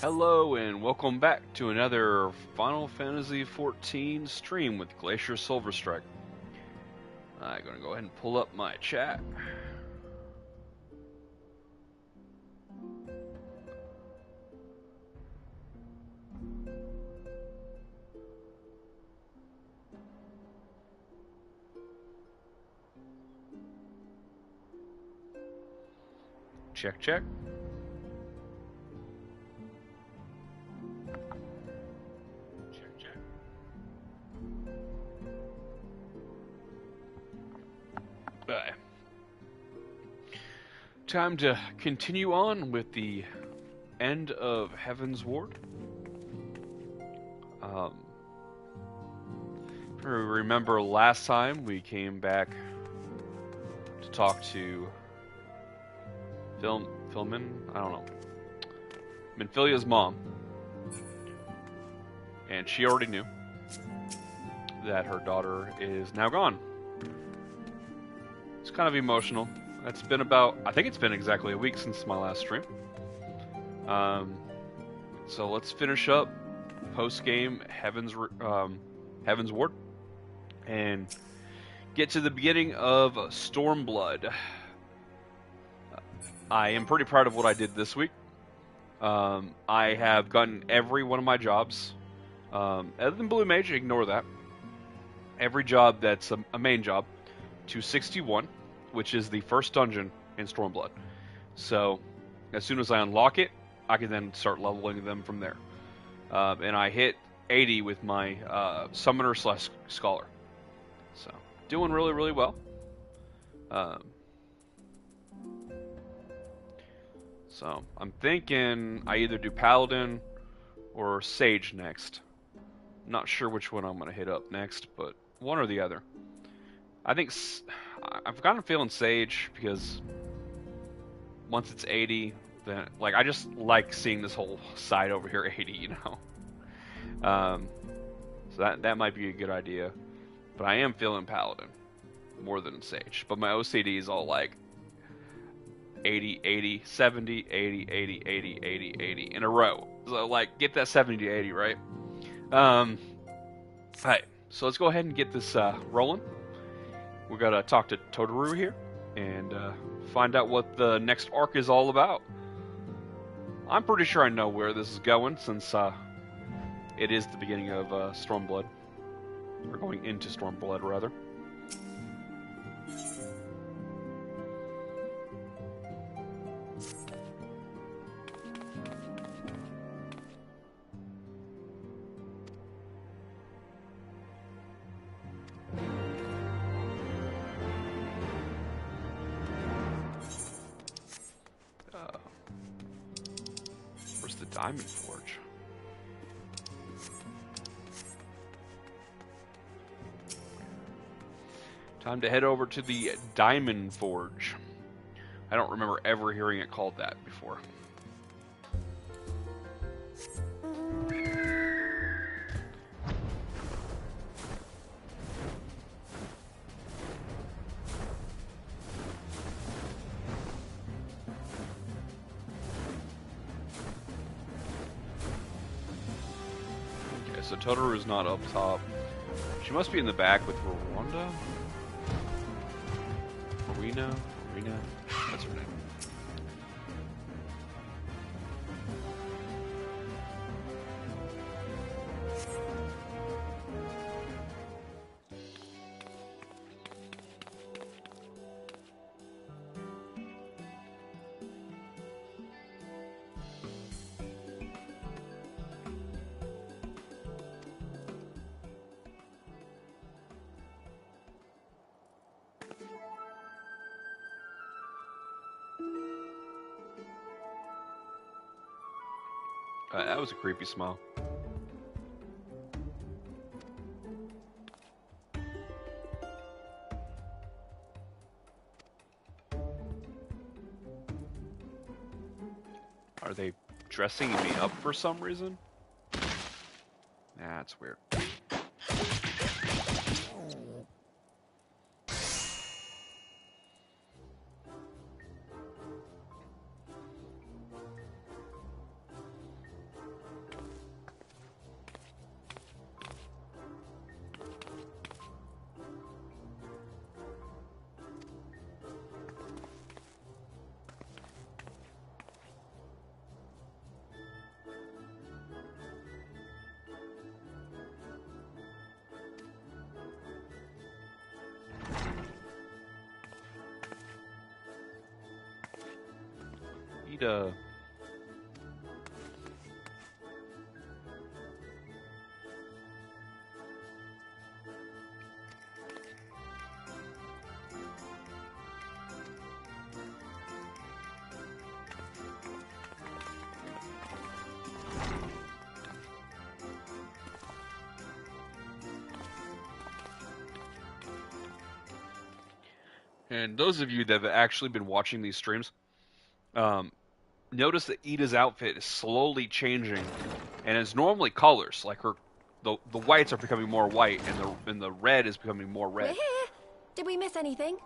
Hello and welcome back to another Final Fantasy XIV stream with Glacier Silverstrike. I'm gonna go ahead and pull up my chat. Check, check. Alright. Time to continue on with the end of Heavensward. If you remember last time we came back to talk to Philman? I don't know. Minfilia's mom. And she already knew that her daughter is now gone. It's kind of emotional. It's been I think it's been exactly a week since my last stream. So let's finish up post-game Heavensward and get to the beginning of Stormblood. I am pretty proud of what I did this week. I have gotten every one of my jobs. Other than Blue Mage, ignore that. Every job that's a main job to 61, which is the first dungeon in Stormblood. So as soon as I unlock it, I can then start leveling them from there. And I hit 80 with my Summoner / Scholar. So doing really, really well. So I'm thinking I either do Paladin or Sage next. Not sure which one I'm going to hit up next, but one or the other. I think I've gotten a feeling Sage because once it's 80, then I just like seeing this whole side over here 80, you know. So that might be a good idea. But I am feeling Paladin more than Sage. But my OCD is all like 80, 80, 70, 80, 80, 80, 80, 80 in a row. So get that 70 to 80, right? Alright, so let's go ahead and get this rolling. We gotta talk to Totoro here and find out what the next arc is all about. I'm pretty sure I know where this is going since it is the beginning of Stormblood. Or going into Stormblood, rather. Where's the Diamond Forge? Time to head over to the Diamond Forge. I don't remember ever hearing it called that before. Okay, so Totoro is not up top. She must be in the back with Rwanda? Marina? That's her name. That was a creepy smile. Are they dressing me up for some reason? Nah, that's weird. Ida. And those of you that have actually been watching these streams, notice that Ida's outfit is slowly changing, and it's normally colors. Like the whites are becoming more white, and the red is becoming more red. We're here. Did we miss anything?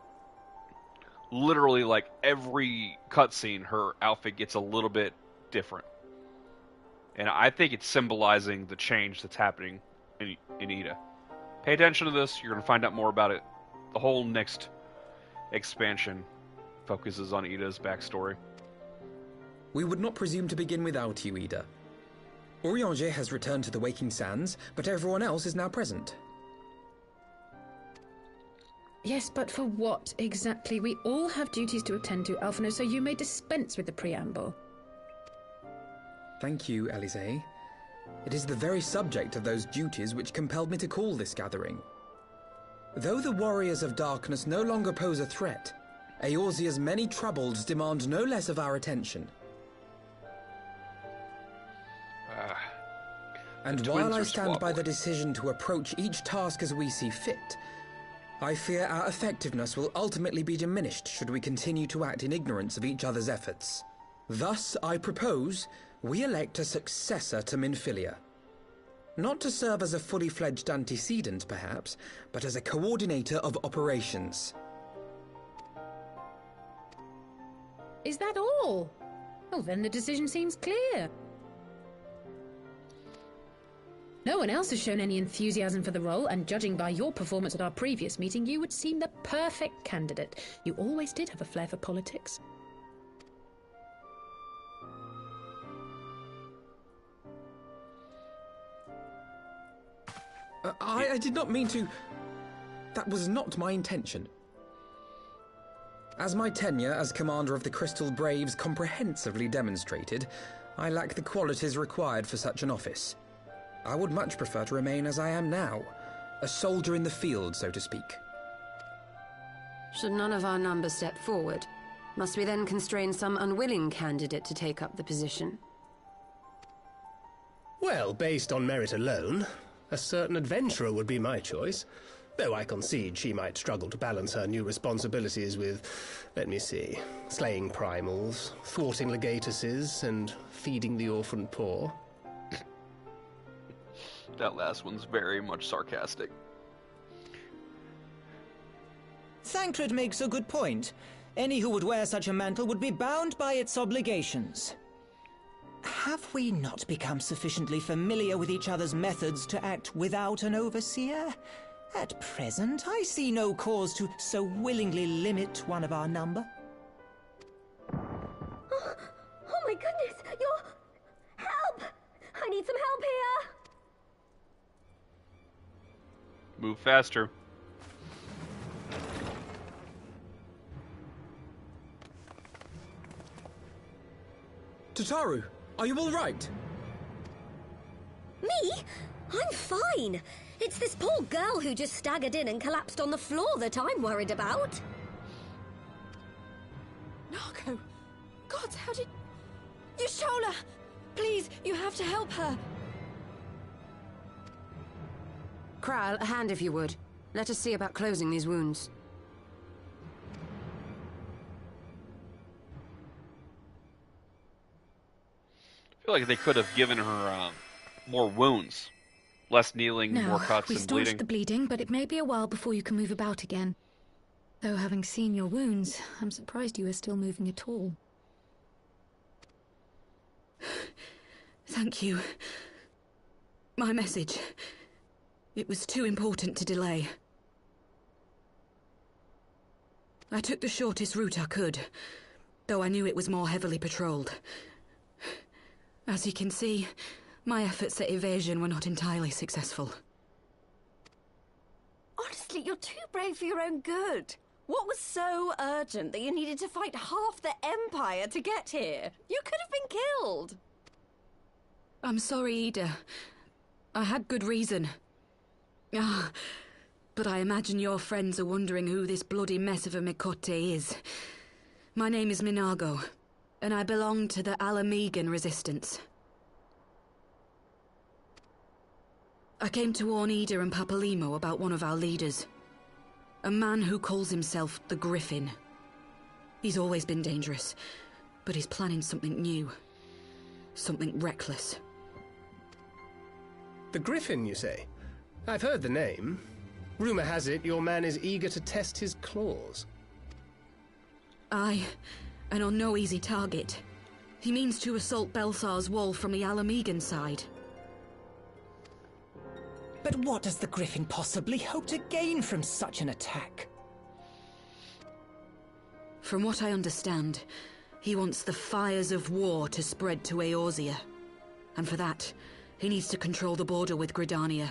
Literally, like every cutscene, her outfit gets a little bit different, and I think it's symbolizing the change that's happening in Ida. Pay attention to this. You're going to find out more about it. The whole next expansion focuses on Ida's backstory. We would not presume to begin without you, Ida. Orianger has returned to the Waking Sands, but everyone else is now present. Yes, but for what exactly? We all have duties to attend to, Alphino, so you may dispense with the preamble. Thank you, Elise. It is the very subject of those duties which compelled me to call this gathering. Though the Warriors of Darkness no longer pose a threat, Eorzea's many troubles demand no less of our attention. And while I stand by the decision to approach each task as we see fit, I fear our effectiveness will ultimately be diminished should we continue to act in ignorance of each other's efforts. Thus, I propose we elect a successor to Minfilia. Not to serve as a fully fledged antecedent, perhaps, but as a coordinator of operations. Is that all? Well, then the decision seems clear. No one else has shown any enthusiasm for the role, and judging by your performance at our previous meeting, you would seem the perfect candidate. You always did have a flair for politics. I did not mean to... That was not my intention. As my tenure as commander of the Crystal Braves comprehensively demonstrated, I lack the qualities required for such an office. I would much prefer to remain as I am now, a soldier in the field, so to speak. Should none of our numbers step forward, must we then constrain some unwilling candidate to take up the position? Well, based on merit alone, a certain adventurer would be my choice, though I concede she might struggle to balance her new responsibilities with, let me see, slaying primals, thwarting legatuses, and feeding the orphan poor. That last one's very much sarcastic. Thancred makes a good point. Any who would wear such a mantle would be bound by its obligations. Have we not become sufficiently familiar with each other's methods to act without an overseer? At present, I see no cause to so willingly limit one of our number. Oh my goodness, help! I need some help here! Move faster. Tataru, are you all right? Me? I'm fine. It's this poor girl who just staggered in and collapsed on the floor that I'm worried about. Narco! God, how did... Yashola! Please, you have to help her! Kral, a hand if you would. Let us see about closing these wounds. I feel like they could have given her more wounds. Less kneeling, more cuts and bleeding. We staunched the bleeding, but it may be a while before you can move about again. Though having seen your wounds, I'm surprised you are still moving at all. Thank you. My message. It was too important to delay. I took the shortest route I could, though I knew it was more heavily patrolled. As you can see, my efforts at evasion were not entirely successful. Honestly, you're too brave for your own good. What was so urgent that you needed to fight half the Empire to get here? You could have been killed. I'm sorry, Ida. I had good reason. Ah, but I imagine your friends are wondering who this bloody mess of a Mikote is. My name is Minago, and I belong to the Alamegan Resistance. I came to warn Ida and Papalimo about one of our leaders. A man who calls himself the Griffin. He's always been dangerous, but he's planning something new. Something reckless. The Griffin, you say? I've heard the name. Rumor has it your man is eager to test his claws. Aye, and on no easy target. He means to assault Belsar's wall from the Alamegan side. But what does the Griffin possibly hope to gain from such an attack? From what I understand, he wants the fires of war to spread to Eorzea. And for that, he needs to control the border with Gridania.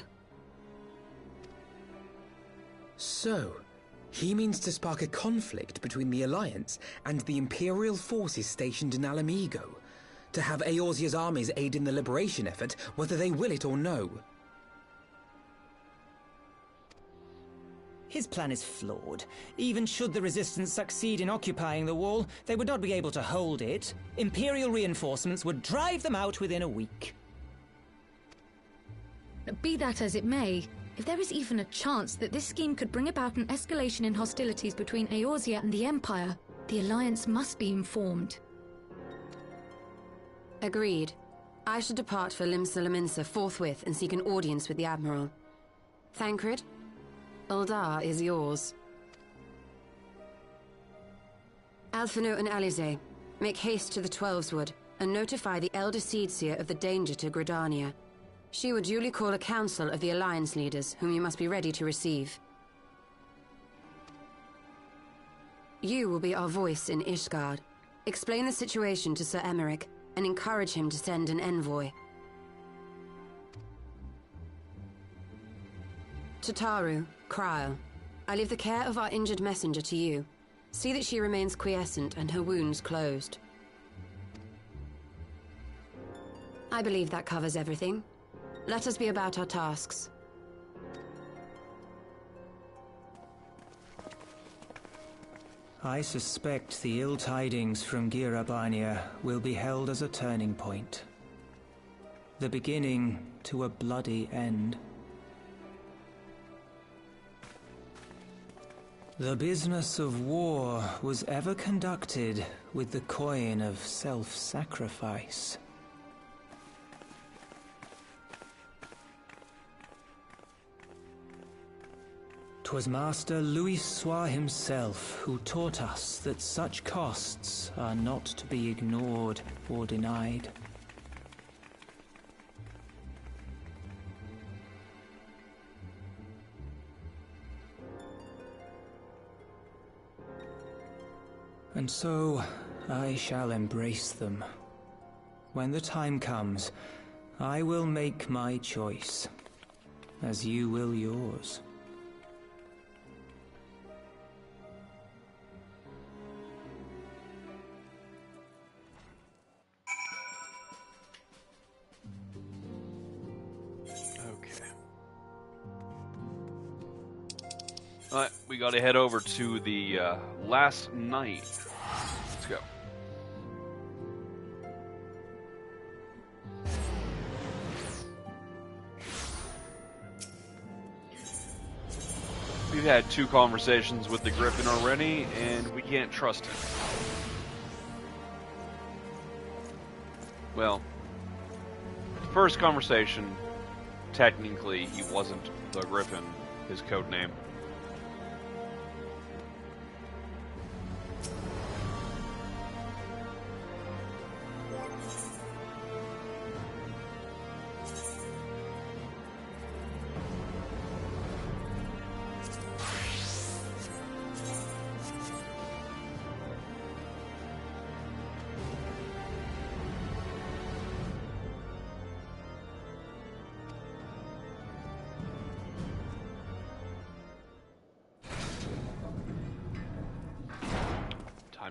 So, he means to spark a conflict between the Alliance and the Imperial forces stationed in Alamigo, to have Eorzea's armies aid in the liberation effort, whether they will it or no. His plan is flawed. Even should the Resistance succeed in occupying the wall, they would not be able to hold it. Imperial reinforcements would drive them out within a week. Be that as it may, if there is even a chance that this scheme could bring about an escalation in hostilities between Eorzea and the Empire, the Alliance must be informed. Agreed. I should depart for Limsa forthwith and seek an audience with the Admiral. Thancred, Uldar is yours. Alphino and Alize, make haste to the Twelveswood and notify the Elder Seedseer of the danger to Gridania. She will duly call a council of the Alliance leaders, whom you must be ready to receive. You will be our voice in Ishgard. Explain the situation to Sir Emmerich, and encourage him to send an envoy. To Taru, Kryl, I leave the care of our injured messenger to you. See that she remains quiescent and her wounds closed. I believe that covers everything. Let us be about our tasks. I suspect the ill tidings from Girabania will be held as a turning point. The beginning to a bloody end. The business of war was ever conducted with the coin of self-sacrifice. 'Twas Master Louis Soir himself who taught us that such costs are not to be ignored or denied. And so, I shall embrace them. When the time comes, I will make my choice, as you will yours. Alright, we gotta head over to the last night. Let's go. We've had 2 conversations with the Griffin already, and we can't trust him. Well, the first conversation, technically, he wasn't the Griffin, his code name.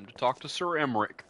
Time to talk to Sir Emmerich.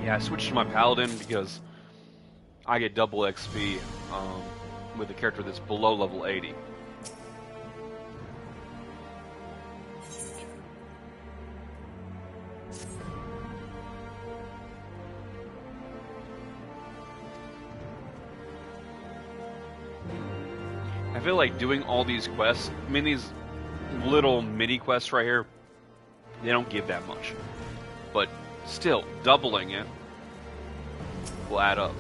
Yeah, I switched to my Paladin because I get double XP with a character that's below level 80. I feel like doing all these quests, I mean these little mini quests right here, they don't give that much. But still, doubling it will add up.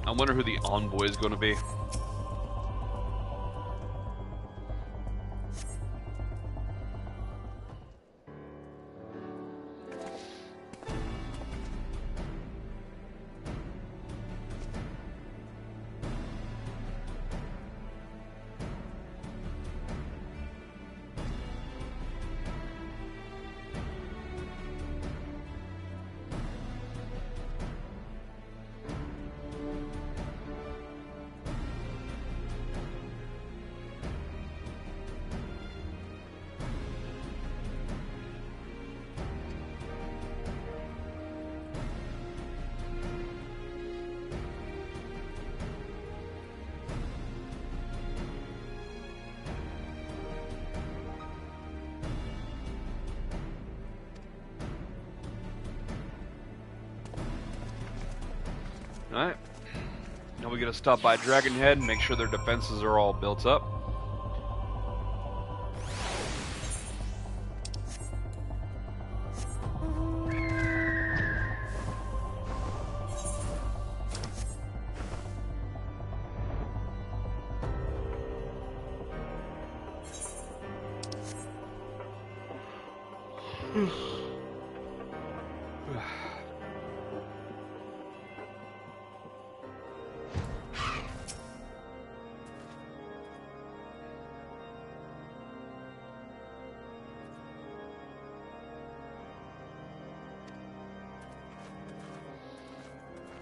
I wonder who the envoy is going to be. Alright. Now we gotta stop by Dragonhead and make sure their defenses are all built up.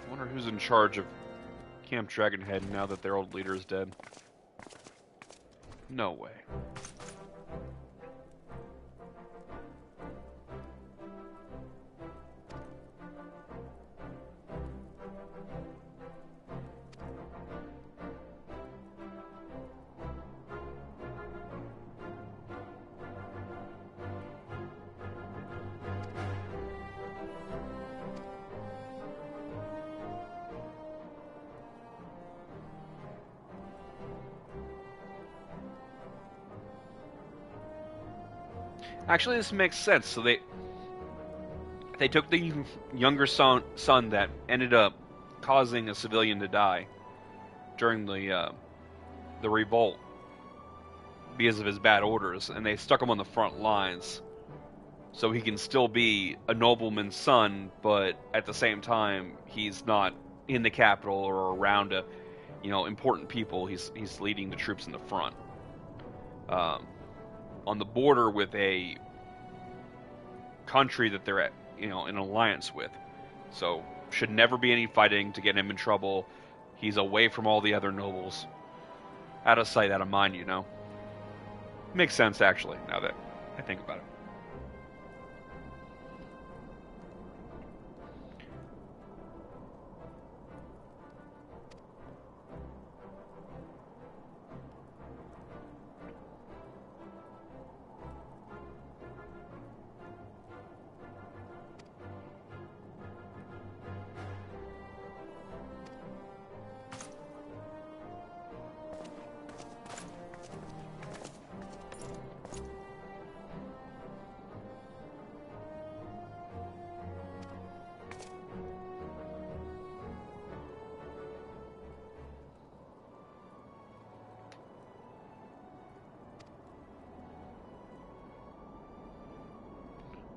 I wonder who's in charge of Camp Dragonhead now that their old leader is dead. No way. Actually, this makes sense. So they took the younger son that ended up causing a civilian to die during the revolt because of his bad orders, and they stuck him on the front lines so he can still be a nobleman's son, but at the same time he's not in the capital or around important people. He's leading the troops in the front. On the border with a country that they're at, in alliance with. So should never be any fighting to get him in trouble. He's away from all the other nobles. Out of sight, out of mind, Makes sense, actually, now that I think about it.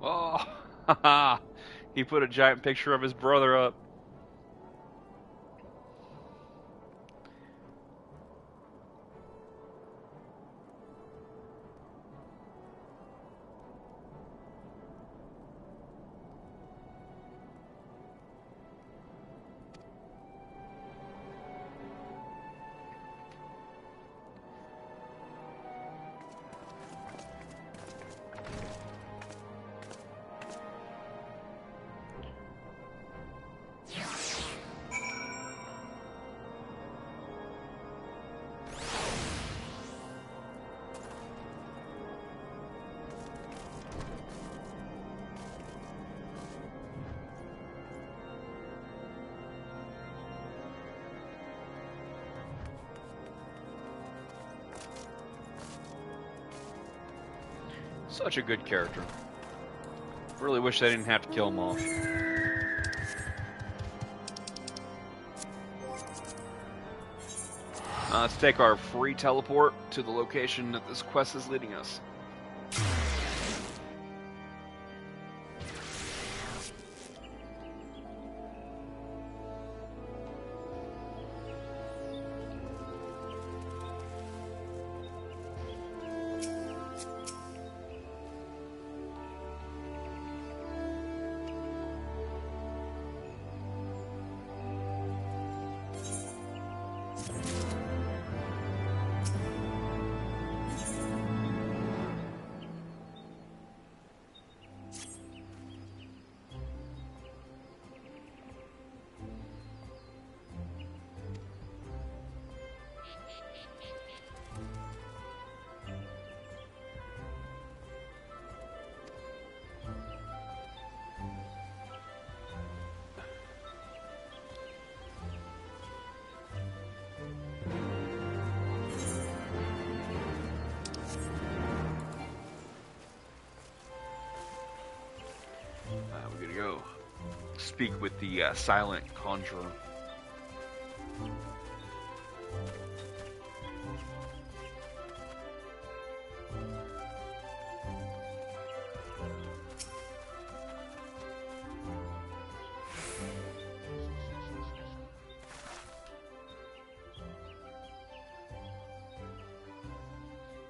Oh, haha. He put a giant picture of his brother up. Such a good character. Really wish I didn't have to kill him off. Let's take our free teleport to the location that this quest is leading us. We're gonna go speak with the silent conjurer.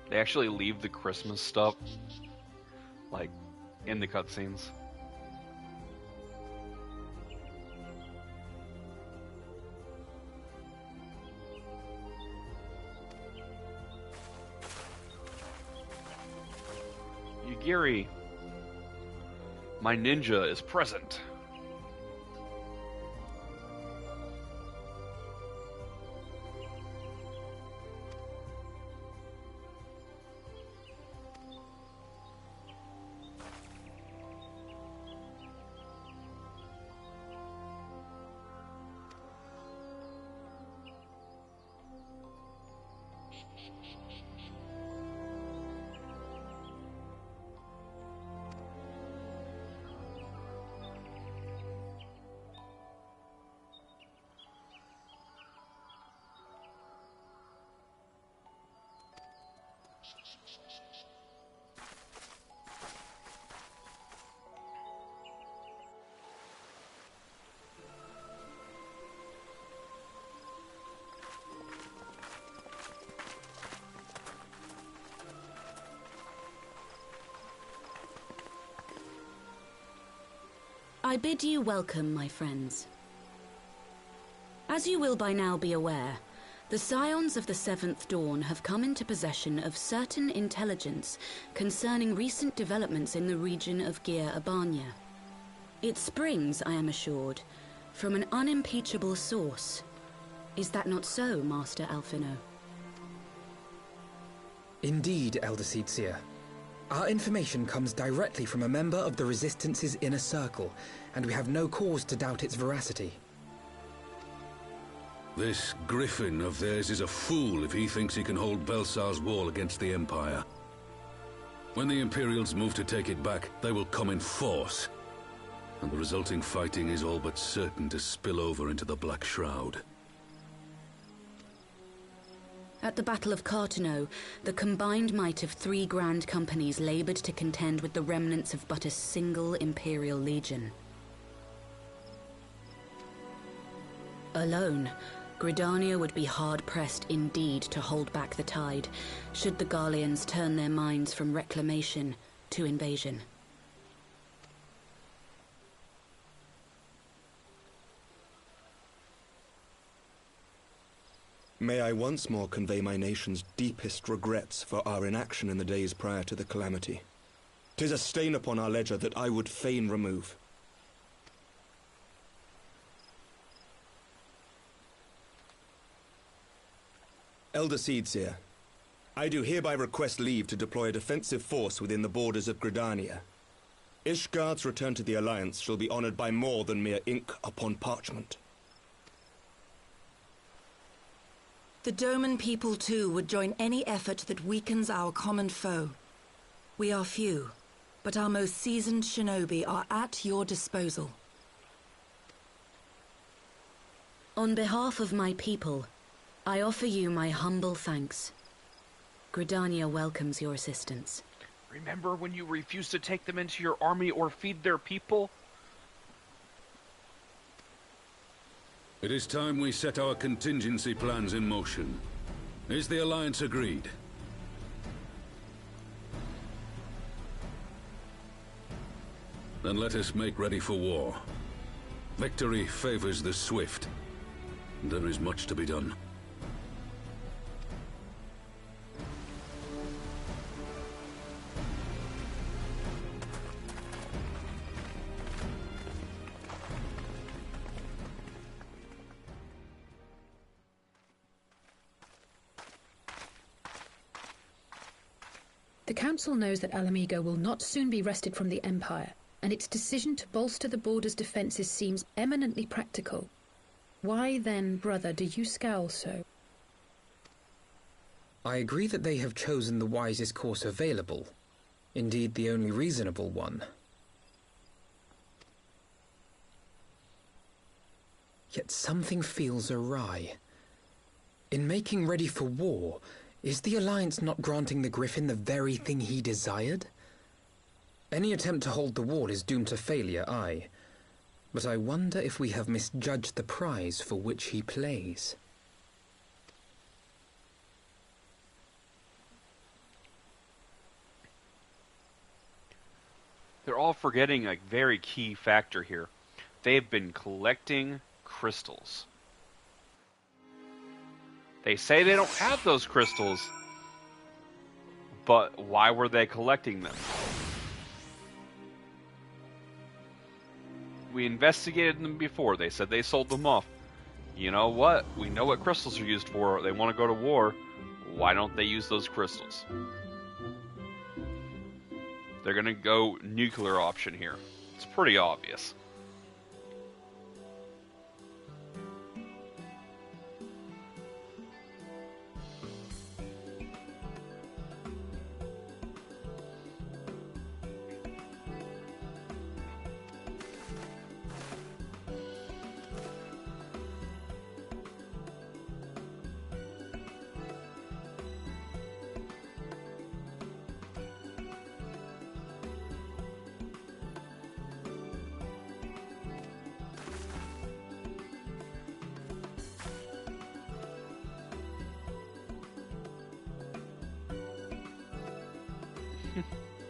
They actually leave the Christmas stuff, like, in the cutscenes. Yugiri, my ninja is present. I bid you welcome, my friends. As you will by now be aware, the Scions of the Seventh Dawn have come into possession of certain intelligence concerning recent developments in the region of Gyr Abania. It springs, I am assured, from an unimpeachable source. Is that not so, Master Alphino? Indeed, Elder Seedseer. Our information comes directly from a member of the Resistance's inner circle, and we have no cause to doubt its veracity. This griffin of theirs is a fool if he thinks he can hold Belsar's wall against the Empire. When the Imperials move to take it back, they will come in force, and the resulting fighting is all but certain to spill over into the Black Shroud. At the Battle of Cartano, the combined might of 3 grand companies labored to contend with the remnants of but a single Imperial legion. Alone, Gridania would be hard-pressed indeed to hold back the tide, should the Garleans turn their minds from reclamation to invasion. May I once more convey my nation's deepest regrets for our inaction in the days prior to the calamity. 'Tis a stain upon our ledger that I would fain remove. Elder Seedseer, I do hereby request leave to deploy a defensive force within the borders of Gridania. Ishgard's return to the Alliance shall be honored by more than mere ink upon parchment. The Doman people, too, would join any effort that weakens our common foe. We are few, but our most seasoned shinobi are at your disposal. On behalf of my people, I offer you my humble thanks. Gridania welcomes your assistance. Remember when you refused to take them into your army or feed their people? It is time we set our contingency plans in motion. Is the Alliance agreed? Then let us make ready for war. Victory favors the swift. There is much to be done. The Council knows that Alamigo will not soon be wrested from the Empire, and its decision to bolster the border's defences seems eminently practical. Why then, brother, do you scowl so? I agree that they have chosen the wisest course available. Indeed, the only reasonable one. Yet something feels awry. In making ready for war, is the Alliance not granting the Griffin the very thing he desired? Any attempt to hold the wall is doomed to failure, aye. But I wonder if we have misjudged the prize for which he plays. They're all forgetting a very key factor here. They've been collecting crystals. They say they don't have those crystals, but why were they collecting them? We investigated them before. They said they sold them off. You know what? We know what crystals are used for. They want to go to war. Why don't they use those crystals? They're going to go nuclear option here. It's pretty obvious.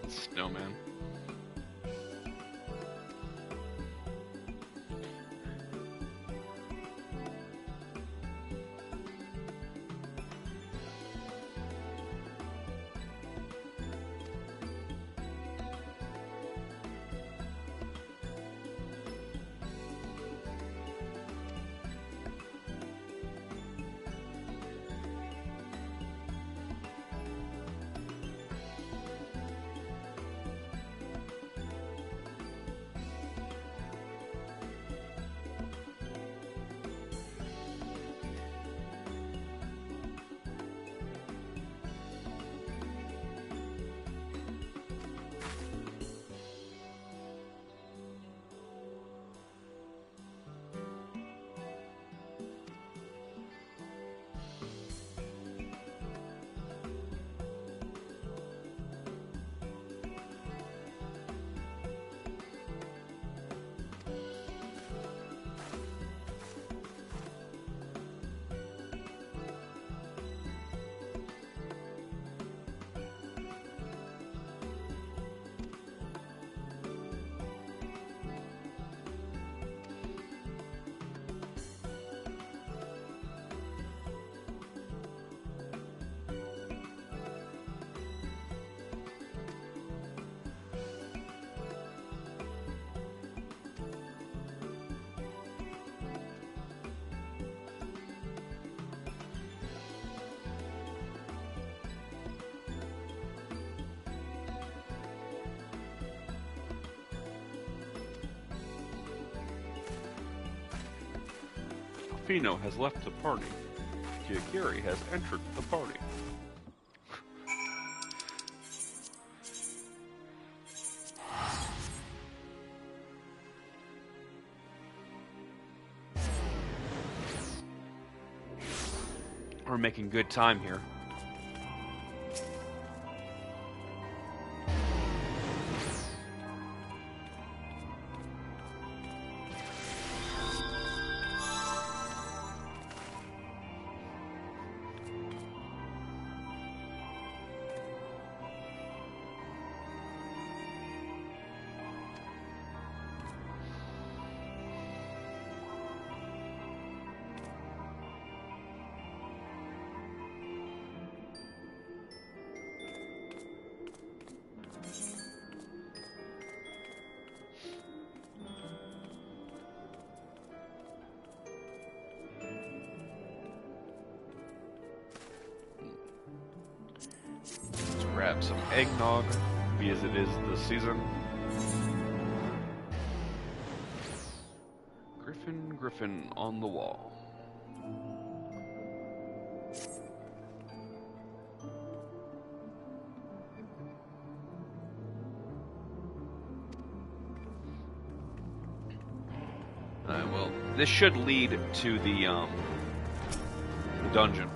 Snowman. Rufino has left the party. Kiakiri has entered the party. We're making good time here. Grab some eggnog, be as it is this season. Griffin on the wall. Well, this should lead to the dungeon.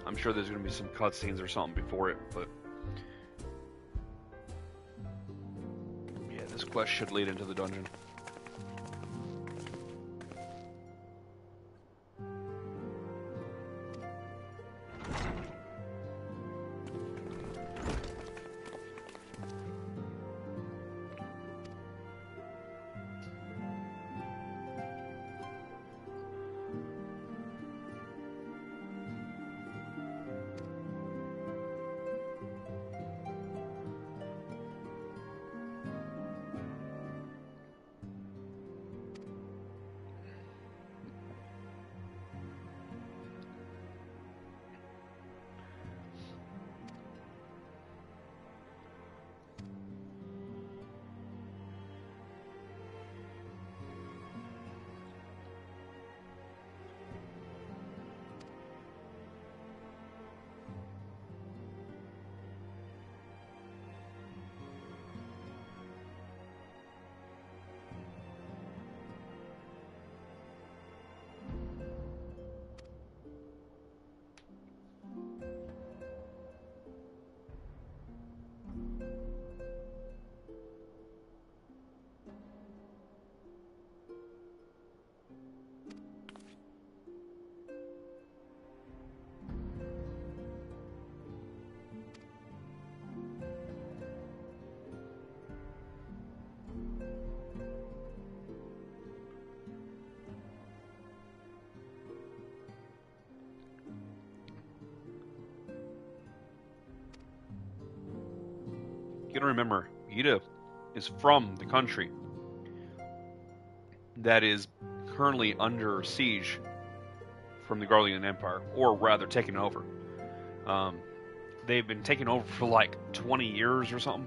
I'm sure there's going to be some cutscenes or something before it, but yeah, this quest should lead into the dungeon. You gotta remember, Ida is from the country that is currently under siege from the Garlean Empire, or rather taken over. They've been taken over for like 20 years or something.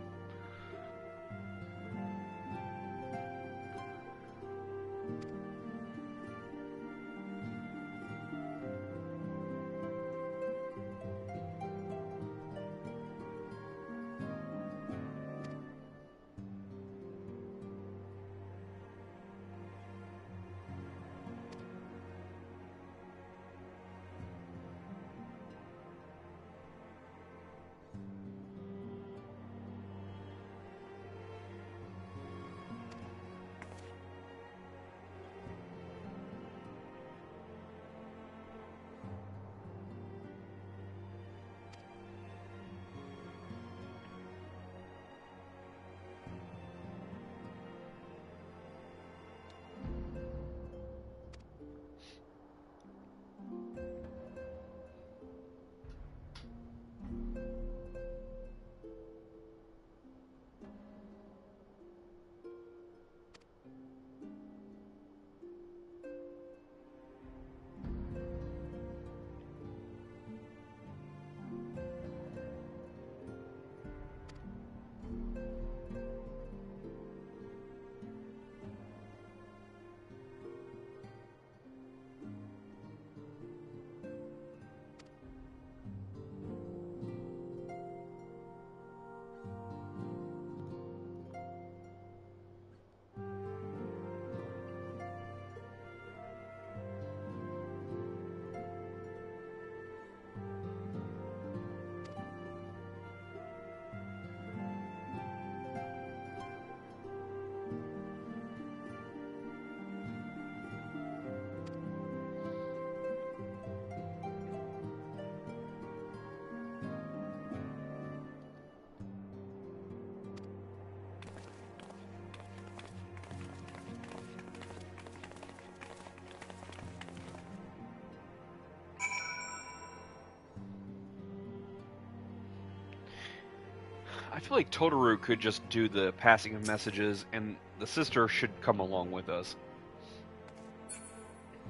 feel like Totoro could just do the passing of messages, and the sister should come along with us.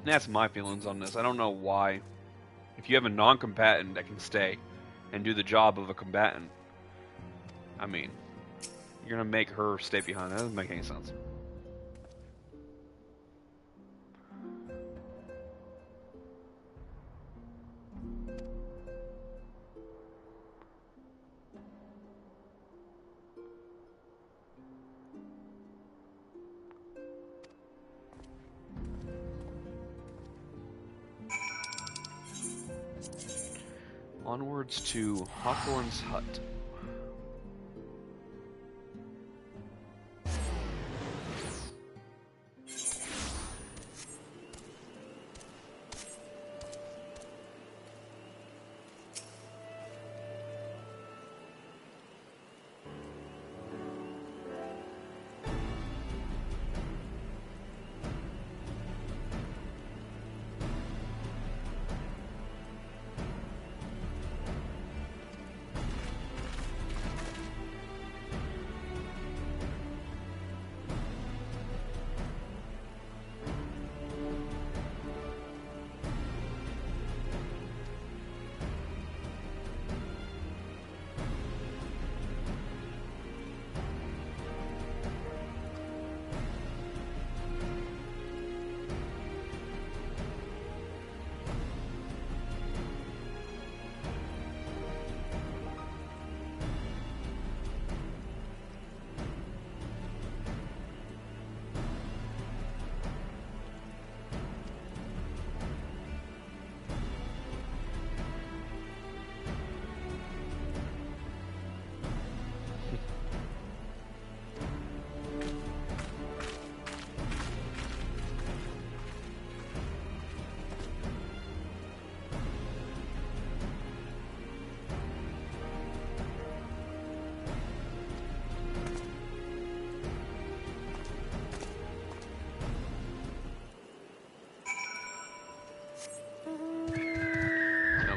That's my feelings on this. I don't know why. If you have a non-combatant that can stay and do the job of a combatant, I mean, you're gonna make her stay behind. That doesn't make any sense. Onwards to Hawthorne's hut.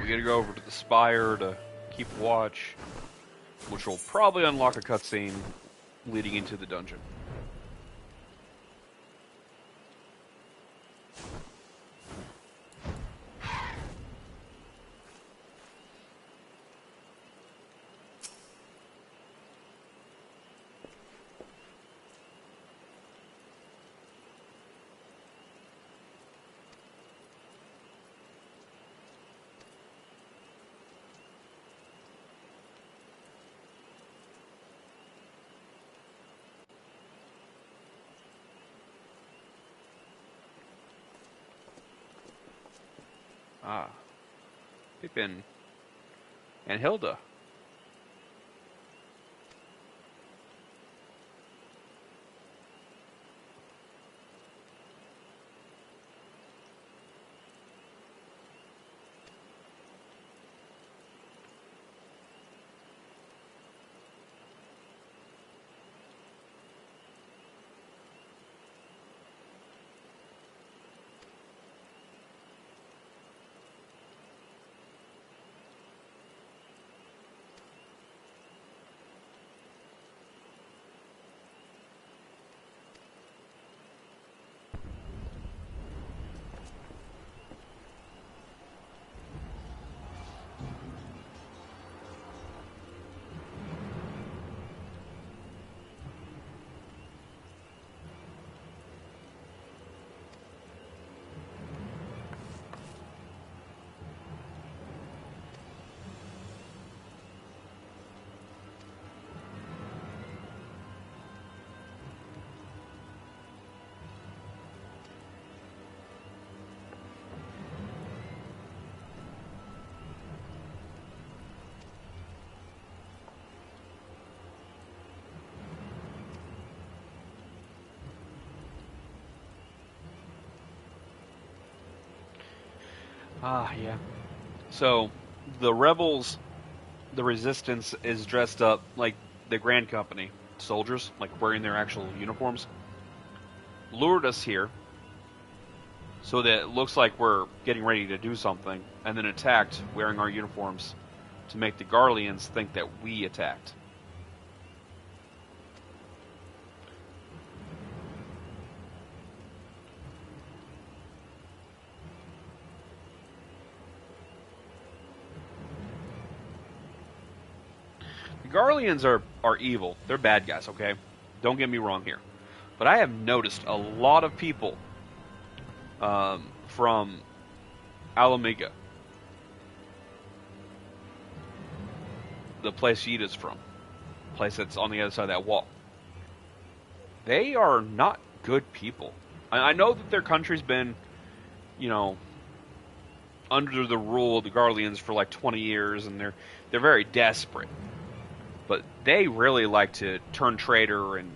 We gotta go over to the spire to keep watch, which will probably unlock a cutscene leading into the dungeon. Ah, Pippin and Hilda. Ah, yeah. So, the rebels, the resistance is dressed up like the Grand Company soldiers, like wearing their actual uniforms. Lured us here so that it looks like we're getting ready to do something, and then attacked wearing our uniforms to make the Garleans think that we attacked. Garleans are evil. They're bad guys, okay? Don't get me wrong here. But I have noticed a lot of people from Alamiga, the place Yita's from, place that's on the other side of that wall. They are not good people. I know that their country's been, you know, under the rule of the Garleans for like 20 years, and they're very desperate. But they really like to turn traitor and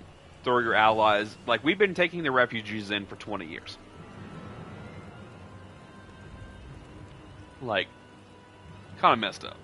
throw your allies. Like, we've been taking the refugees in for 20 years. Like, kind of messed up.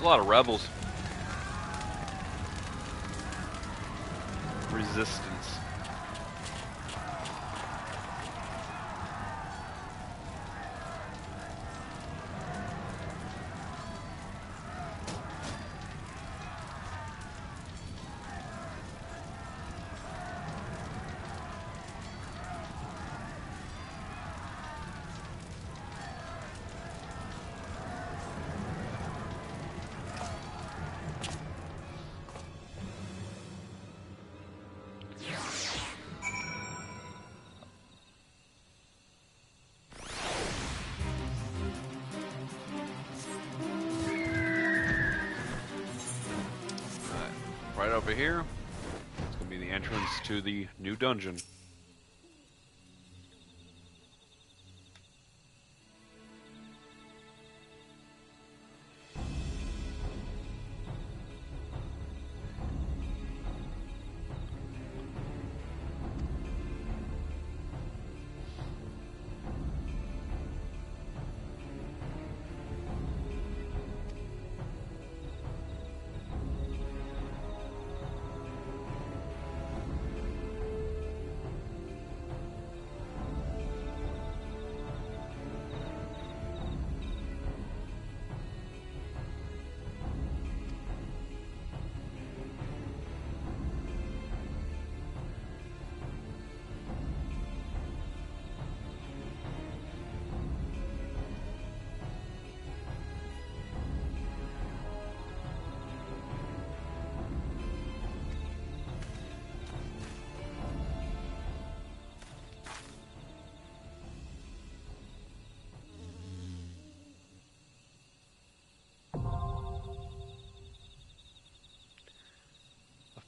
There's a lot of rebels. Resistance. Right over here, it's going to be the entrance to the new dungeon.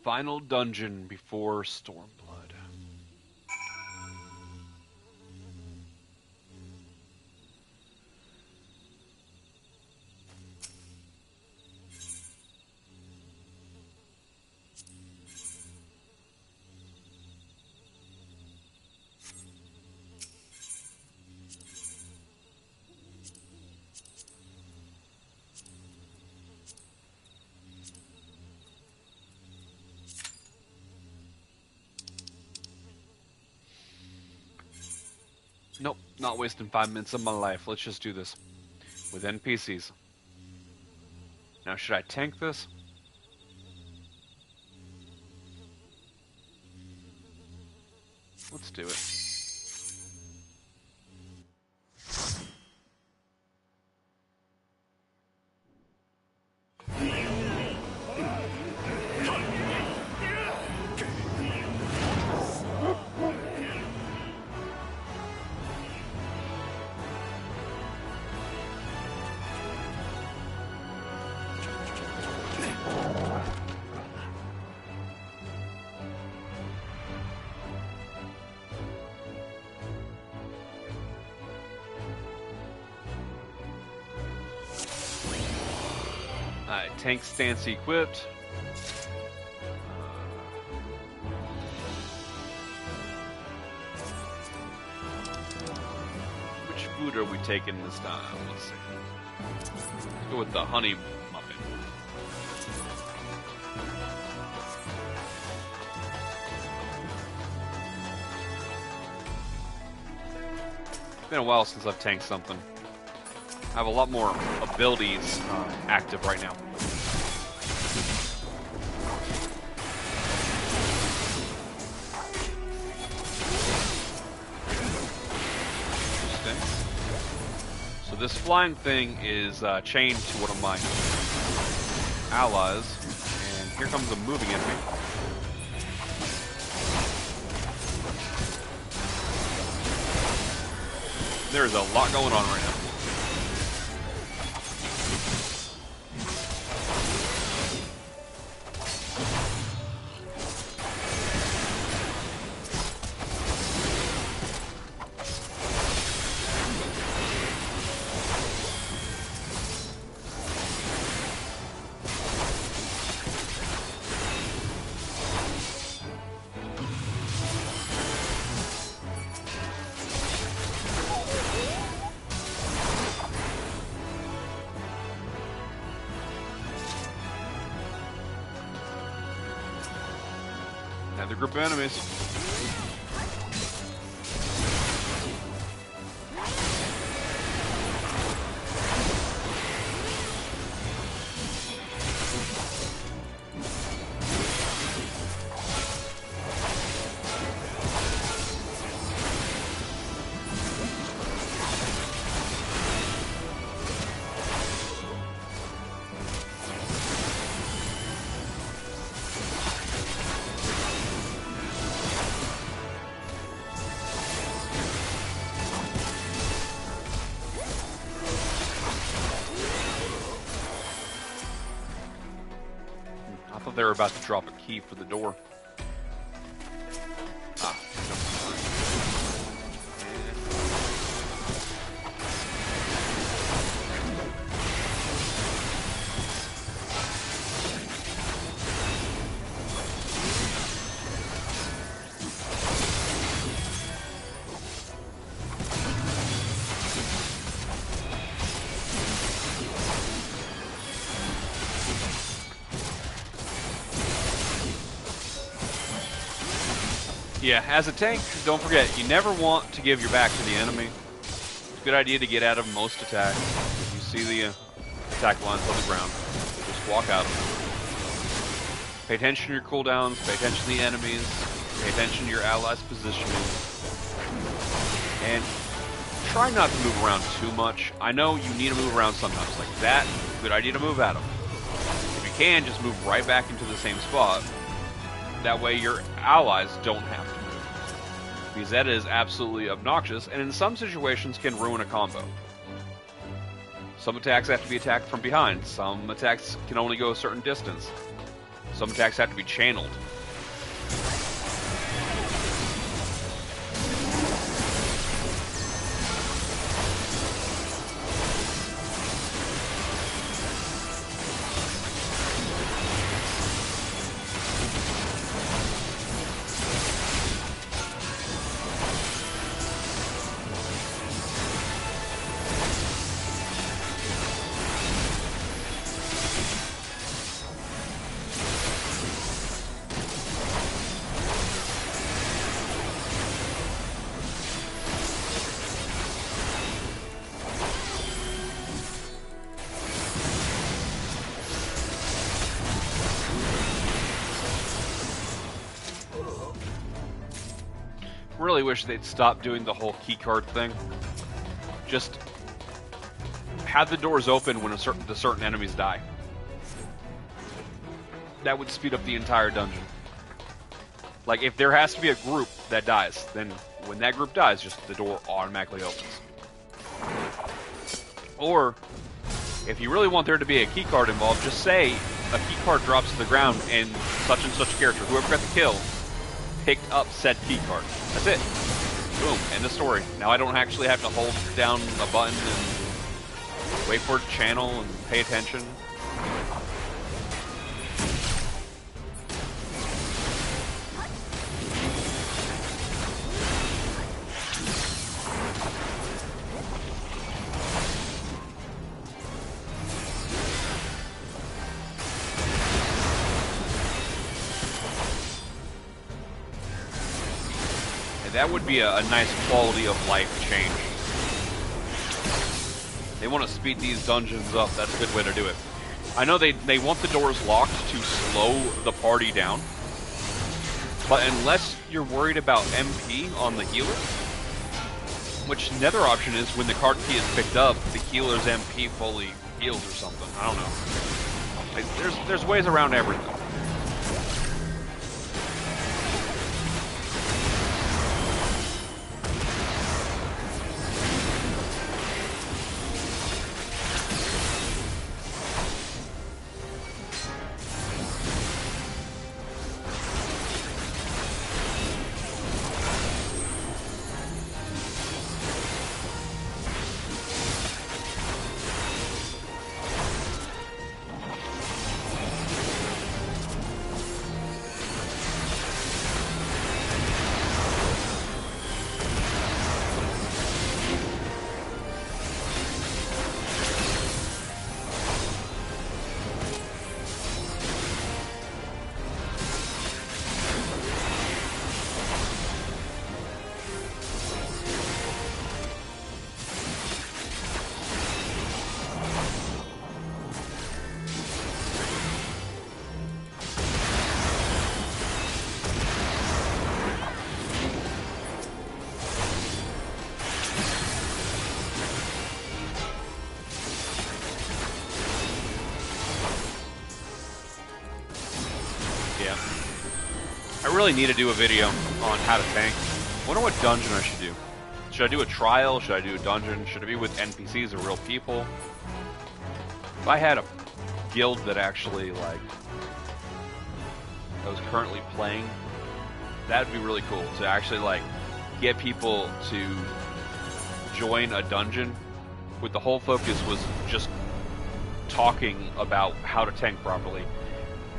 Final dungeon before Stormblood. Nope, not wasting 5 minutes of my life. Let's just do this with NPCs. Now, should I tank this? Let's do it. Alright, tank stance equipped. Which food are we taking this time? Let's see. Let's go with the honey muffin. It's been a while since I've tanked something. I have a lot more abilities active right now. Interesting. So this flying thing is chained to one of my allies, and here comes a moving enemy. There's a lot going on right now. Another group of enemies. I thought they were about to drop a key for the door. Ah. Yeah, as a tank, don't forget, you never want to give your back to the enemy. It's a good idea to get out of most attacks. If you see the attack lines on the ground, just walk out of them. Pay attention to your cooldowns, pay attention to the enemies, pay attention to your allies' positioning. And try not to move around too much. I know you need to move around sometimes. Like that, good idea to move at them. If you can, just move right back into the same spot. That way your allies don't have to move. Because that is absolutely obnoxious, and in some situations can ruin a combo. Some attacks have to be attacked from behind. Some attacks can only go a certain distance. Some attacks have to be channeled. really wish they'd stop doing the whole keycard thing. Just have the doors open when the certain enemies die. That would speed up the entire dungeon. Like, if there has to be a group that dies, then when that group dies, just the door automatically opens. Or, if you really want there to be a keycard involved, just say a keycard drops to the ground and such character, whoever got the kill, picked up said keycard. That's it. Boom, end of story. Now I don't actually have to hold down a button and wait for it to channel and pay attention. That would be a nice quality of life change. They want to speed these dungeons up. That's a good way to do it. I know they want the doors locked to slow the party down, but unless you're worried about MP on the healer, which another option is when the card key is picked up, the healer's MP fully heals or something. I don't know. Like, there's ways around everything. I really need to do a video on how to tank. I wonder what dungeon I should do. Should I do a trial? Should I do a dungeon? Should it be with NPCs or real people? If I had a guild that actually, like, I was currently playing, that'd be really cool to actually, like, get people to join a dungeon with the whole focus was just talking about how to tank properly.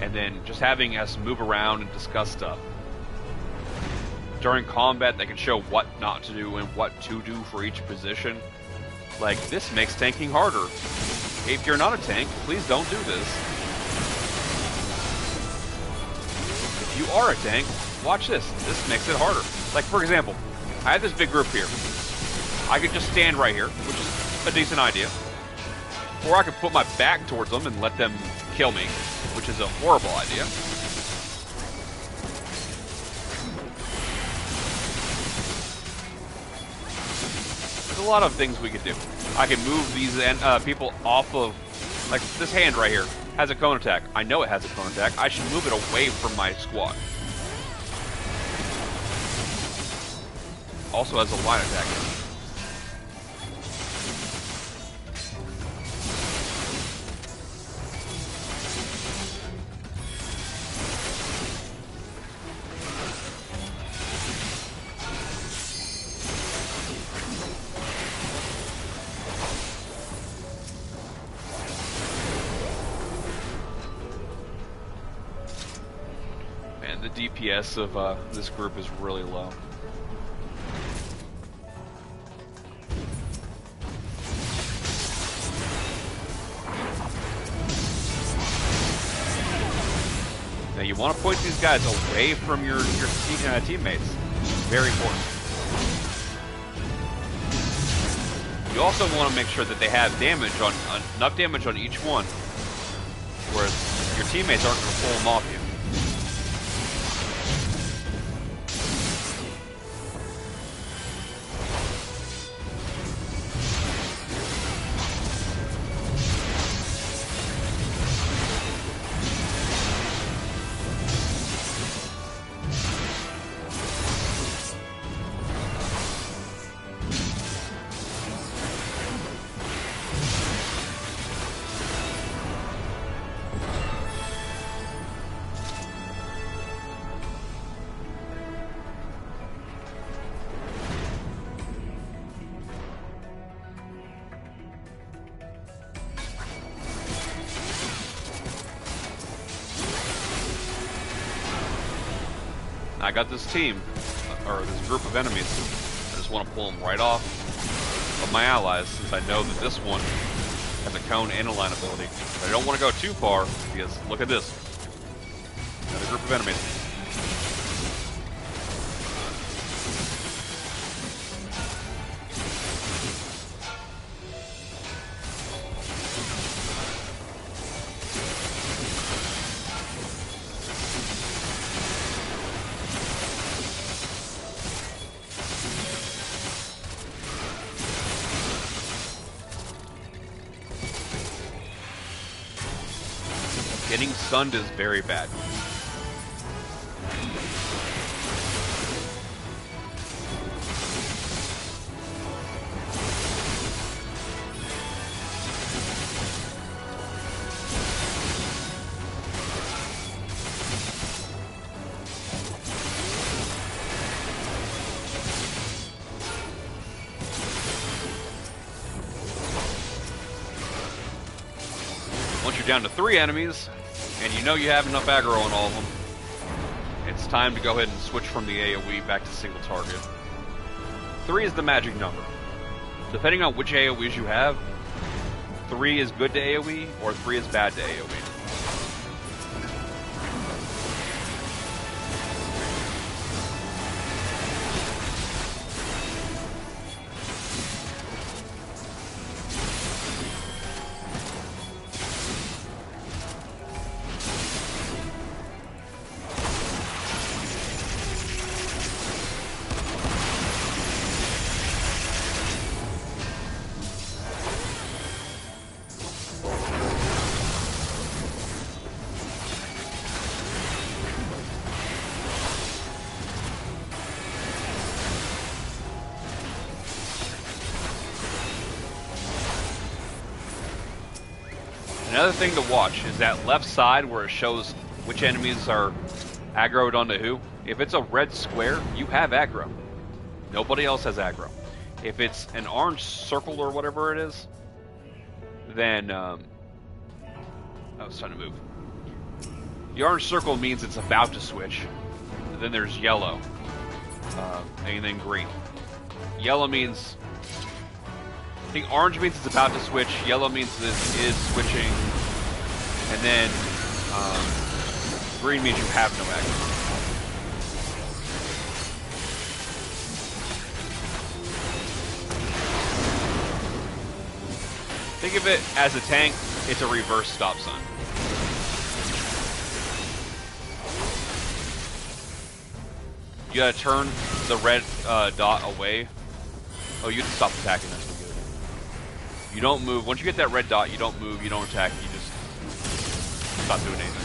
And then just having us move around and discuss stuff. During combat, they can show what not to do and what to do for each position. Like, this makes tanking harder. If you're not a tank, please don't do this. If you are a tank, watch this. This makes it harder. Like, for example, I have this big group here. I could just stand right here, which is a decent idea. Or I could put my back towards them and let them kill me, which is a horrible idea. There's a lot of things we could do. I can move these people off of, like this hand right here has a cone attack. I know it has a cone attack. I should move it away from my squad. Also has a line attack. The DPS of this group is really low. Now you want to point these guys away from your teammates. Very important. You also want to make sure that they have damage on enough damage on each one, whereas your teammates aren't going to pull them off you. I got this team, or this group of enemies. I just want to pull them right off of my allies, since I know that this one has a cone and a line ability. But I don't want to go too far, because look at this. Another group of enemies. Getting stunned is very bad. Once you're down to 3 enemies, and you know you have enough aggro on all of them, it's time to go ahead and switch from the AoE back to single target. 3 is the magic number. Depending on which AoEs you have, 3 is good to AoE, or 3 is bad to AoE. Another thing to watch is that left side where it shows which enemies are aggroed onto who. If it's a red square, you have aggro. Nobody else has aggro. If it's an orange circle or whatever it is, then I was trying to move. The orange circle means it's about to switch. Then there's yellow, and then green. Yellow means, I think orange means it's about to switch, yellow means this is switching, and then green means you have no aggro. Think of it as a tank, it's a reverse stop sign. You gotta turn the red dot away. Oh, you can stop attacking, that's what good. You don't move. Once you get that red dot, you don't move, you don't attack, you just stop doing anything.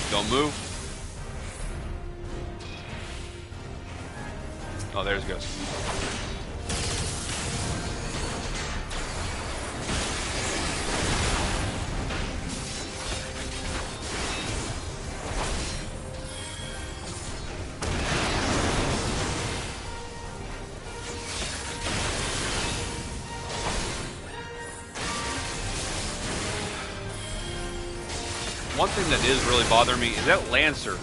Don't move. Oh, there's Ghost. One thing that is really bothering me is that Lancer.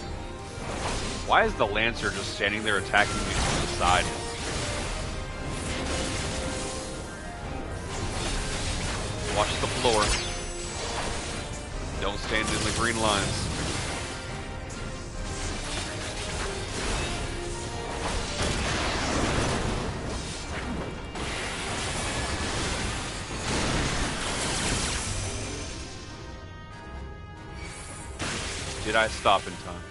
Why is the Lancer just standing there attacking me from the side? Watch the floor. Don't stand in the green lines. Did I stop in time?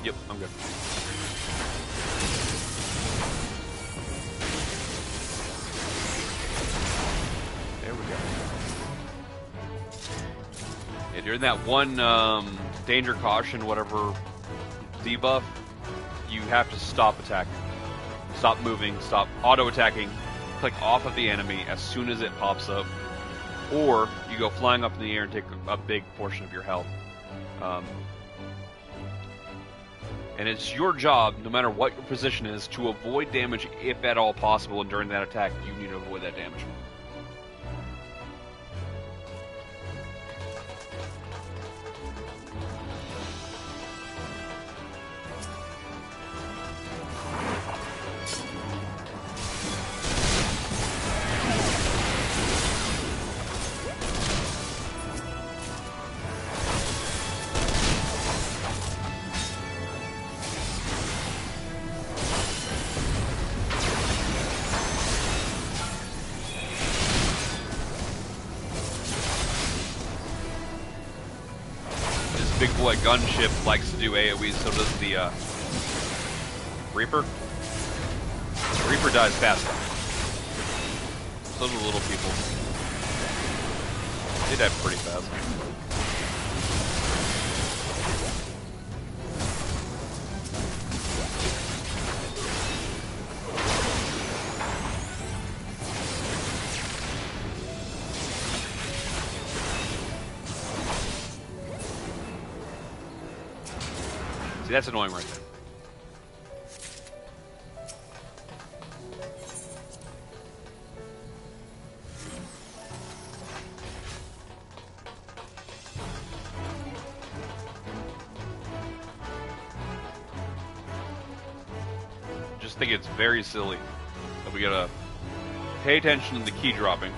Yep, I'm good. There we go. Yeah, during that one danger, caution, whatever debuff, you have to stop attacking. Stop moving, stop auto-attacking, click off of the enemy as soon as it pops up, or you go flying up in the air and take a big portion of your health. And it's your job, no matter what your position is, to avoid damage if at all possible, and during that attack, you need to avoid that damage. Big boy gunship likes to do AoE, so does the Reaper. The Reaper dies faster. So do the little people. They die pretty fast. See, that's annoying right there. Just think it's very silly that we gotta pay attention to the key dropping.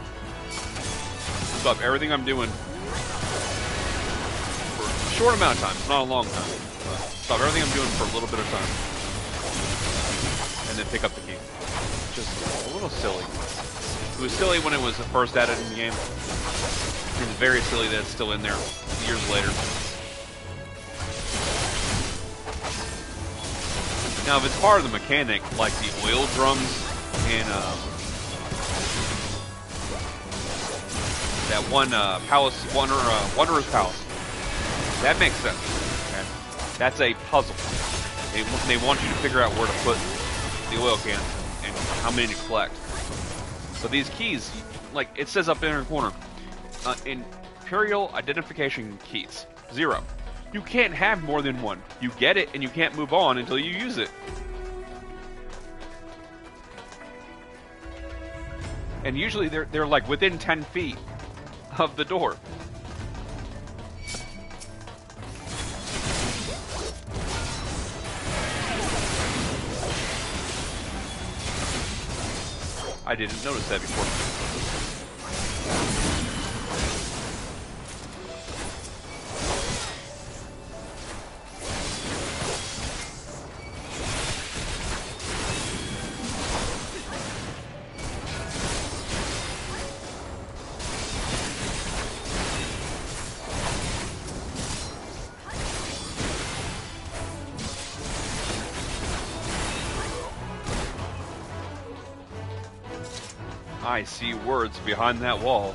Stop everything I'm doing for a short amount of time, not a long time. Stop everything I'm doing for a little bit of time, and then pick up the key. Just a little silly. It was silly when it was first added in the game. It's very silly that it's still in there years later. Now, if it's part of the mechanic, like the oil drums and that one palace, Wanderer's Palace, that makes sense. Okay? That's a puzzle. They want you to figure out where to put the oil cans and how many to collect. But these keys, like it says up in the corner, Imperial Identification Keys, 0. You can't have more than one. You get it and you can't move on until you use it. And usually they're like within 10 feet of the door. I didn't notice that before. I see words behind that wall.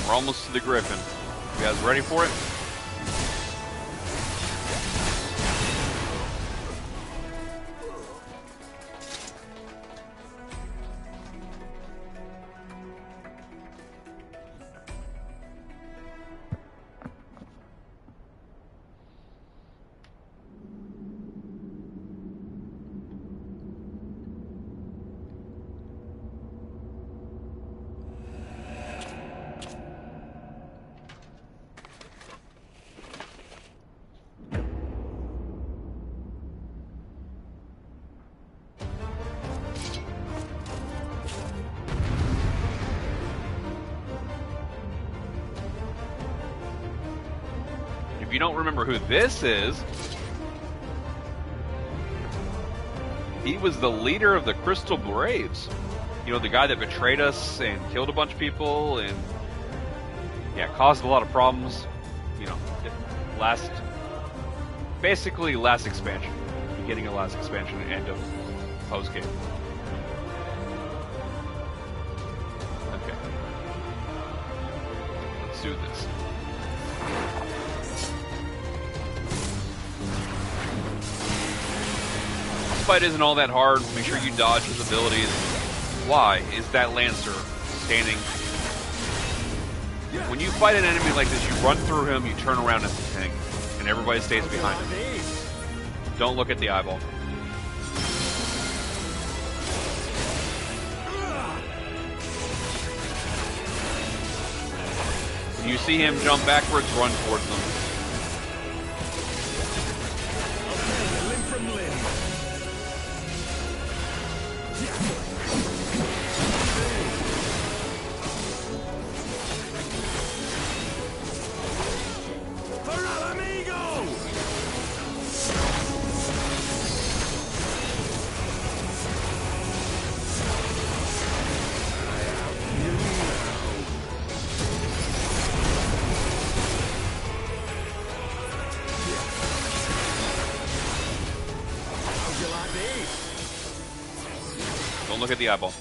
We're almost to the Griffin. You guys ready for it? If you don't remember who this is, he was the leader of the Crystal Braves. You know, the guy that betrayed us and killed a bunch of people and, yeah, caused a lot of problems. You know, basically last expansion. Beginning of last expansion and end of post-game. Okay. Let's do this. This fight isn't all that hard. Make sure you dodge his abilities. Why is that Lancer standing? When you fight an enemy like this, you run through him, you turn around at the tank, and everybody stays behind him. Don't look at the eyeball. When you see him jump backwards, run towards them. Don't look at the eyeball.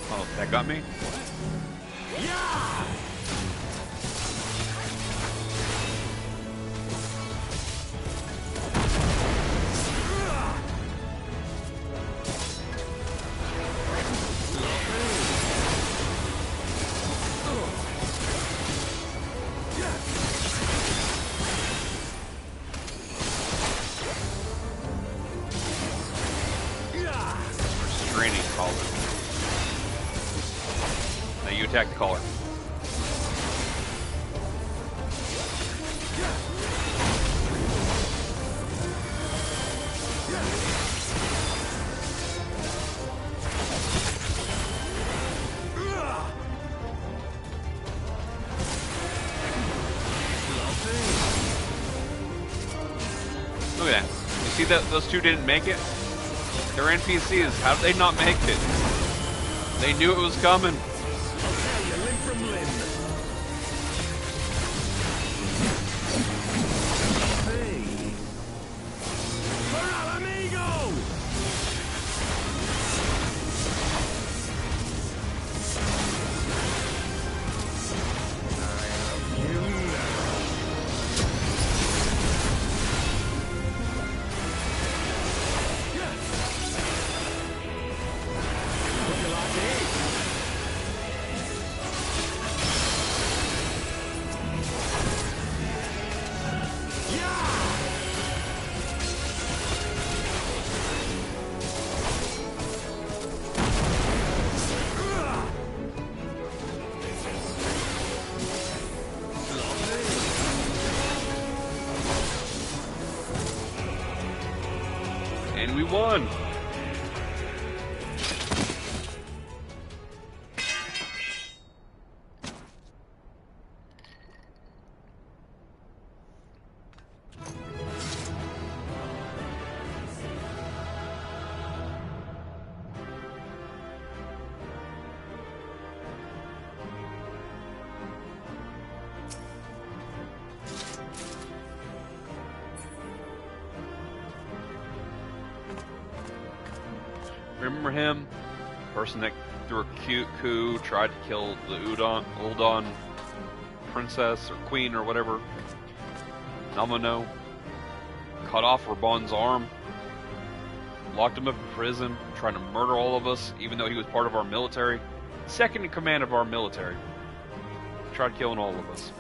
Oh, that got me? Yeah! Restraining collar. Now you attack the collar. Look at that. You see that those two didn't make it? They're NPCs. How did they not make it? They knew it was coming. And we won! Remember him? Person that threw a cute coup, tried to kill the Uldon princess or queen or whatever. Namano. Cut off Raban's arm. Locked him up in prison, trying to murder all of us, even though he was part of our military. Second in command of our military. Tried killing all of us.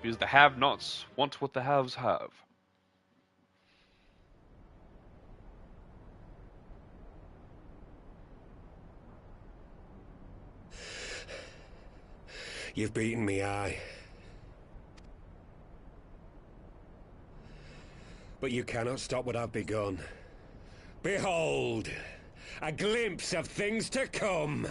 Because the have-nots want what the haves have. You've beaten me, aye. But you cannot stop what I've begun. Behold, a glimpse of things to come.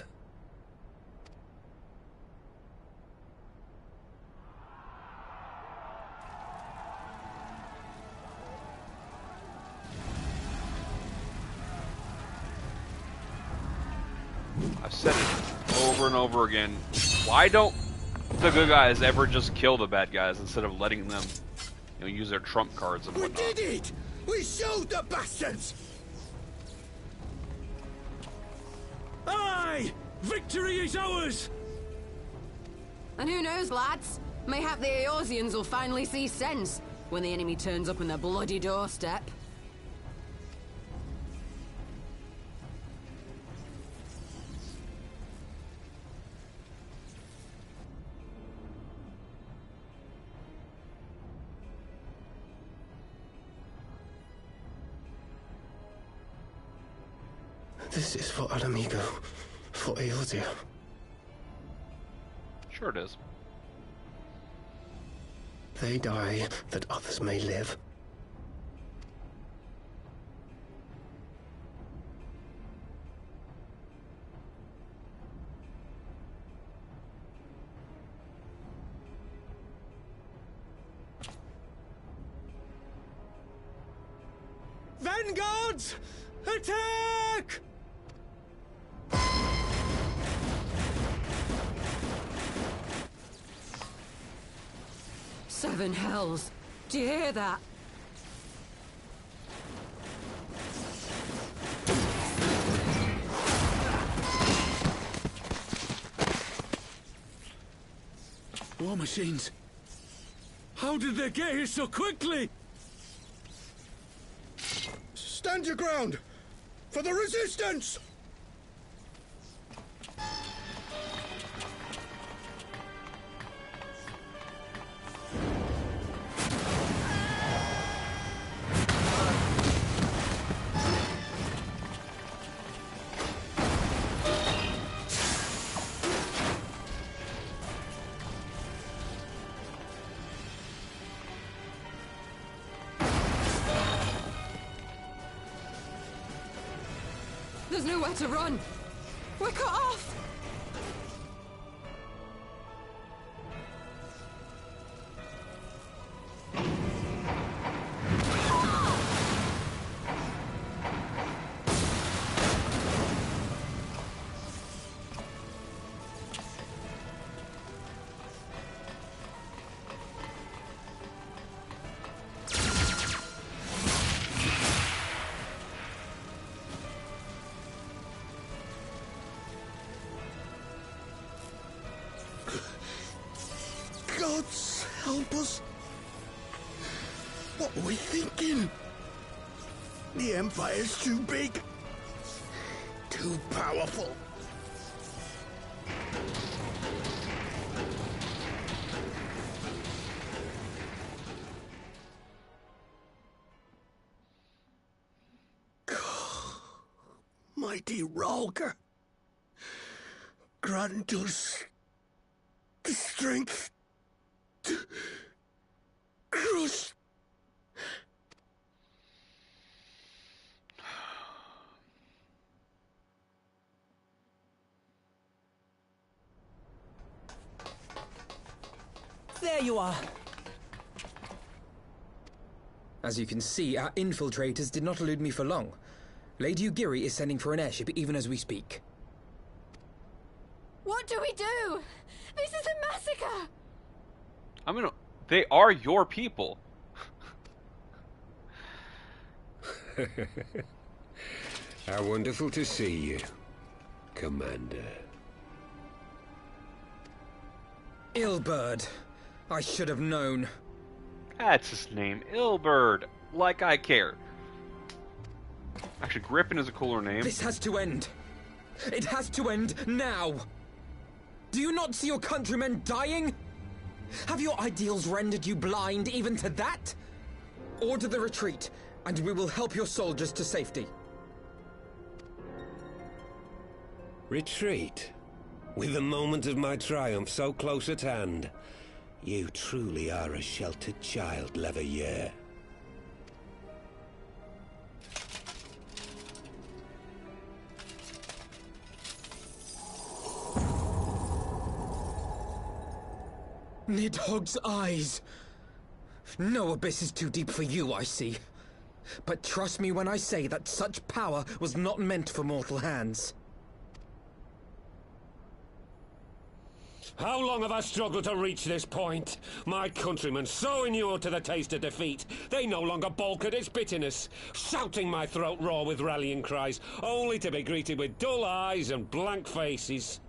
I've said it over and over again. Why don't the good guys ever just kill the bad guys instead of letting them, use their trump cards and whatnot? We did it! We showed the bastards! Aye! Victory is ours! And who knows, lads? Mayhap the Eorzeans will finally see sense when the enemy turns up on their bloody doorstep. This is for Alamigo, for Eorzea. Sure it is. They die that others may live. Vanguards! Attack! 7 hells! Do you hear that? War machines! How did they get here so quickly? Stand your ground! For the resistance! There's nowhere to run! We're cut off! Gods help us. What were we thinking? The Empire's too big. Too powerful. Mighty Rolger. Grant us the strength to crush. There you are. As you can see, our infiltrators did not elude me for long. Lady Ugiri is sending for an airship even as we speak. What do we do? This is a massacre! They are your people. How wonderful to see you, Commander. Ilberd. I should have known. That's his name, Ilberd. Like I care. Actually, Griffin is a cooler name. This has to end. It has to end now. Do you not see your countrymen dying? Have your ideals rendered you blind even to that? Order the retreat, and we will help your soldiers to safety. Retreat? With the moment of my triumph so close at hand? You truly are a sheltered child, Leveilleur. Nidhogg's eyes. No abyss is too deep for you, I see. But trust me when I say that such power was not meant for mortal hands. How long have I struggled to reach this point? My countrymen, so inured to the taste of defeat, they no longer balk at its bitterness, shouting my throat raw with rallying cries, only to be greeted with dull eyes and blank faces.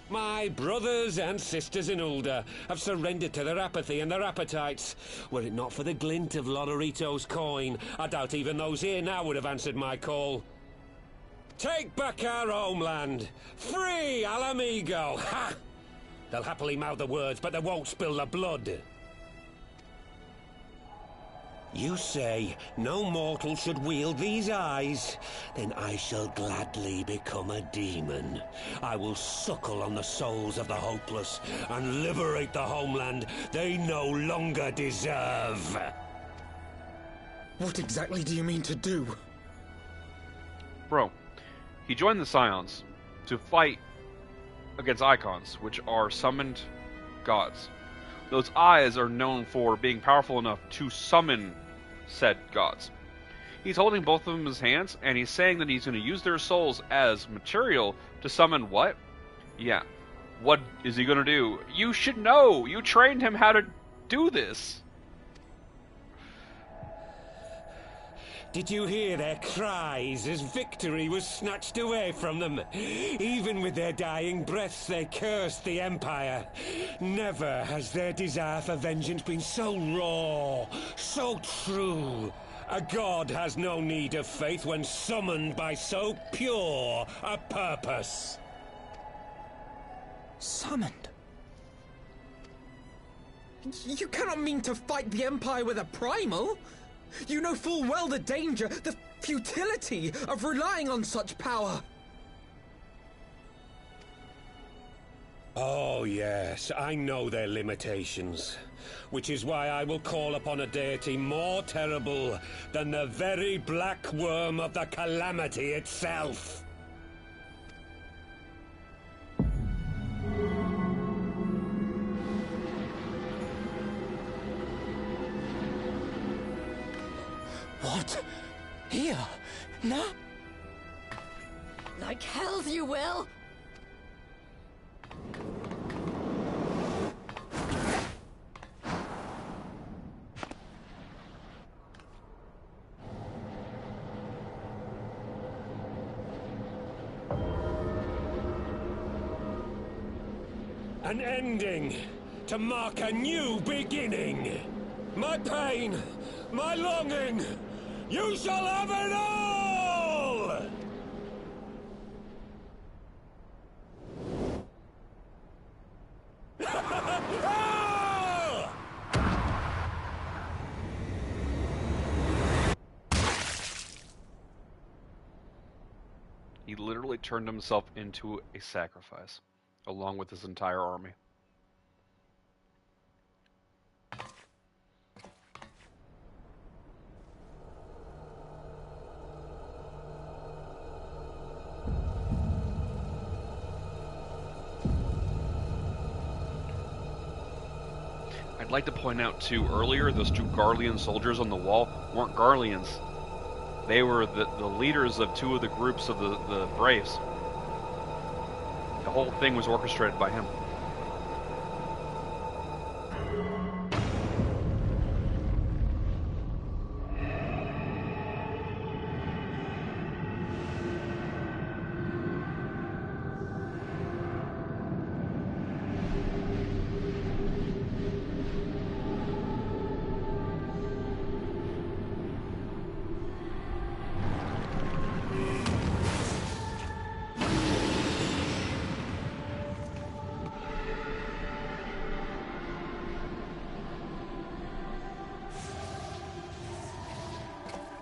My brothers and sisters in Ulda have surrendered to their apathy and their appetites. Were it not for the glint of Lodorito's coin, I doubt even those here now would have answered my call. Take back our homeland! Free Alamigo! Ha! They'll happily mouth the words, but they won't spill the blood. You say no mortal should wield these eyes? Then I shall gladly become a demon. I will suckle on the souls of the hopeless and liberate the homeland they no longer deserve. What exactly do you mean to do? Bro, he joined the Scions to fight against Icons, which are summoned gods. Those eyes are known for being powerful enough to summon said gods. He's holding both of them in his hands, and he's saying that he's going to use their souls as material to summon what? Yeah. What is he going to do? You should know! You trained him how to do this! Did you hear their cries as victory was snatched away from them? Even with their dying breaths, they cursed the Empire. Never has their desire for vengeance been so raw, so true. A god has no need of faith when summoned by so pure a purpose. Summoned? You cannot mean to fight the Empire with a primal! You know full well the danger, the futility of relying on such power. Oh yes, I know their limitations. Which is why I will call upon a deity more terrible than the very black worm of the calamity itself. What? Here? Now? Like hells you will! An ending to mark a new beginning. My pain, my longing, you shall have it all! He literally turned himself into a sacrifice, along with his entire army. I'd like to point out too, earlier, those two Garlean soldiers on the wall weren't Garleans. They were the leaders of two of the groups of the Braves. The whole thing was orchestrated by him.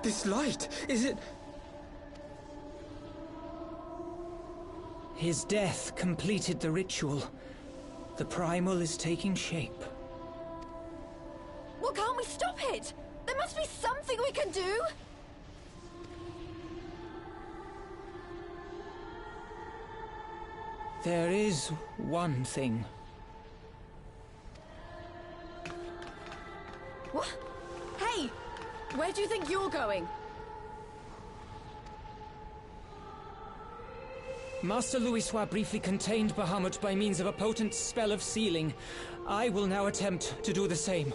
This light, is it... His death completed the ritual. The primal is taking shape. Well, can't we stop it? There must be something we can do! There is one thing. What? Hey! Where do you think you're going? Master Louisoix briefly contained Bahamut by means of a potent spell of sealing. I will now attempt to do the same.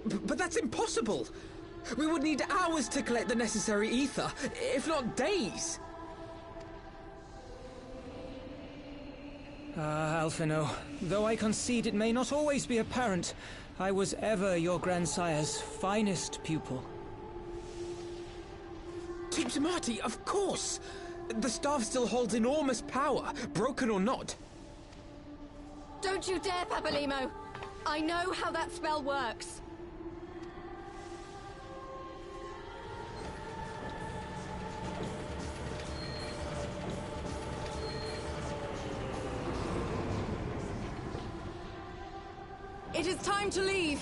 But that's impossible! We would need hours to collect the necessary ether, if not days! Ah, Alphino, though I concede it may not always be apparent, I was ever your grandsire's finest pupil. Tips Marty, of course! The staff still holds enormous power, broken or not. Don't you dare, Papalimo! I know how that spell works. It is time to leave!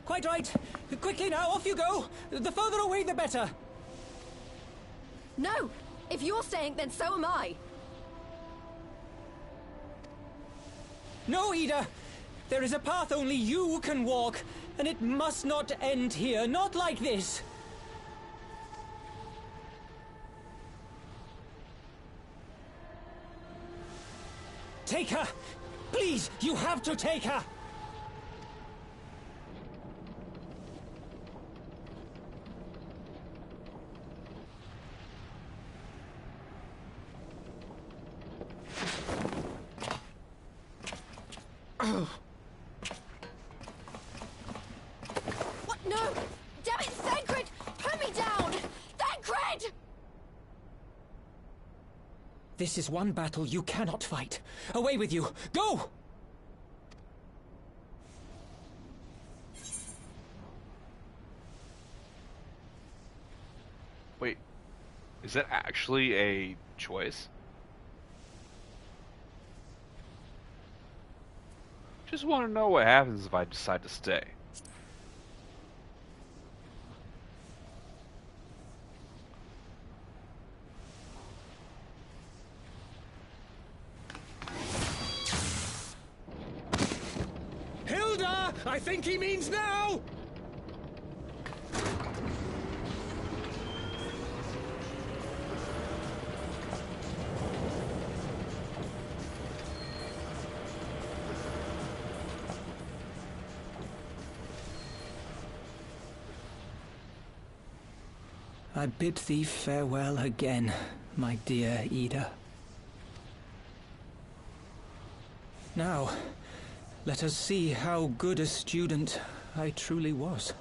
Quite right. Quickly now, off you go! The further away, the better! No! If you're staying, then so am I! No, Ida! There is a path only you can walk, and it must not end here, not like this! Take her! Please, you have to take her! What? No! Damn it, Thancred! Put me down! Thancred! This is one battle you cannot fight. Away with you! Go! Wait, is that actually a choice? Just want to know what happens if I decide to stay. Hilda! I think he means now! I bid thee farewell again, my dear Ida. Now, let us see how good a student I truly was.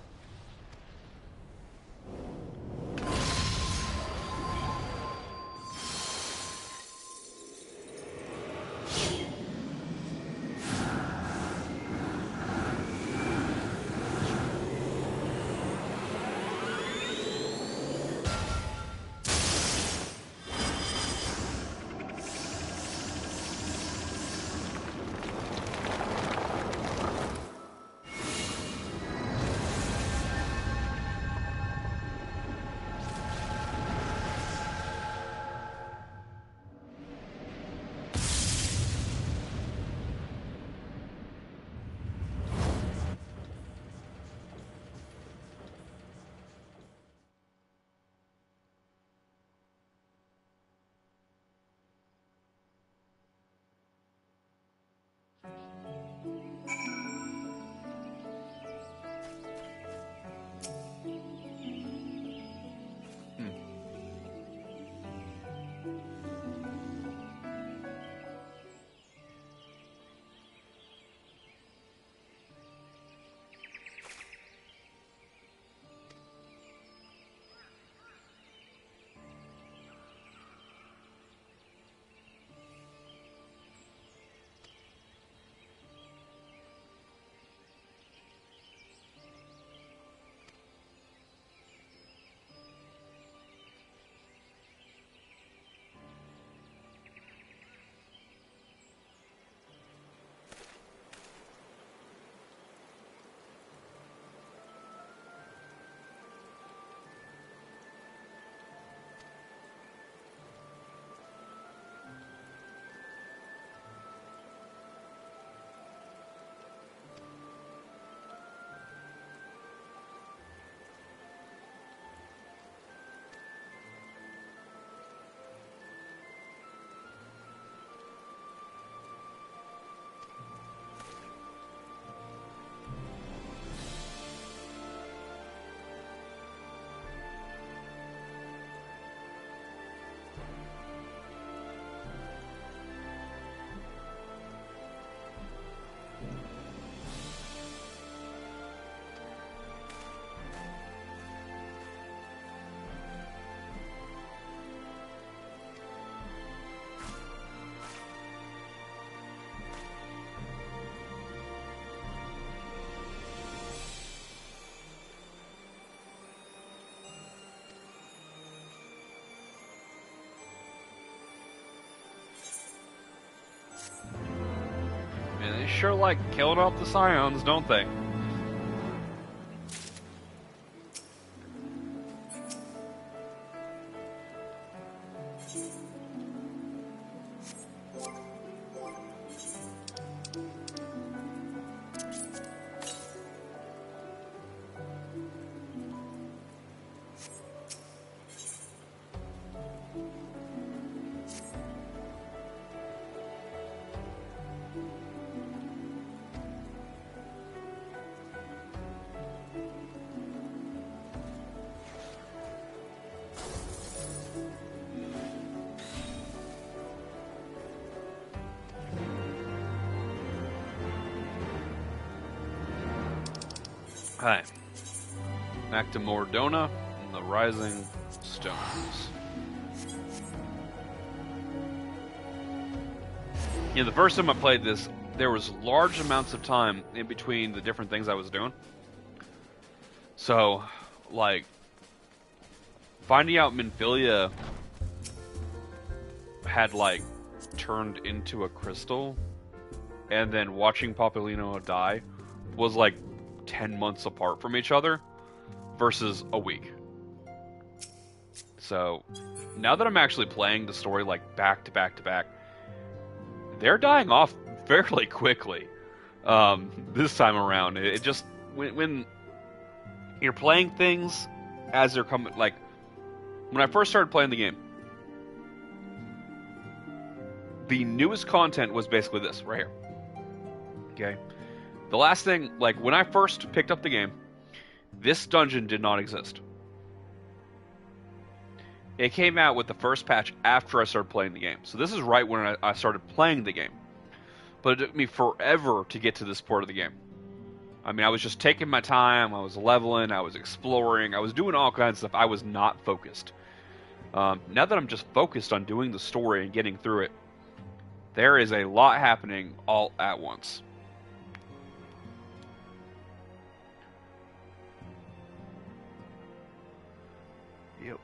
sure like killing off the scions, don't they? Hi. Back to Mordona and the Rising Stones. Yeah, the first time I played this, there was large amounts of time in between the different things I was doing. So, like, finding out Minfilia had, like, turned into a crystal, and then watching Papalino die was, like, 10 months apart from each other versus a week. So now that I'm actually playing the story like back to back to back, they're dying off fairly quickly. This time around, it just when you're playing things as they're coming, like when I first started playing the game, the newest content was basically this right here. Okay. The last thing, like, when I first picked up the game, this dungeon did not exist. It came out with the first patch after I started playing the game. So this is right when I started playing the game. But it took me forever to get to this part of the game. I mean, I was just taking my time, I was leveling, I was exploring, I was doing all kinds of stuff. I was not focused. Now that I'm just focused on doing the story and getting through it, there is a lot happening all at once. Yep.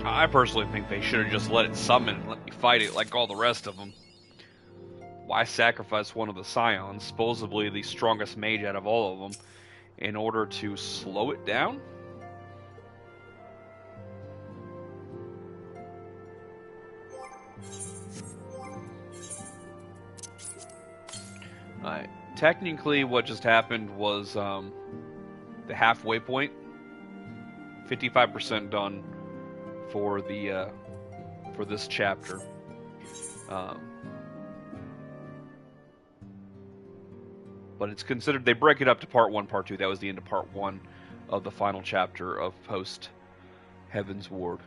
I personally think they should have just let it summon and let me fight it like all the rest of them. Why sacrifice one of the Scions, supposedly the strongest mage out of all of them, in order to slow it down? Alright, technically what just happened was the halfway point. 55% done for the for this chapter. But it's considered, they break it up to part 1, part 2. That was the end of part 1 of the final chapter of post Heavensward.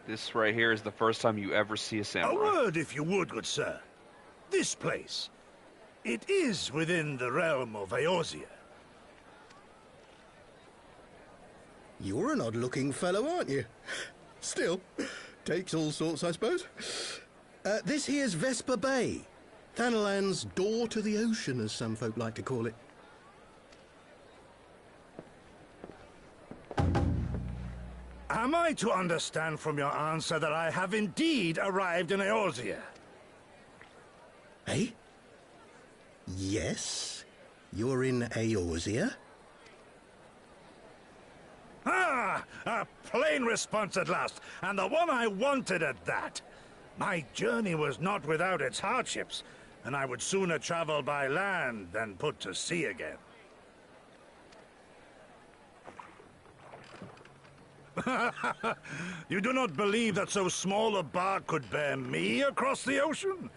This right here is the first time you ever see a samurai. A word, if you would, good sir. This place, it is within the realm of Eorzea. You're an odd-looking fellow, aren't you? Still, takes all sorts, I suppose. This here's Vesper Bay, Thanalan's door to the ocean, as some folk like to call it. Am I to understand from your answer that I have indeed arrived in Eorzea? Eh? Yes, you're in Eorzea. Ah! A plain response at last, and the one I wanted at that. My journey was not without its hardships, and I would sooner travel by land than put to sea again. You do not believe that so small a bark could bear me across the ocean?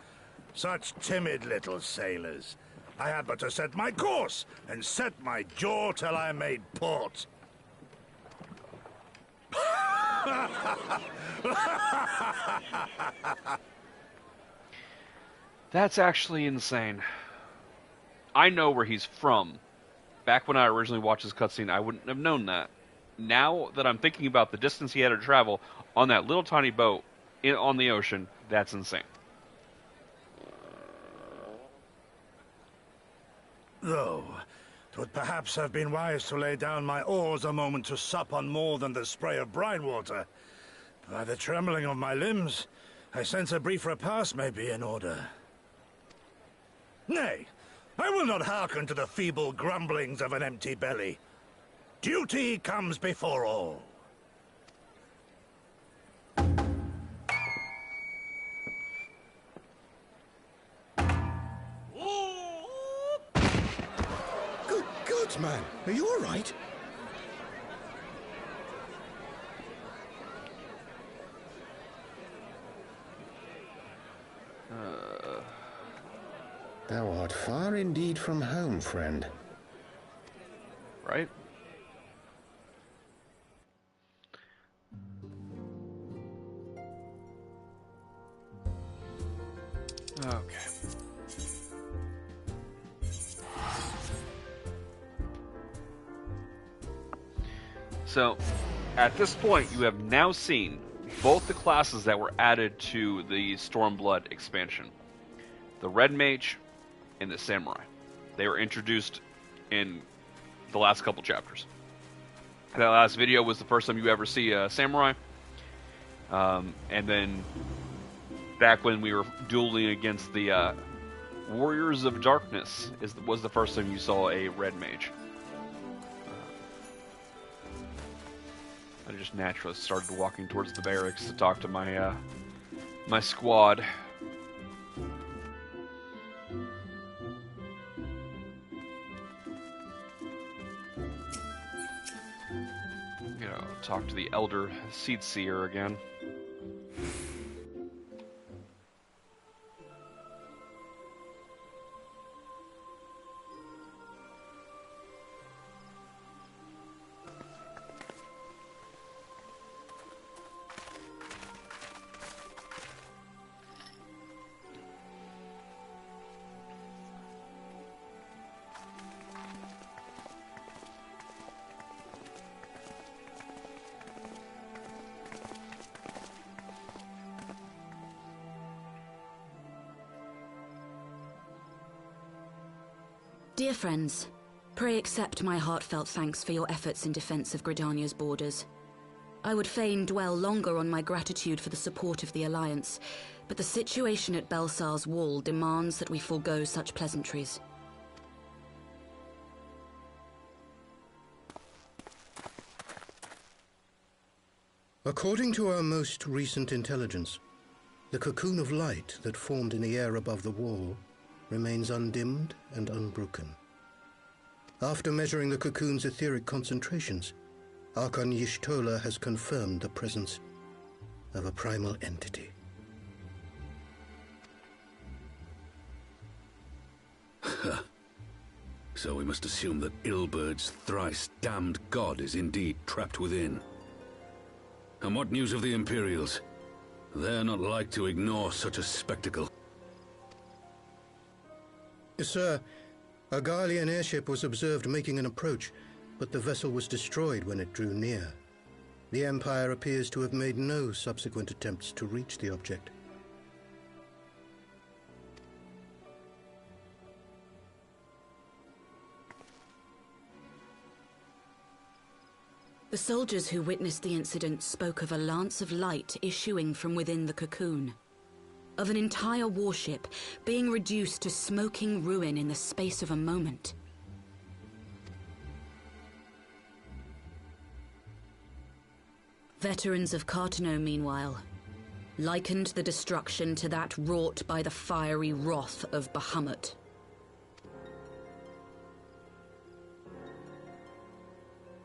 Such timid little sailors. I had but to set my course and set my jaw till I made port. That's actually insane. I know where he's from. Back when I originally watched this cutscene, I wouldn't have known that. Now that I'm thinking about the distance he had to travel on that little tiny boat on the ocean, that's insane. Though, 'twould perhaps have been wise to lay down my oars a moment to sup on more than the spray of brine water. By the trembling of my limbs, I sense a brief repast may be in order. Nay, I will not hearken to the feeble grumblings of an empty belly. Duty comes before all. Good God, man. Are you all right? Thou art far indeed from home, friend. Right? Okay. So, at this point, you have now seen both the classes that were added to the Stormblood expansion. The Red Mage and the Samurai. They were introduced in the last couple chapters. That last video was the first time you ever see a Samurai. And then, back when we were dueling against the Warriors of Darkness, was the first time you saw a Red Mage. I just naturally started walking towards the barracks to talk to my my squad. You know, talk to the Elder Seedseer again. Dear friends, pray accept my heartfelt thanks for your efforts in defense of Gridania's borders. I would fain dwell longer on my gratitude for the support of the Alliance, but the situation at Belsar's Wall demands that we forego such pleasantries. According to our most recent intelligence, the cocoon of light that formed in the air above the wall remains undimmed and unbroken. After measuring the cocoon's etheric concentrations, Archon Y'shtola has confirmed the presence of a primal entity. So we must assume that Ilbert's thrice-damned god is indeed trapped within. And what news of the Imperials? They're not like to ignore such a spectacle. Sir, a Garlean airship was observed making an approach, but the vessel was destroyed when it drew near. The Empire appears to have made no subsequent attempts to reach the object. The soldiers who witnessed the incident spoke of a lance of light issuing from within the cocoon. Of an entire warship being reduced to smoking ruin in the space of a moment. Veterans of Cartano, meanwhile, likened the destruction to that wrought by the fiery wrath of Bahamut.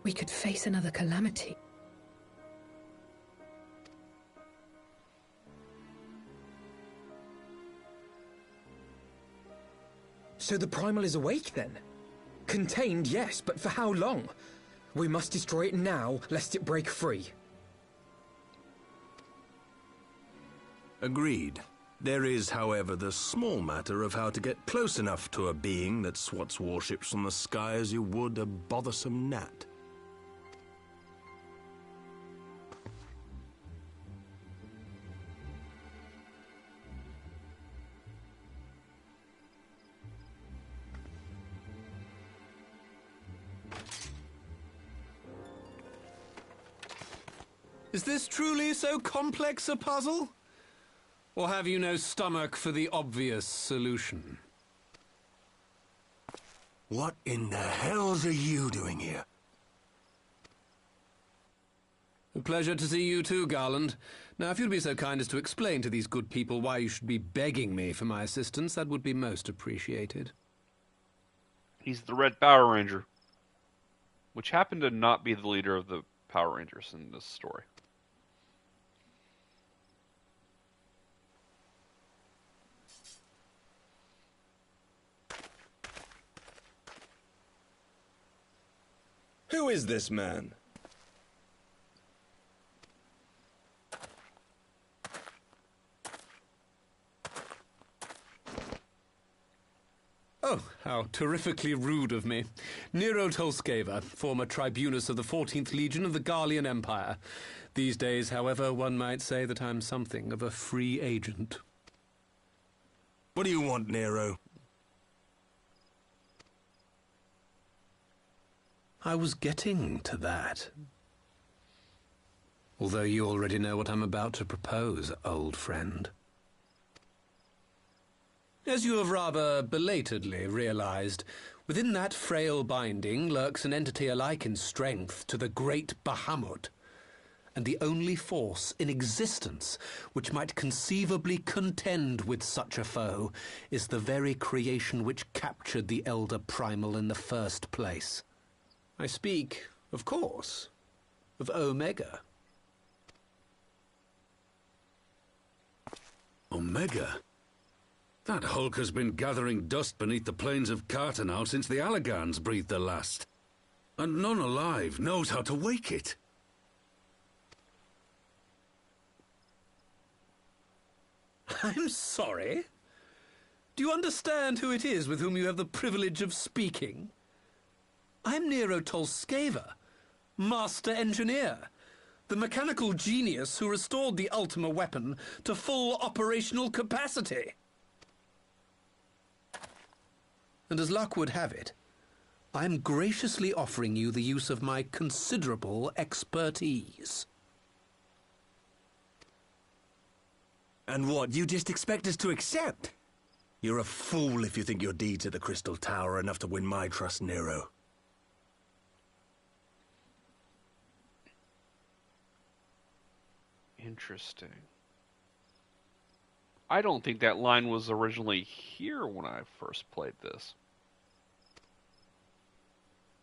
We could face another calamity. So the Primal is awake, then? Contained, yes, but for how long? We must destroy it now, lest it break free. Agreed. There is, however, the small matter of how to get close enough to a being that swats warships from the sky as you would a bothersome gnat. Is this truly so complex a puzzle? Or have you no stomach for the obvious solution? What in the hells are you doing here? A pleasure to see you too, Garland. Now, if you'd be so kind as to explain to these good people why you should be begging me for my assistance, that would be most appreciated. He's the Red Power Ranger, which happened to not be the leader of the Power Rangers in this story. Who is this man? Oh, how terrifically rude of me. Nero Tolskeva, former tribunus of the 14th Legion of the Garlean Empire. These days, however, one might say that I'm something of a free agent. What do you want, Nero? I was getting to that. Although you already know what I'm about to propose, old friend. As you have rather belatedly realized, within that frail binding lurks an entity alike in strength to the great Bahamut, and the only force in existence which might conceivably contend with such a foe is the very creation which captured the Elder Primal in the first place. I speak, of course, of Omega. Omega? That hulk has been gathering dust beneath the plains of Cartanau since the Allegans breathed their last. And none alive knows how to wake it. I'm sorry? Do you understand who it is with whom you have the privilege of speaking? I'm Nero Tolskeva, Master Engineer, the mechanical genius who restored the Ultima weapon to full operational capacity. And as luck would have it, I'm graciously offering you the use of my considerable expertise. And what, you just expect us to accept? You're a fool if you think your deeds at the Crystal Tower are enough to win my trust, Nero. Interesting. I don't think that line was originally here when I first played this.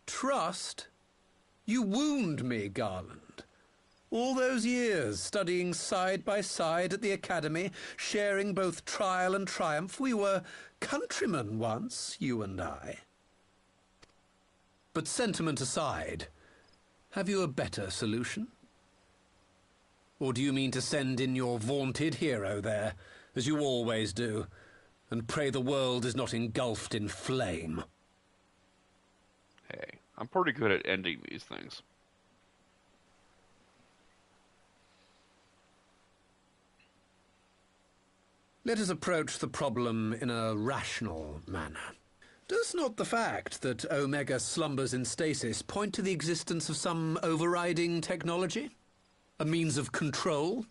Trust? You wound me, Garland. All those years, studying side by side at the Academy, sharing both trial and triumph, we were countrymen once, you and I. But sentiment aside, have you a better solution? Or do you mean to send in your vaunted hero there, as you always do, and pray the world is not engulfed in flame? Hey, I'm pretty good at ending these things. Let us approach the problem in a rational manner. Does not the fact that Omega slumbers in stasis point to the existence of some overriding technology? A means of control?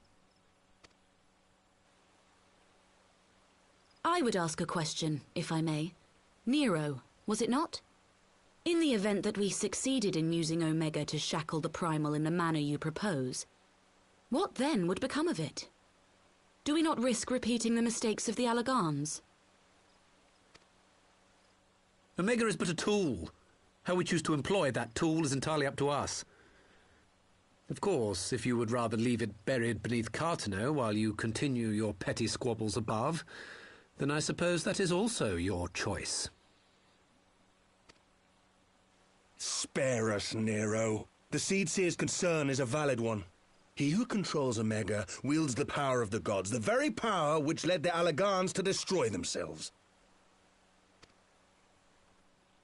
I would ask a question, if I may. Nero, was it not? In the event that we succeeded in using Omega to shackle the Primal in the manner you propose, what then would become of it? Do we not risk repeating the mistakes of the Allegans? Omega is but a tool. How we choose to employ that tool is entirely up to us. Of course, if you would rather leave it buried beneath Cartanau while you continue your petty squabbles above, then I suppose that is also your choice. Spare us, Nero. The Seedseer's concern is a valid one. He who controls Omega wields the power of the gods, the very power which led the Allegans to destroy themselves.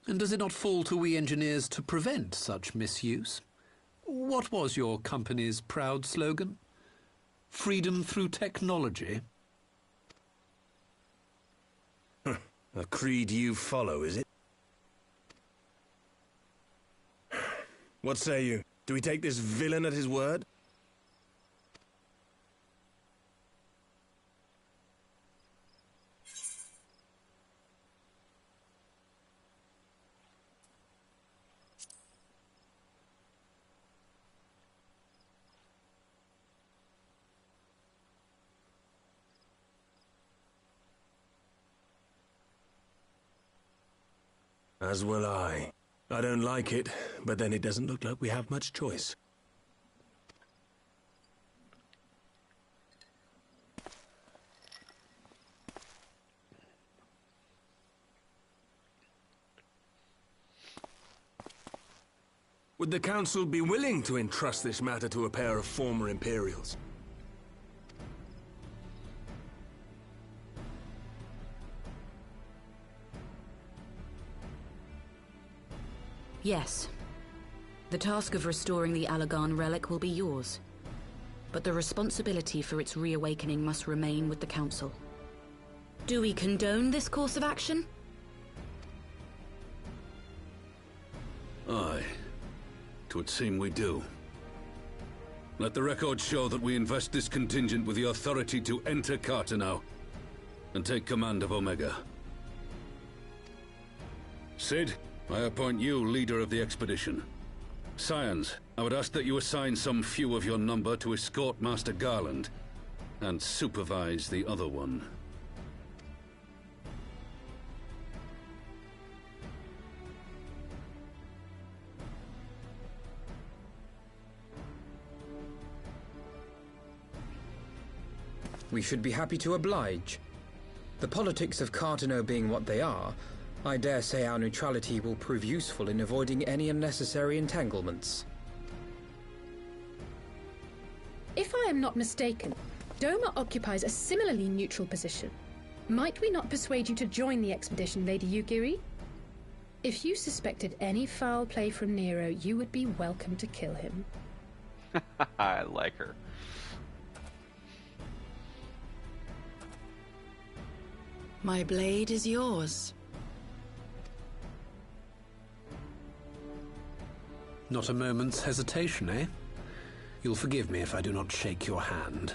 And does it not fall to we engineers to prevent such misuse? What was your company's proud slogan? Freedom through technology? A creed you follow, is it? What say you? Do we take this villain at his word? As will I. I don't like it, but then it doesn't look like we have much choice. Would the Council be willing to entrust this matter to a pair of former Imperials? Yes. The task of restoring the Allagan relic will be yours. But the responsibility for its reawakening must remain with the Council. Do we condone this course of action? Aye. 'Twould seem we do. Let the record show that we invest this contingent with the authority to enter Carteneau and take command of Omega. Sid, I appoint you leader of the expedition. Scions, I would ask that you assign some few of your number to escort Master Garland and supervise the other one. We should be happy to oblige. The politics of Carteneau being what they are, I dare say our neutrality will prove useful in avoiding any unnecessary entanglements. If I am not mistaken, Doma occupies a similarly neutral position. Might we not persuade you to join the expedition, Lady Yugiri? If you suspected any foul play from Nero, you would be welcome to kill him. I like her. My blade is yours. Not a moment's hesitation, eh? You'll forgive me if I do not shake your hand.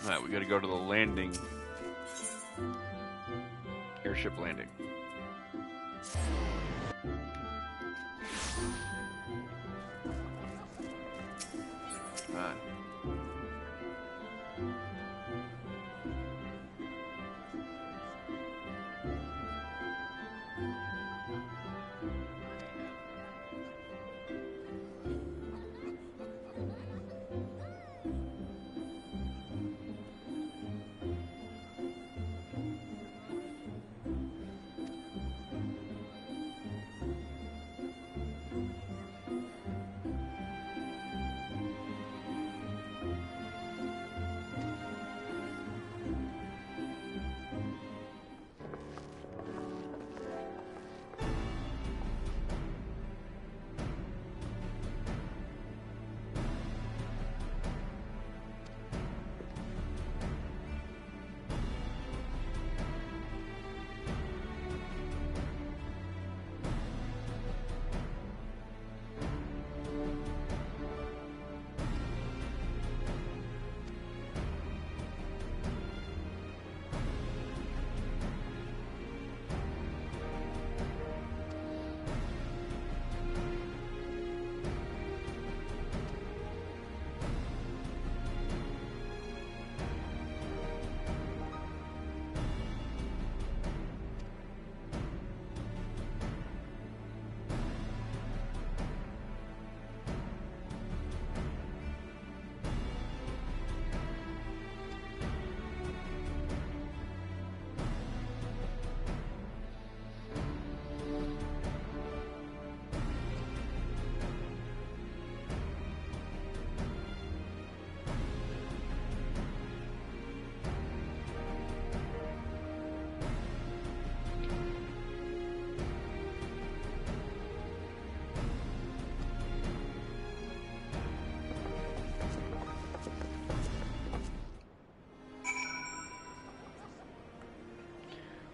Alright, we gotta go to the landing. Airship landing. Alright.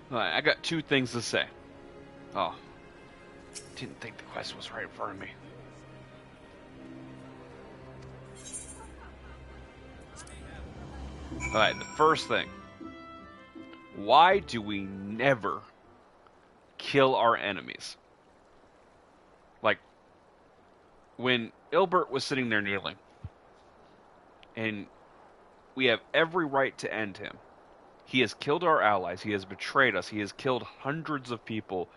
Alright, I got two things to say. Oh. Didn't think the quest was right in front of me. Alright, the first thing. Why do we never kill our enemies? Like, when Ilbert was sitting there kneeling, and we have every right to end him. He has killed our allies, he has betrayed us, he has killed hundreds of people,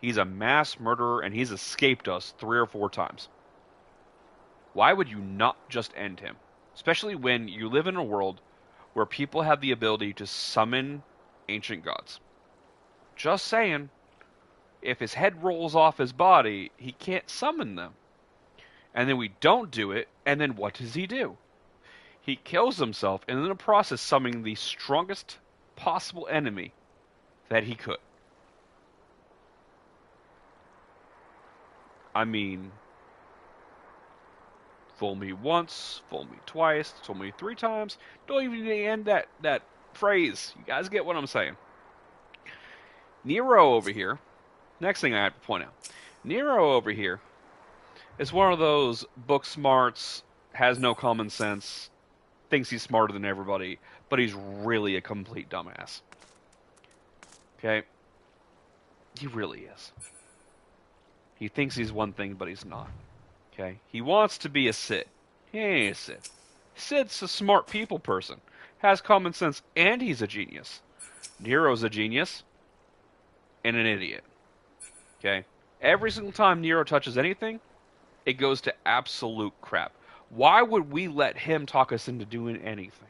he's a mass murderer, and he's escaped us 3 or 4 times. Why would you not just end him? Especially when you live in a world where people have the ability to summon ancient gods. Just saying, if his head rolls off his body, he can't summon them. And then we don't do it, and then what does he do? He kills himself, and in the process summoning the strongest possible enemy that he could. I mean, fool me once, fool me twice, fool me 3 times. Don't even need to end that phrase. You guys get what I'm saying. Nero over here, next thing I have to point out. Nero over here is one of those book smarts, has no common sense, thinks he's smarter than everybody, but he's really a complete dumbass. Okay? He really is. He thinks he's one thing, but he's not. Okay? He wants to be a Cid. He ain't a Cid. Cid's a smart people person. Has common sense, and he's a genius. Nero's a genius and an idiot. Okay? Every single time Nero touches anything, it goes to absolute crap. Why would we let him talk us into doing anything?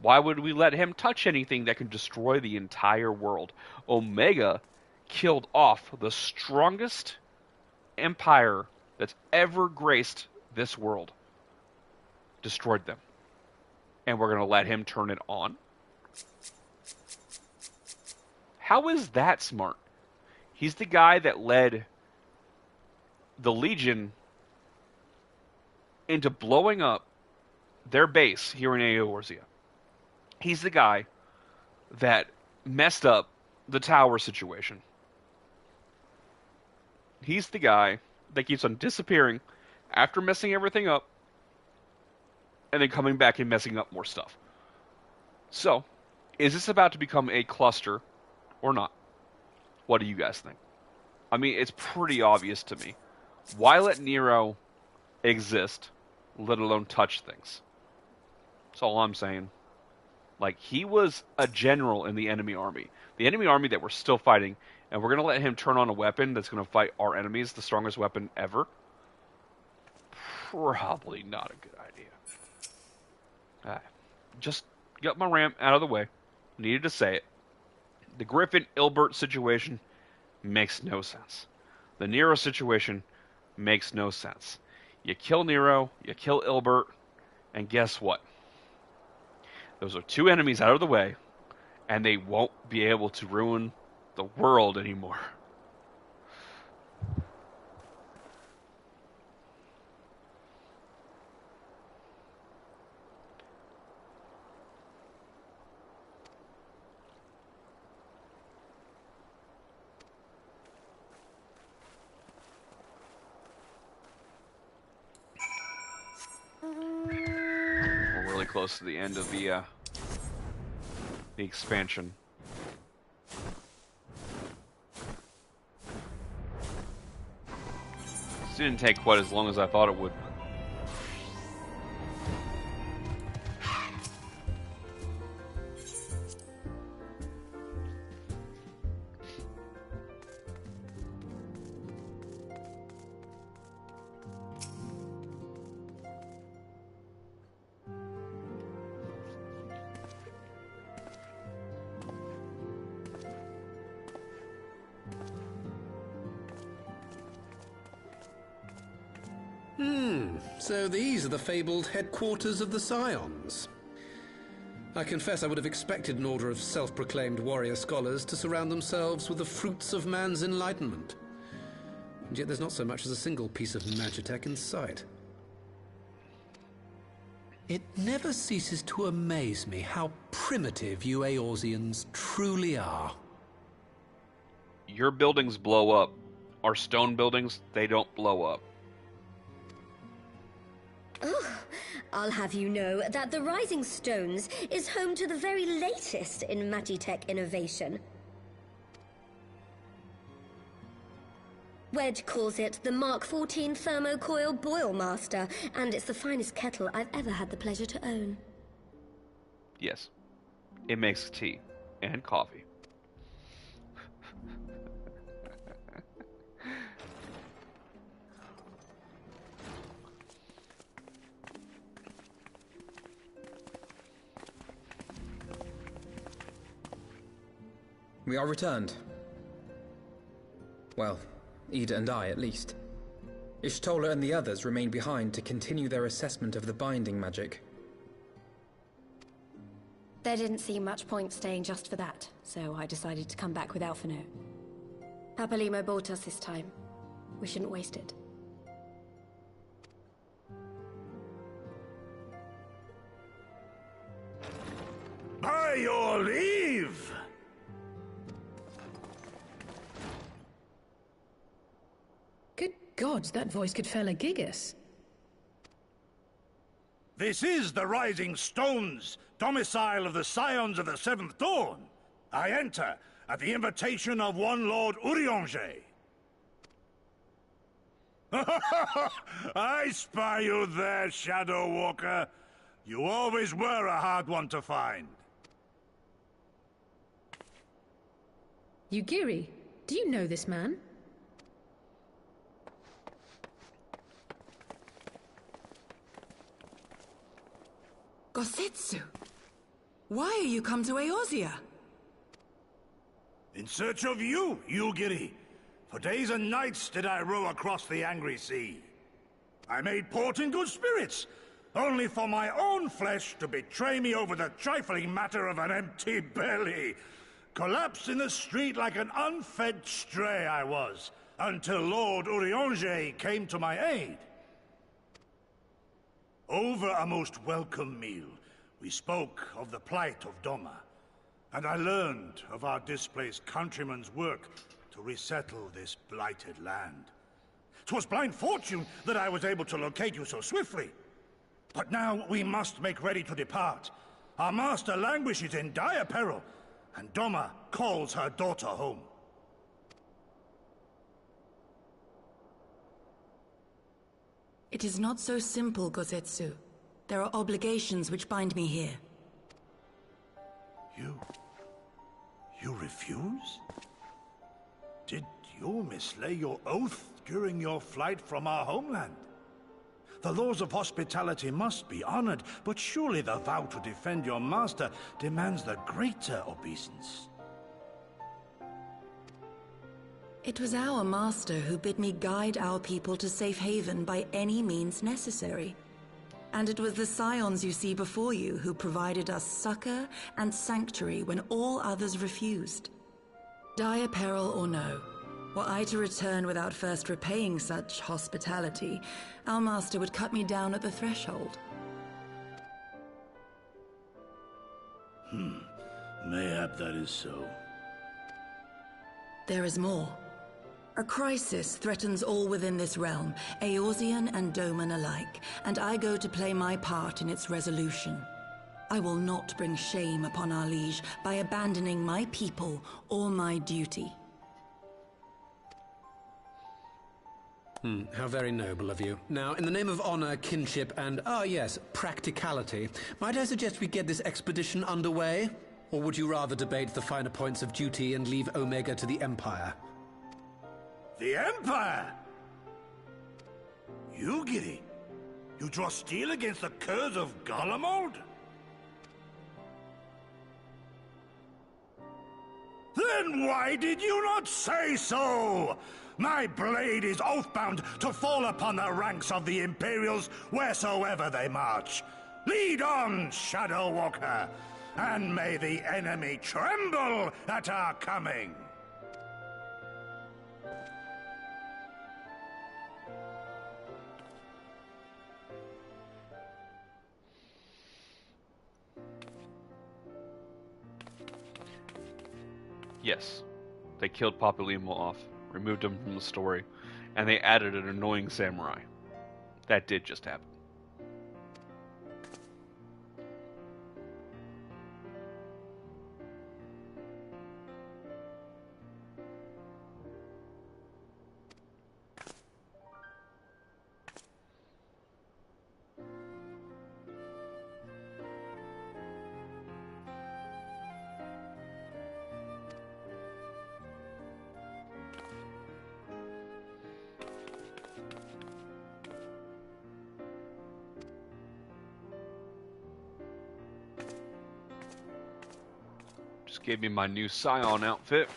Why would we let him touch anything that can destroy the entire world? Omega killed off the strongest empire that's ever graced this world. Destroyed them. And we're going to let him turn it on? How is that smart? He's the guy that led the Legion into blowing up their base here in Eorzea. He's the guy that messed up the tower situation. He's the guy that keeps on disappearing after messing everything up and then coming back and messing up more stuff. So, is this about to become a cluster or not? What do you guys think? I mean, it's pretty obvious to me. Why let Nero exist, let alone touch things? That's all I'm saying. Like, he was a general in the enemy army. The enemy army that we're still fighting, and we're going to let him turn on a weapon that's going to fight our enemies, the strongest weapon ever? Probably not a good idea. Just got my rant out of the way. Needed to say it. The Griffin Ilbert situation makes no sense. The Nero situation makes no sense. You kill Nero, you kill Ilbert, and guess what? Those are 2 enemies out of the way, and they won't be able to ruin the world anymore. We're really close to the end of the expansion. This didn't take quite as long as I thought it would. So these are the fabled headquarters of the Scions. I confess I would have expected an order of self-proclaimed warrior scholars to surround themselves with the fruits of man's enlightenment. And yet there's not so much as a single piece of magitech in sight. It never ceases to amaze me how primitive you Eorzeans truly are. Your buildings blow up, our stone buildings, they don't blow up. Oh, I'll have you know that the Rising Stones is home to the very latest in Magitech innovation. Wedge calls it the Mark 14 Thermocoil Boil Master, and it's the finest kettle I've ever had the pleasure to own. Yes. It makes tea and coffee. We are returned. Well, Ida and I, at least. Ishtola and the others remain behind to continue their assessment of the binding magic. There didn't seem much point staying just for that, so I decided to come back with Alphino. Papalimo bought us this time. We shouldn't waste it. By your leave! Good gods, that voice could fell a gigas. This is the Rising Stones, domicile of the Scions of the Seventh Dawn. I enter at the invitation of one Lord Urianger. I spy you there, Shadow Walker. You always were a hard one to find. Yugiri, do you know this man? Gosetsu, why are you come to Eorzea? In search of you, Yugiri. For days and nights did I row across the angry sea. I made port in good spirits, only for my own flesh to betray me over the trifling matter of an empty belly. Collapsed in the street like an unfed stray I was, until Lord Urianger came to my aid. Over a most welcome meal, we spoke of the plight of Doma, and I learned of our displaced countrymen's work to resettle this blighted land. 'Twas blind fortune that I was able to locate you so swiftly. But now we must make ready to depart. Our master languishes in dire peril, and Doma calls her daughter home. It is not so simple, Gosetsu. There are obligations which bind me here. You refuse? Did you mislay your oath during your flight from our homeland? The laws of hospitality must be honored, but surely the vow to defend your master demands the greater obeisance. It was our master who bid me guide our people to safe haven by any means necessary. And it was the Scions you see before you who provided us succor and sanctuary when all others refused. Dire peril or no, were I to return without first repaying such hospitality, our master would cut me down at the threshold. Mayhap that is so. There is more. A crisis threatens all within this realm, Eorzean and Doman alike, and I go to play my part in its resolution. I will not bring shame upon our liege by abandoning my people or my duty. How very noble of you. Now, in the name of honor, kinship, and, yes, practicality, might I suggest we get this expedition underway? Or would you rather debate the finer points of duty and leave Omega to the Empire? The Empire? Yugiri, you draw steel against the curs of Garlemald? Then why did you not say so? My blade is oath-bound to fall upon the ranks of the Imperials wheresoever they march. Lead on, Shadow Walker, and may the enemy tremble at our coming. Yes, they killed Papalimo off removed him from the story, and they added an annoying samurai. That did just happen. Just gave me my new Scion outfit.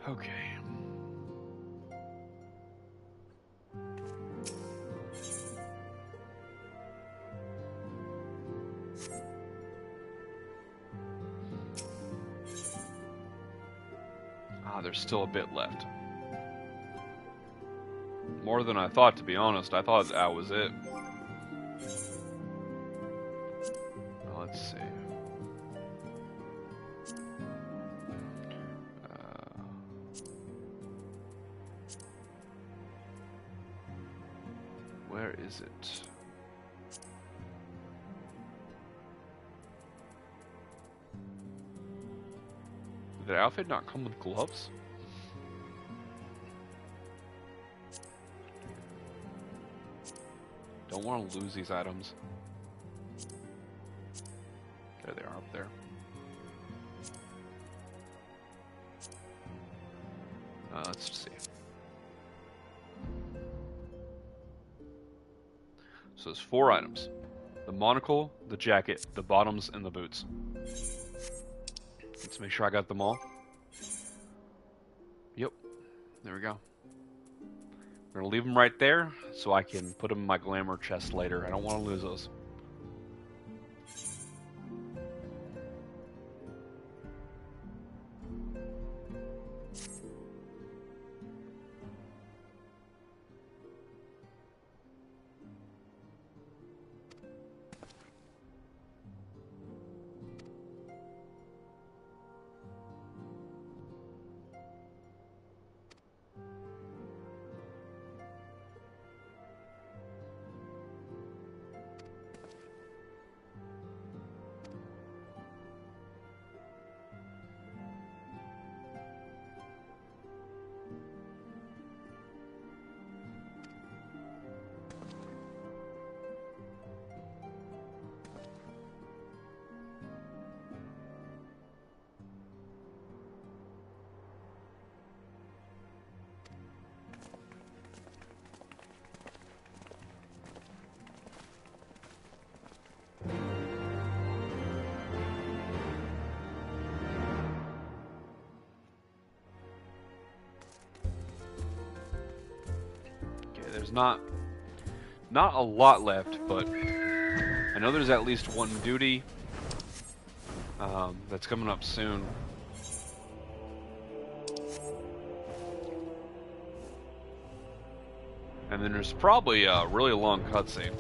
Okay. Ah, there's still a bit left. More than I thought, to be honest. I thought that was it. Let's see. Where is it? Did the outfit not come with gloves? Don't want to lose these items. There they are up there. Let's see. So there's 4 items. The monocle, the jacket, the bottoms, and the boots. Let's make sure I got them all. Yep. There we go. I'm going to leave them right there so I can put them in my glamour chest later. I don't want to lose those. There's not a lot left, but I know there's at least one duty that's coming up soon. And then there's probably a really long cutscene.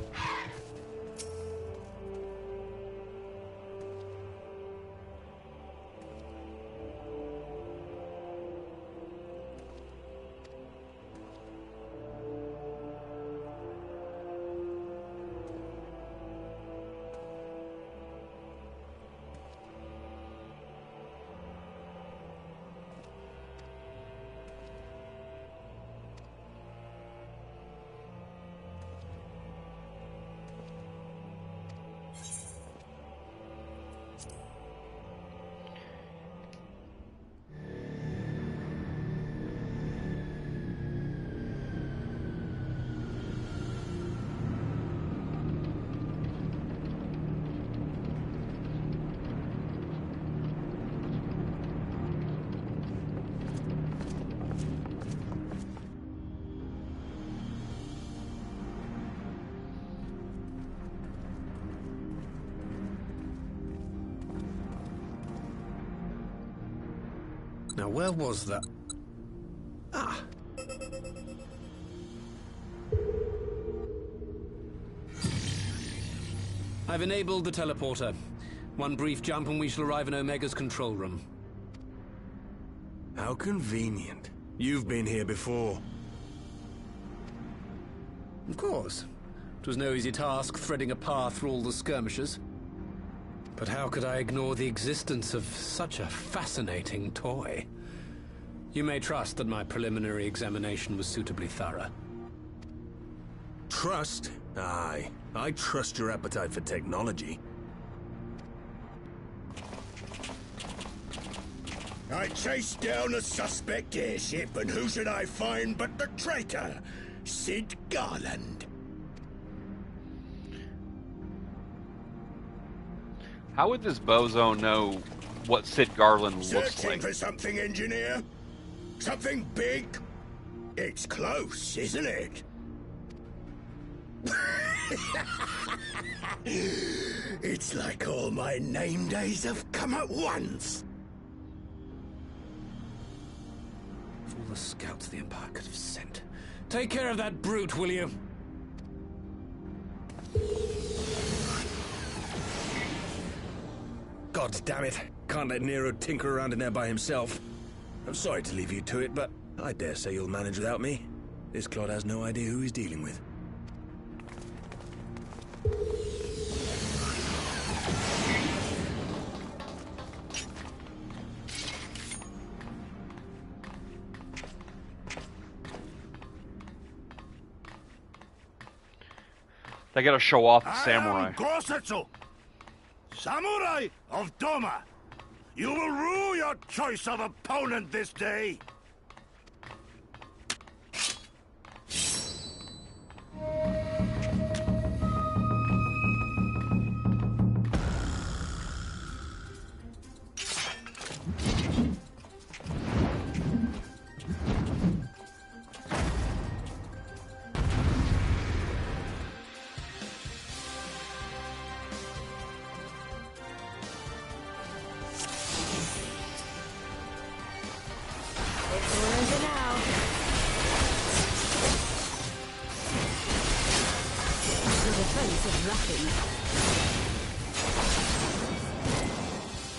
Now, where was that? Ah! I've enabled the teleporter. One brief jump and we shall arrive in Omega's control room. How convenient. You've been here before. Of course. It was no easy task threading a path through all the skirmishers. But how could I ignore the existence of such a fascinating toy? You may trust that my preliminary examination was suitably thorough. Trust? Aye. I trust your appetite for technology. I chased down a suspect airship, and who should I find but the traitor, Sid Garland. How would this bozo know what Sid Garland looks Searching like? for something, engineer? Something big? It's close, isn't it? It's like all my name days have come at once. Of all the scouts the Empire could have sent. Take care of that brute, will you? God damn it. Can't let Nero tinker around in there by himself. I'm sorry to leave you to it, but I dare say you'll manage without me. This clod has no idea who he's dealing with. They gotta show off the I samurai. am Gosetsu, Samurai of Doma. You will rue your choice of opponent this day.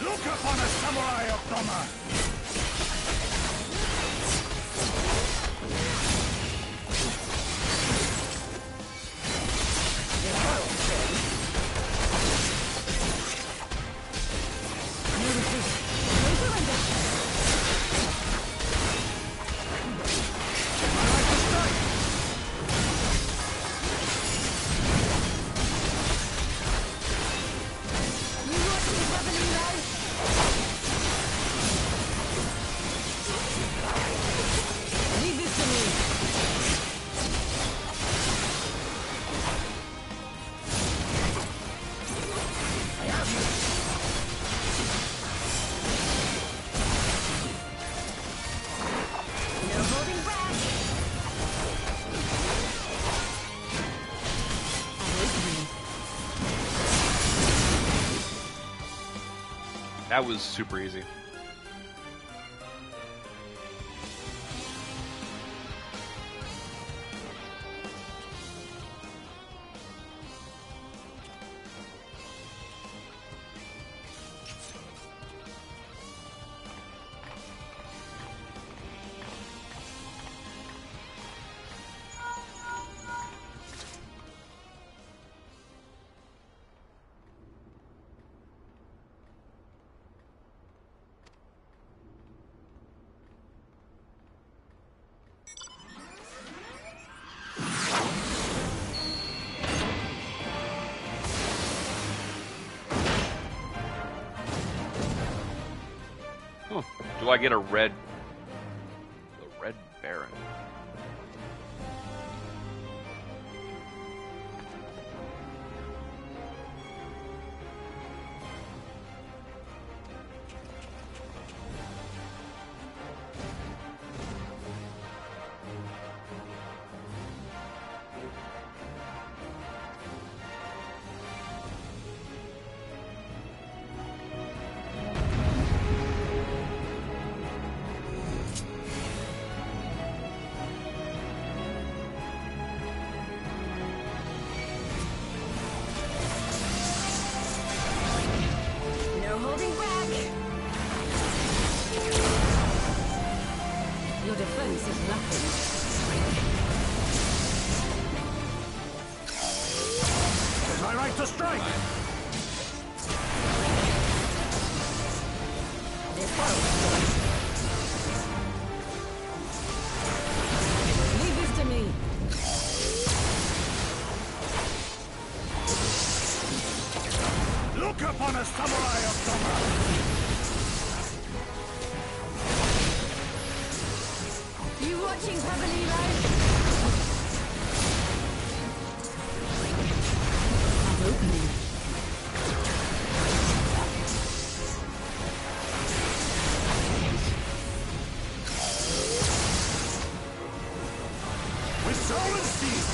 Look upon a samurai of Doma! That was super easy. Do I get a red... the Red Baron? watching, Pabalino? I'm opening. With soul and steel!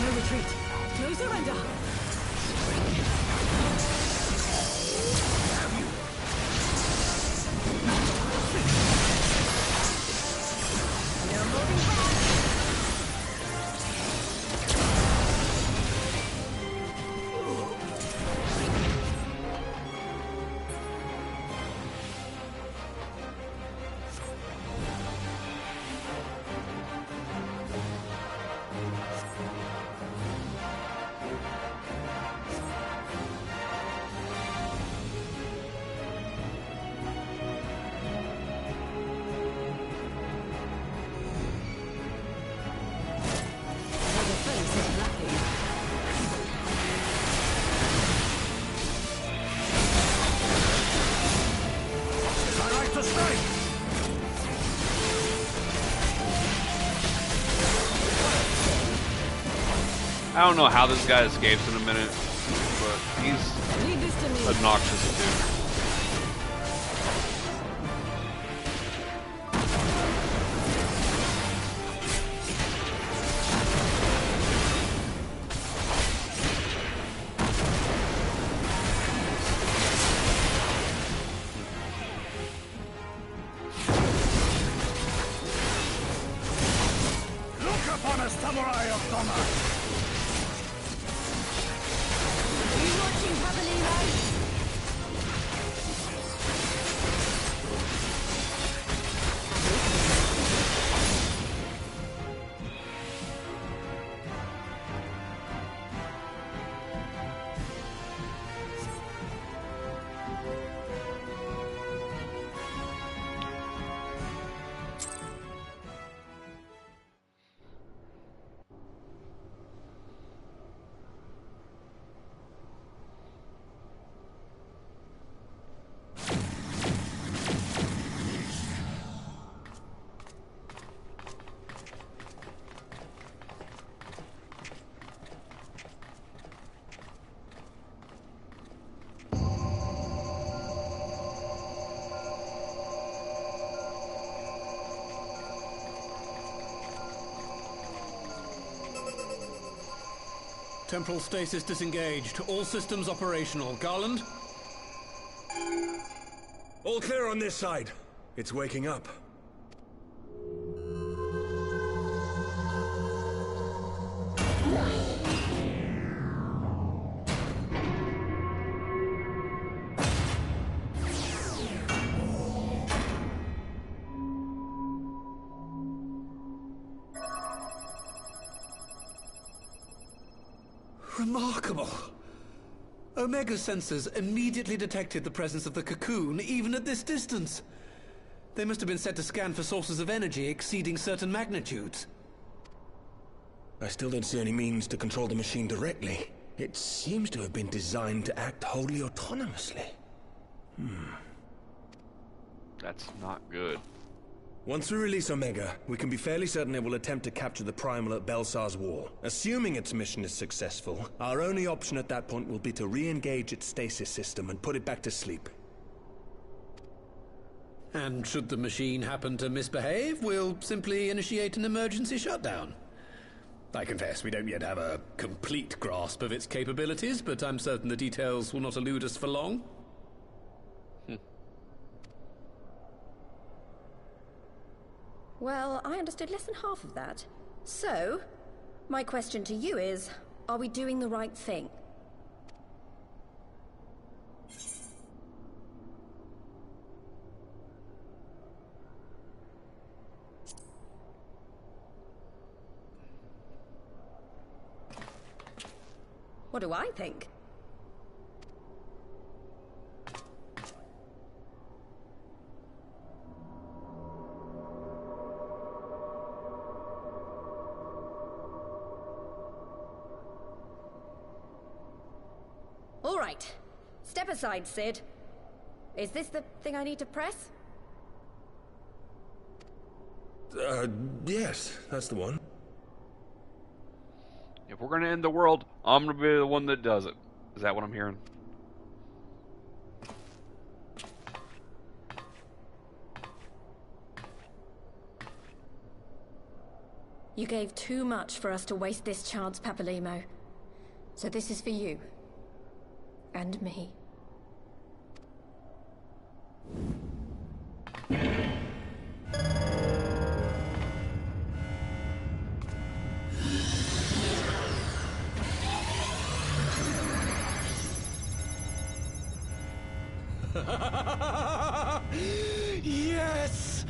No retreat. No surrender. I don't know how this guy escapes in a minute, but he's obnoxious, dude. Look upon us, samurai of Doma! Temporal stasis disengaged. All systems operational. Garland? All clear on this side. It's waking up. Remarkable. Omega sensors immediately detected the presence of the cocoon, even at this distance. They must have been set to scan for sources of energy exceeding certain magnitudes. I still don't see any means to control the machine directly. It seems to have been designed to act wholly autonomously. That's not good. Once we release Omega, we can be fairly certain it will attempt to capture the Primal at Belsar's Wall. Assuming its mission is successful, our only option at that point will be to re-engage its stasis system and put it back to sleep. And should the machine happen to misbehave, we'll simply initiate an emergency shutdown. I confess we don't yet have a complete grasp of its capabilities, but I'm certain the details will not elude us for long. Well, I understood less than half of that. So, my question to you is, are we doing the right thing? What do I think? right. Step aside, Sid. Is this the thing I need to press? Yes, that's the one. If we're gonna end the world, I'm gonna be the one that does it. Is that what I'm hearing? You gave too much for us to waste this chance, Papalimo. So this is for you. And me. Yes!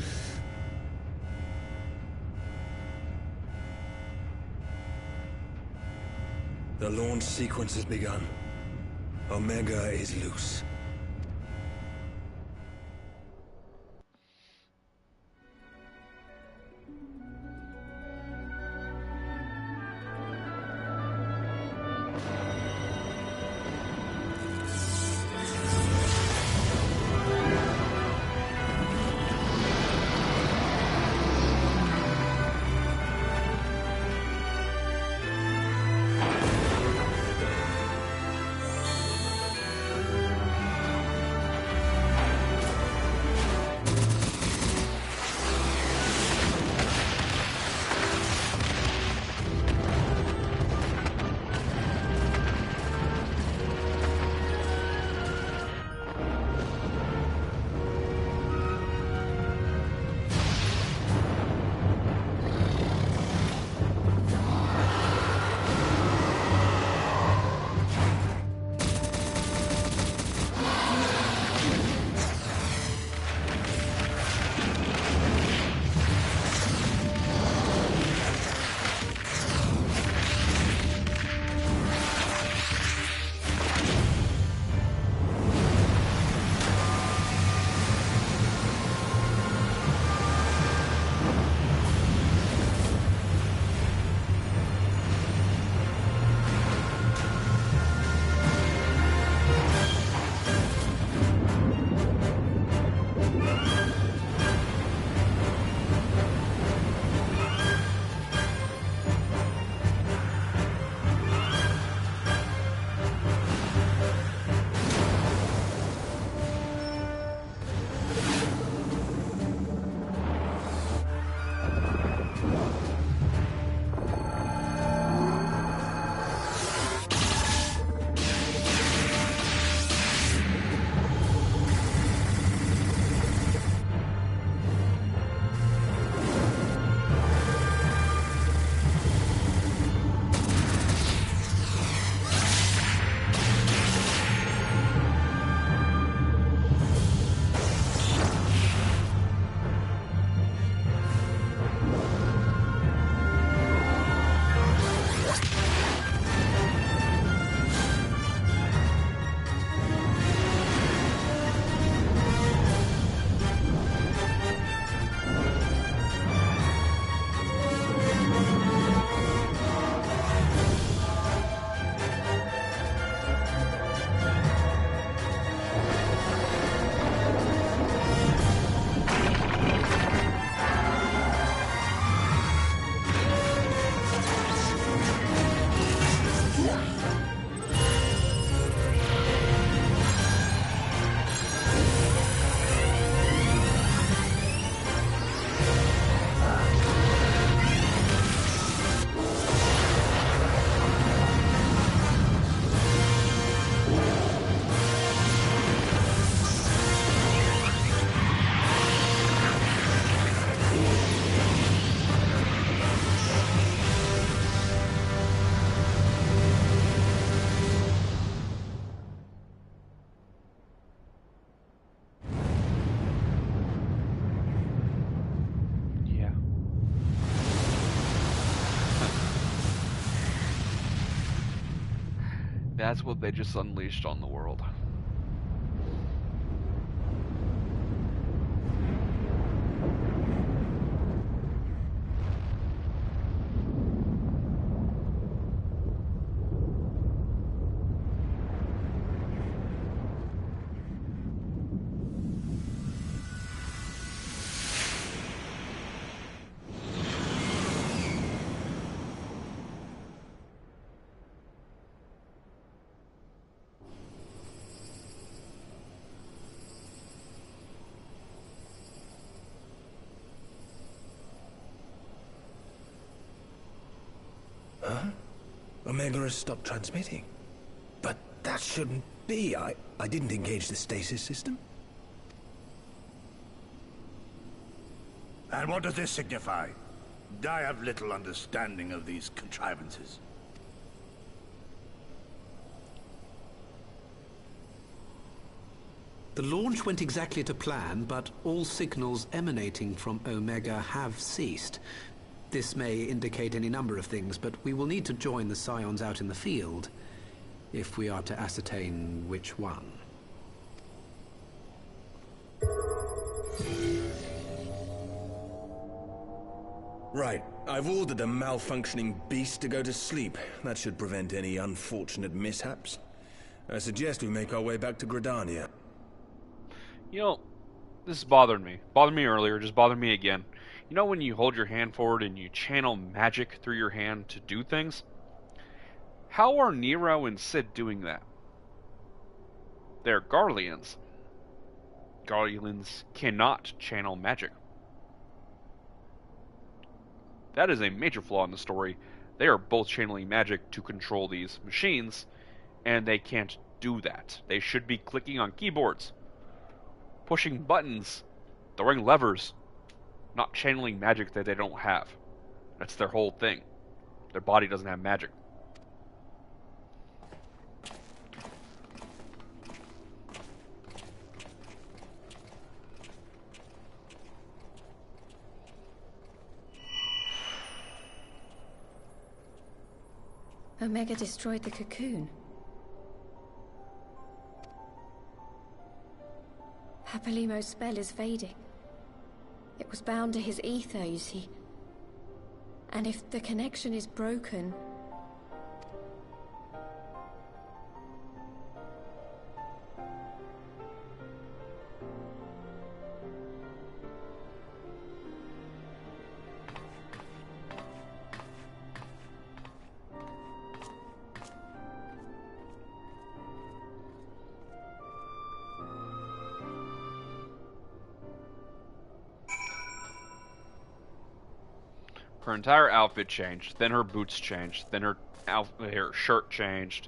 The launch sequence has begun. Omega is loose. That's what they just unleashed on the world. Omega has stopped transmitting. But that shouldn't be. I didn't engage the stasis system. And what does this signify? I have little understanding of these contrivances. The launch went exactly to plan, but all signals emanating from Omega have ceased. This may indicate any number of things, but we will need to join the Scions out in the field if we are to ascertain which one. Right. I've ordered the malfunctioning beast to go to sleep. That should prevent any unfortunate mishaps. I suggest we make our way back to Gridania. You know, this bothered me. Bothered me earlier, just bothered me again. You know when you hold your hand forward and you channel magic through your hand to do things? How are Nero and Sid doing that? They're Garleans. Garleans cannot channel magic. That is a major flaw in the story. They are both channeling magic to control these machines, and they can't do that. They should be clicking on keyboards, pushing buttons, throwing levers, not channeling magic that they don't have. That's their whole thing. Their body doesn't have magic. Omega destroyed the cocoon. Papalimo's spell is fading. It was bound to his ether, you see. And if the connection is broken... Her entire outfit changed, then her boots changed, then her shirt changed,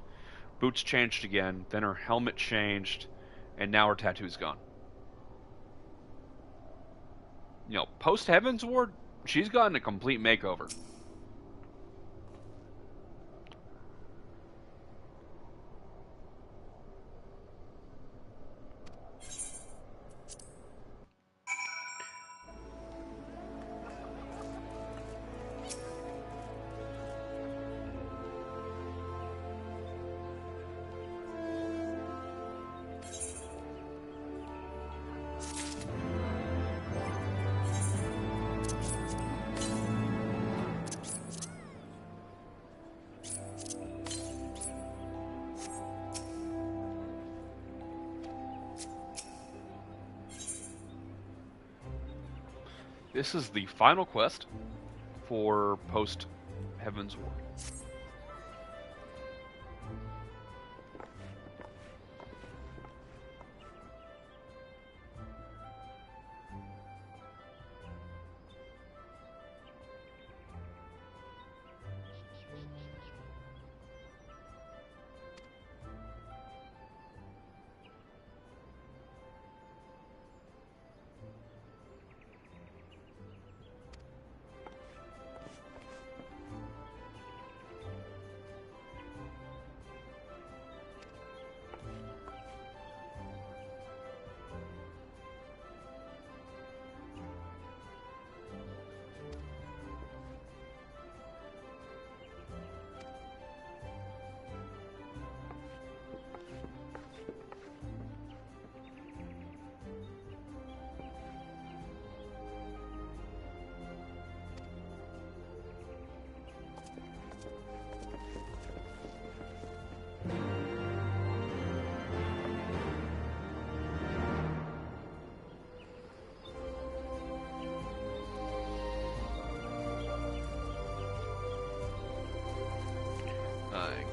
boots changed again, then her helmet changed, and now her tattoo's gone. You know, post Heavensward, she's gotten a complete makeover. This is the final quest for post Heavensward.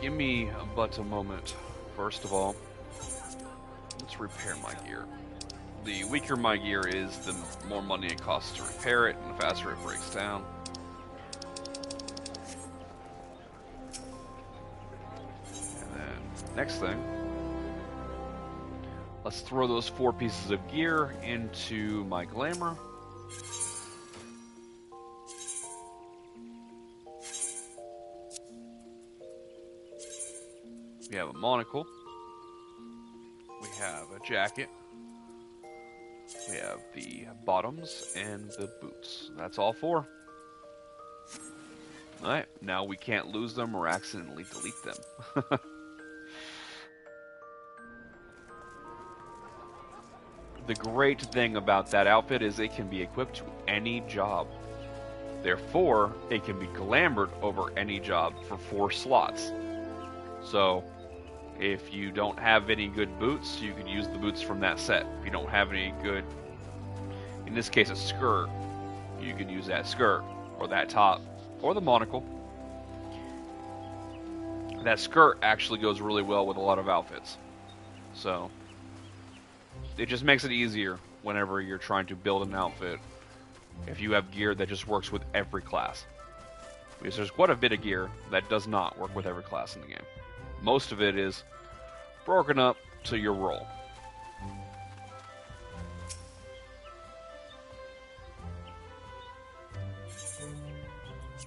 Give me but a moment. First of all, let's repair my gear. The weaker my gear is, the more money it costs to repair it, and the faster it breaks down. Next thing, let's throw those 4 pieces of gear into my glamour. We have a monocle. We have a jacket. We have the bottoms and the boots. That's all 4. Alright, now we can't lose them or accidentally delete them. The great thing about that outfit is it can be equipped to any job. Therefore, it can be glamored over any job for 4 slots. So, if you don't have any good boots, you can use the boots from that set. If you don't have any good, in this case a skirt, you can use that skirt, or that top, or the monocle. That skirt actually goes really well with a lot of outfits. So, it just makes it easier whenever you're trying to build an outfit if you have gear that just works with every class. Because there's quite a bit of gear that does not work with every class in the game. Most of it is broken up to your role.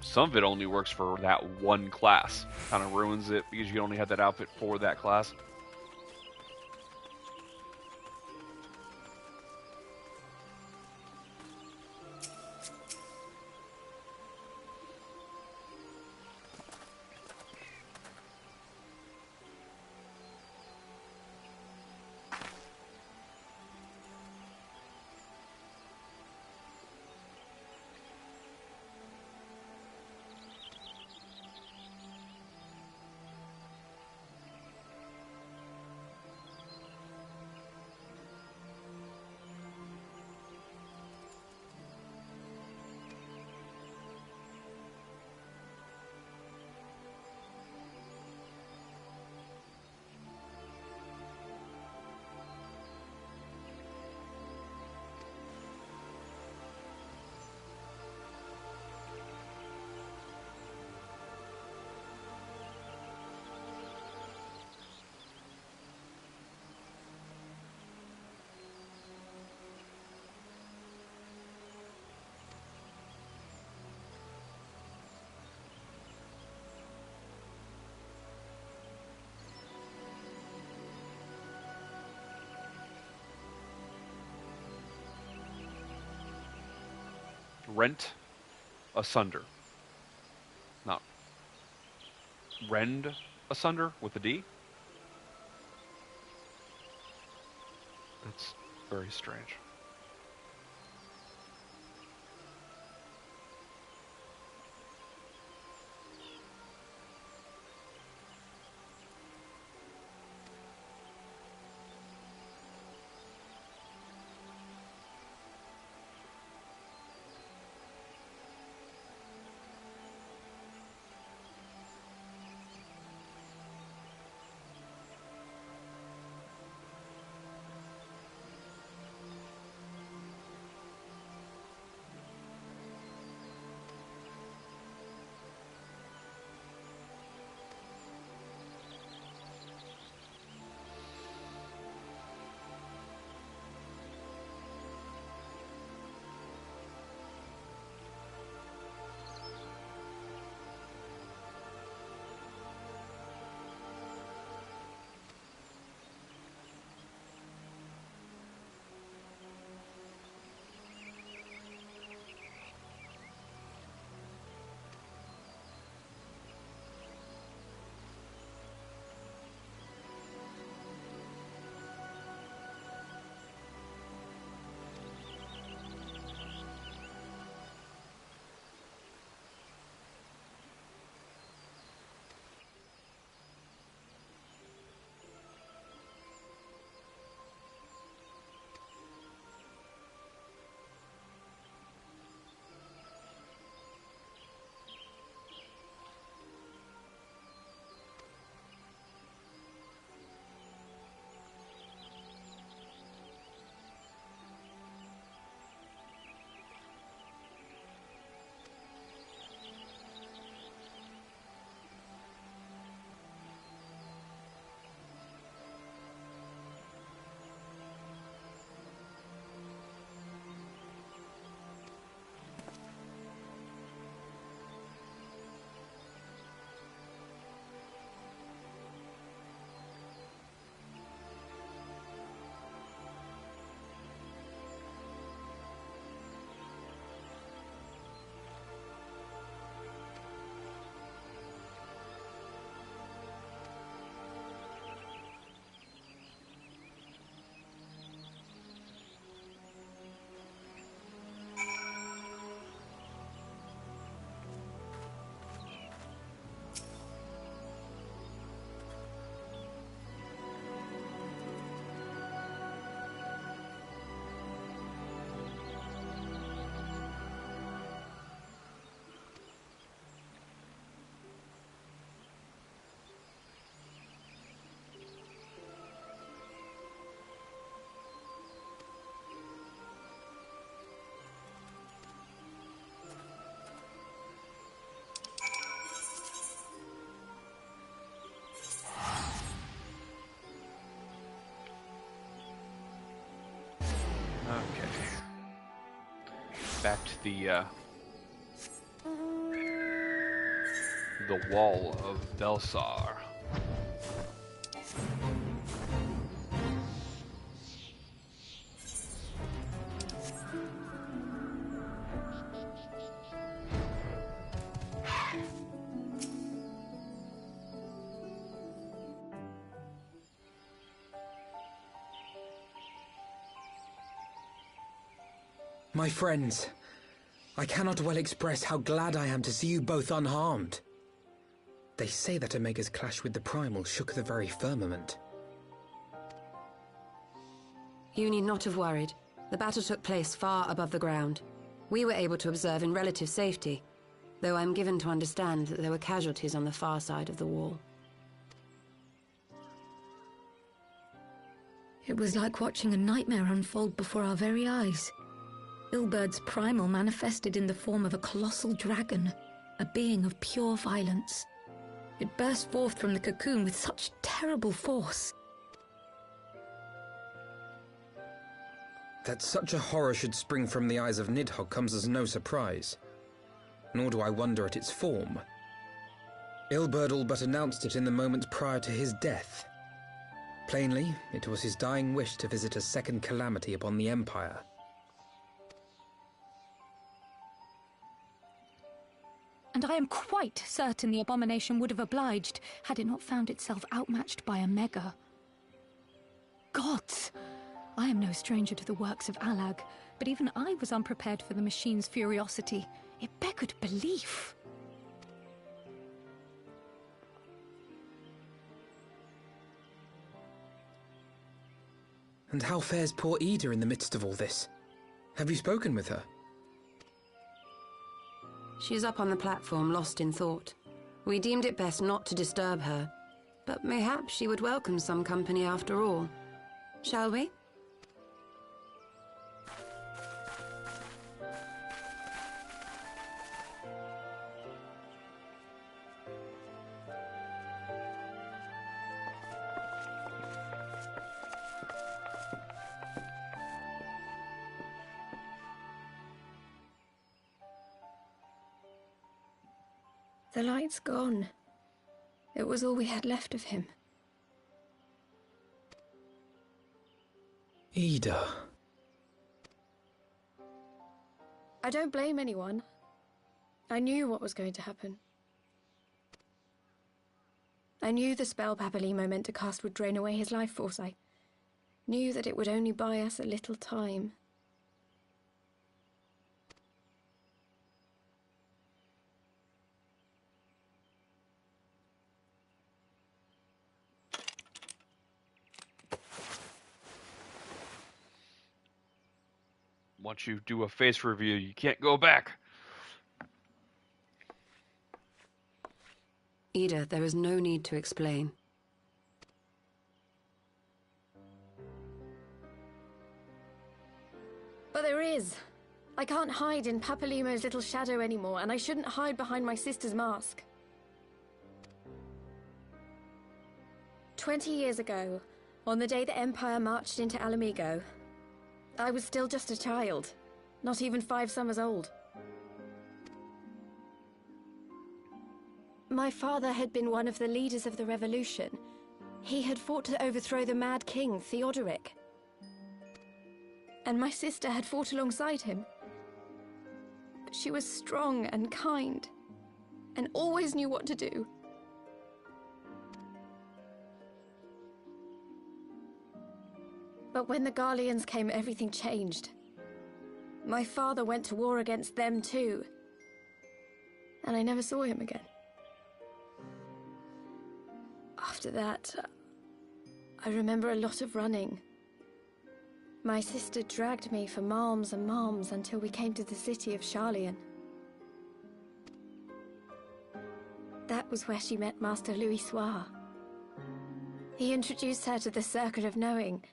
Some of it only works for that one class. Kind of ruins it because you only have that outfit for that class. Rent asunder. Not rend asunder with a D? That's very strange. back to the wall of Belsar. My friends, I cannot well express how glad I am to see you both unharmed. They say that Omega's clash with the Primal shook the very firmament. You need not have worried. The battle took place far above the ground. We were able to observe in relative safety, though I'm given to understand that there were casualties on the far side of the wall. It was like watching a nightmare unfold before our very eyes. Ilberd's primal manifested in the form of a colossal dragon, a being of pure violence. It burst forth from the cocoon with such terrible force. That such a horror should spring from the eyes of Nidhogg comes as no surprise. Nor do I wonder at its form. Ilberd all but announced it in the moments prior to his death. Plainly, it was his dying wish to visit a second calamity upon the Empire. And I am quite certain the abomination would have obliged had it not found itself outmatched by Omega. Gods! I am no stranger to the works of Allag, but even I was unprepared for the machine's furiosity. It beggared belief. And how fares poor Ida in the midst of all this? Have you spoken with her? She is up on the platform, lost in thought. We deemed it best not to disturb her, but mayhaps she would welcome some company after all. Shall we? The light's gone. It was all we had left of him. Ida. I don't blame anyone. I knew what was going to happen. I knew the spell Papalimo meant to cast would drain away his life force. I knew that it would only buy us a little time. Once you do a face review, you can't go back. Ida, there is no need to explain. But there is. I can't hide in Papalimo's little shadow anymore, and I shouldn't hide behind my sister's mask. 20 years ago, on the day the Empire marched into Alamigo, I was still just a child, not even 5 summers old. My father had been one of the leaders of the revolution. He had fought to overthrow the Mad King, Theodoric. And my sister had fought alongside him. But she was strong and kind, and always knew what to do. But when the Garleans came, everything changed. My father went to war against them too, and I never saw him again. After that, I remember a lot of running. My sister dragged me for malms and malms until we came to the city of Sharlayan. That was where she met Master Louis Soir. He introduced her to the Circle of Knowing,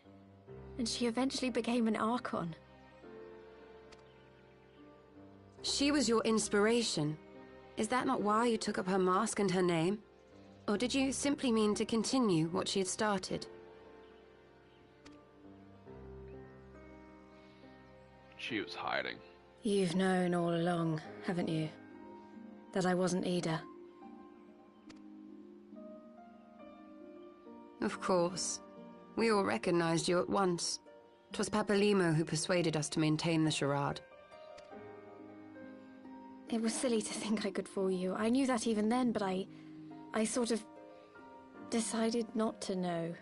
and she eventually became an Archon. She was your inspiration. Is that not why you took up her mask and her name? Or did you simply mean to continue what she had started? She was hiding. You've known all along, haven't you? That I wasn't Ida. Of course. We all recognized you at once. 'Twas Papalimo who persuaded us to maintain the charade. It was silly to think I could fool you. I knew that even then, but I sort of decided not to know.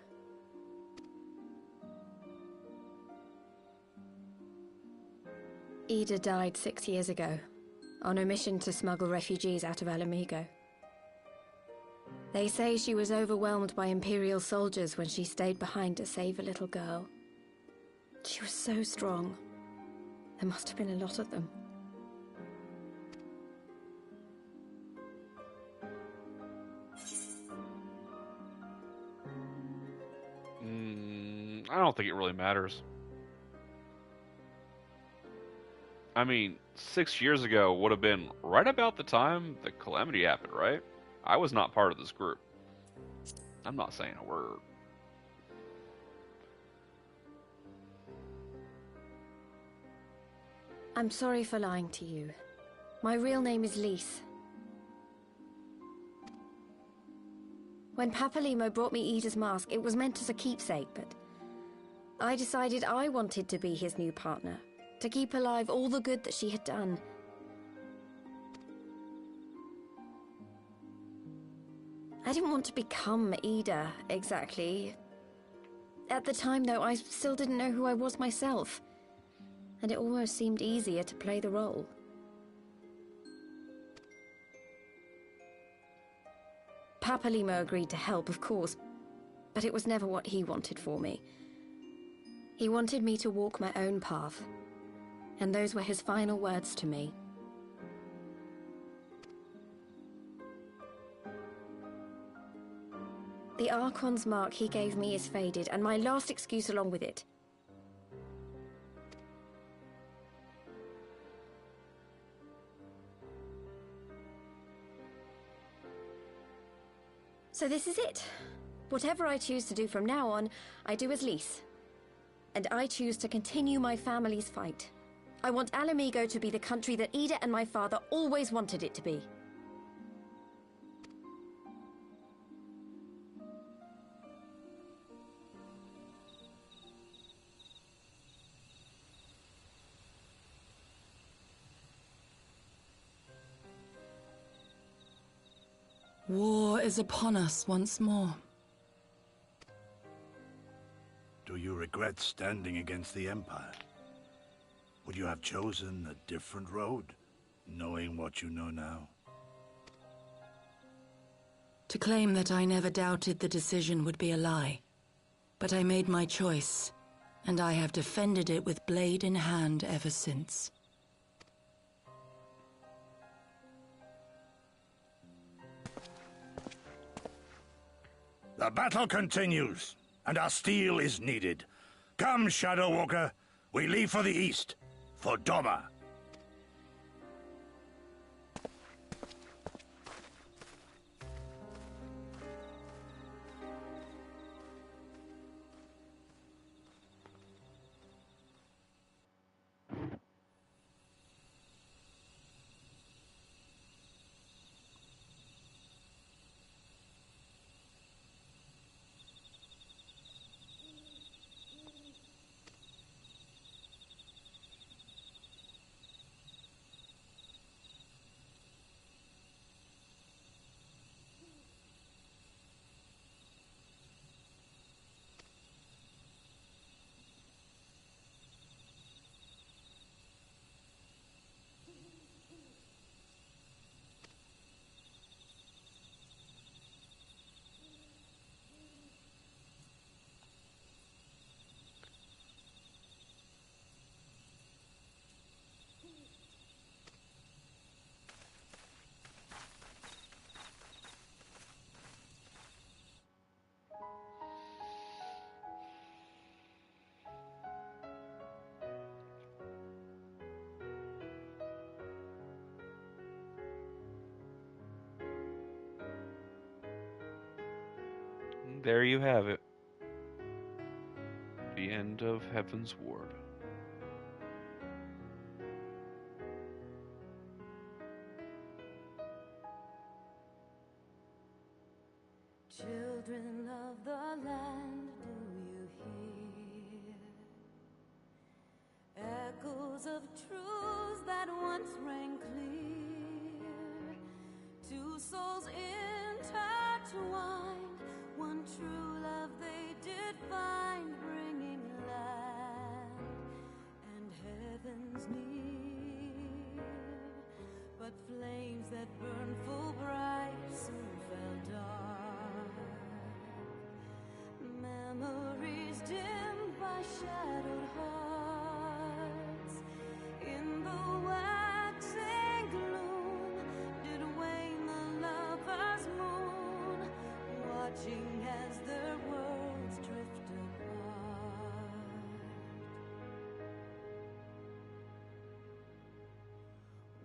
Ida died 6 years ago, on a mission to smuggle refugees out of Alamigo. They say she was overwhelmed by Imperial soldiers when she stayed behind to save a little girl. She was so strong. There must have been a lot of them. I don't think it really matters. I mean, 6 years ago would have been right about the time the calamity happened, right? I was not part of this group. I'm not saying a word. I'm sorry for lying to you. My real name is Lise. When Papalimo brought me Ida's mask, it was meant as a keepsake, but I decided I wanted to be his new partner, to keep alive all the good that she had done. I didn't want to become Ida, exactly. At the time, though, I still didn't know who I was myself, and it almost seemed easier to play the role. Papalimo agreed to help, of course, but it was never what he wanted for me. He wanted me to walk my own path, and those were his final words to me. The Archon's mark he gave me is faded, and my last excuse along with it. So this is it. Whatever I choose to do from now on, I do as Lise. And I choose to continue my family's fight. I want Alamigo to be the country that Ida and my father always wanted it to be. War is upon us once more. Do you regret standing against the Empire? Would you have chosen a different road, knowing what you know now? To claim that I never doubted the decision would be a lie. But I made my choice, and I have defended it with blade in hand ever since. The battle continues, and our steel is needed. Come, Shadow Walker, we leave for the east, for Doma. There you have it. The end of Heavensward. Children of the land, do you hear echoes of truths that once rang clear? Two souls intertwined, one true love they did find, bringing land and heavens near. But flames that burned full bright soon fell dark. Memories dimmed by shadowed hearts. In the waxing gloom did wane the lover's moon, watching as their worlds drift apart.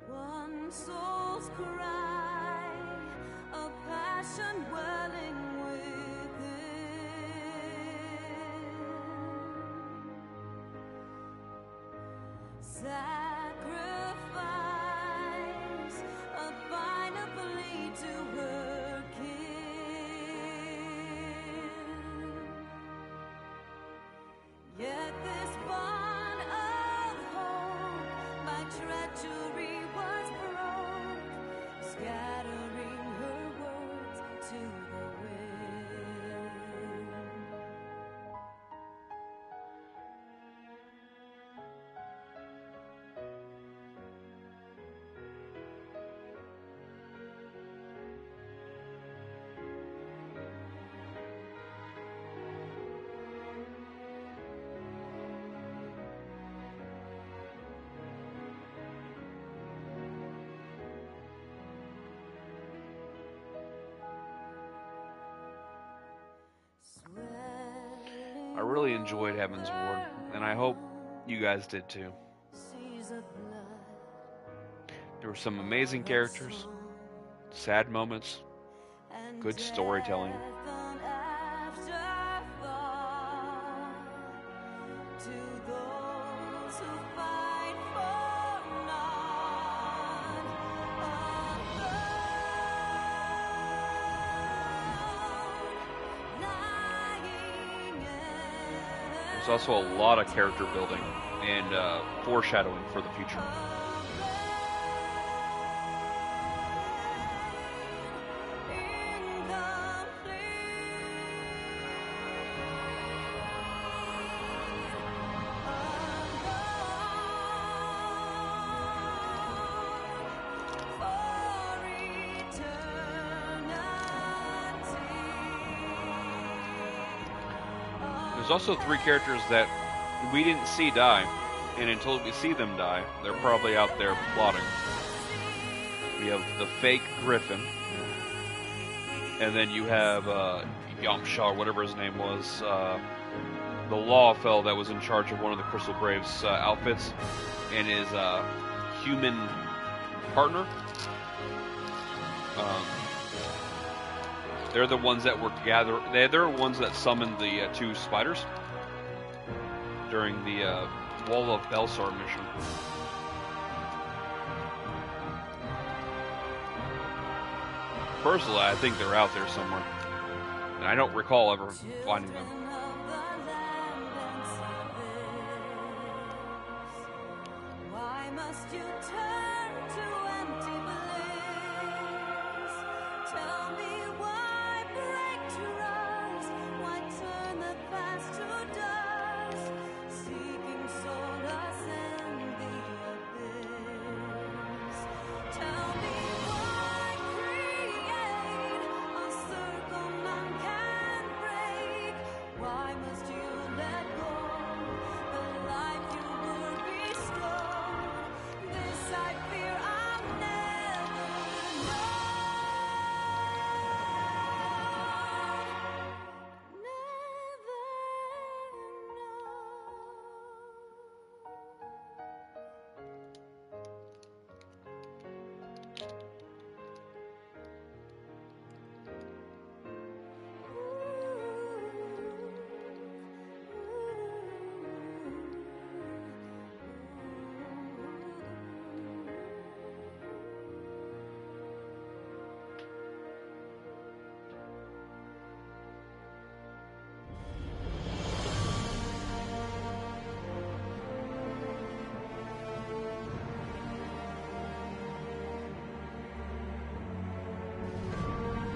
One soul's cry, a passion welling sacrifice, a final plea to her kin. Yet this bond of hope by treachery was broke, scattering her words to the wind. I really enjoyed Heavensward, and I hope you guys did too. There were some amazing characters, sad moments, good storytelling. There's also a lot of character building and foreshadowing for the future. There's also 3 characters that we didn't see die, and until we see them die, they're probably out there plotting. We have the fake Griffin, and then you have Yamsha, or whatever his name was, the law fellow that was in charge of one of the Crystal Braves outfits, and his human partner. They're the ones that were they're the ones that summoned the 2 spiders during the Wall of Belsar mission. Personally, I think they're out there somewhere, and I don't recall ever finding them. Why must you turn to empty bliss? Tell me why break trust? Why turn the past to dust? Seeking solace in the abyss. Tell me why create a circle none can break?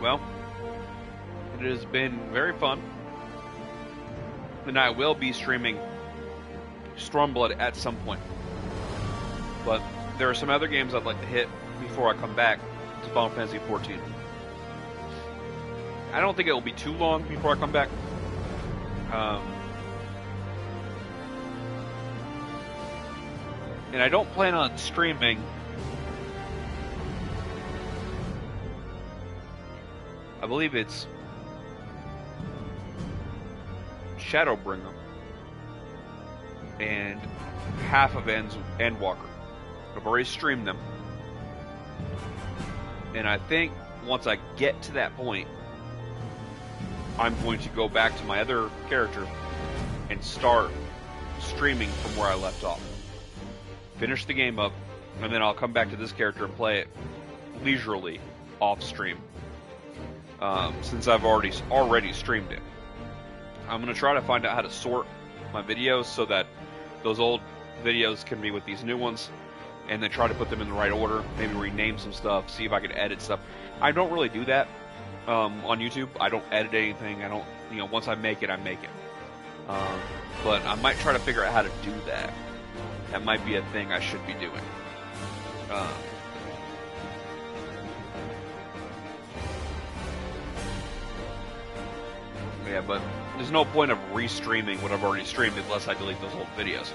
well, it has been very fun. And I will be streaming Stormblood at some point. But there are some other games I'd like to hit before I come back to Final Fantasy XIV. I don't think it will be too long before I come back. And I don't plan on streaming. I believe it's Shadowbringer and half of Endwalker. I've already streamed them. And I think once I get to that point, I'm going to go back to my other character and start streaming from where I left off. Finish the game up, and then I'll come back to this character and play it leisurely off stream. Since I've already streamed it. I'm going to try to find out how to sort my videos so that those old videos can be with these new ones, and then try to put them in the right order, maybe rename some stuff, see if I can edit stuff. I don't really do that on YouTube. I don't edit anything. I don't, once I make it, I make it. But I might try to figure out how to do that. That might be a thing I should be doing. Yeah, but there's no point of restreaming what I've already streamed unless I delete those old videos.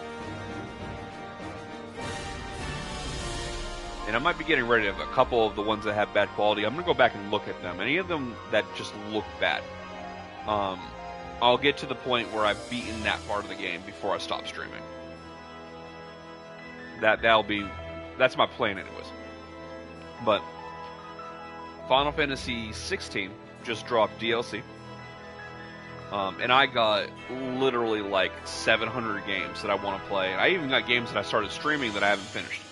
And I might be getting rid of a couple of the ones that have bad quality. I'm going to go back and look at them. Any of them that just look bad. I'll get to the point where I've beaten that part of the game before I stop streaming. That's my plan anyways. But Final Fantasy XVI just dropped DLC. And I got literally like 700 games that I want to play. I even got games that I started streaming that I haven't finished.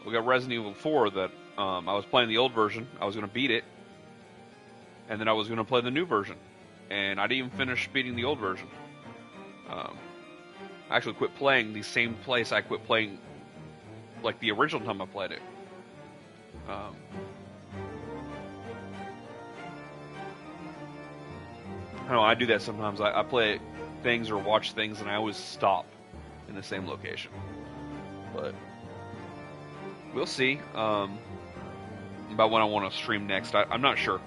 We got Resident Evil 4 that I was playing the old version. I was going to beat it. And then I was going to play the new version. And I didn't even finish beating the old version. I actually quit playing the same place I quit playing like the original time I played it. I don't know, I do that sometimes. I play things or watch things and I always stop in the same location. But we'll see about when I want to stream next. I'm not sure.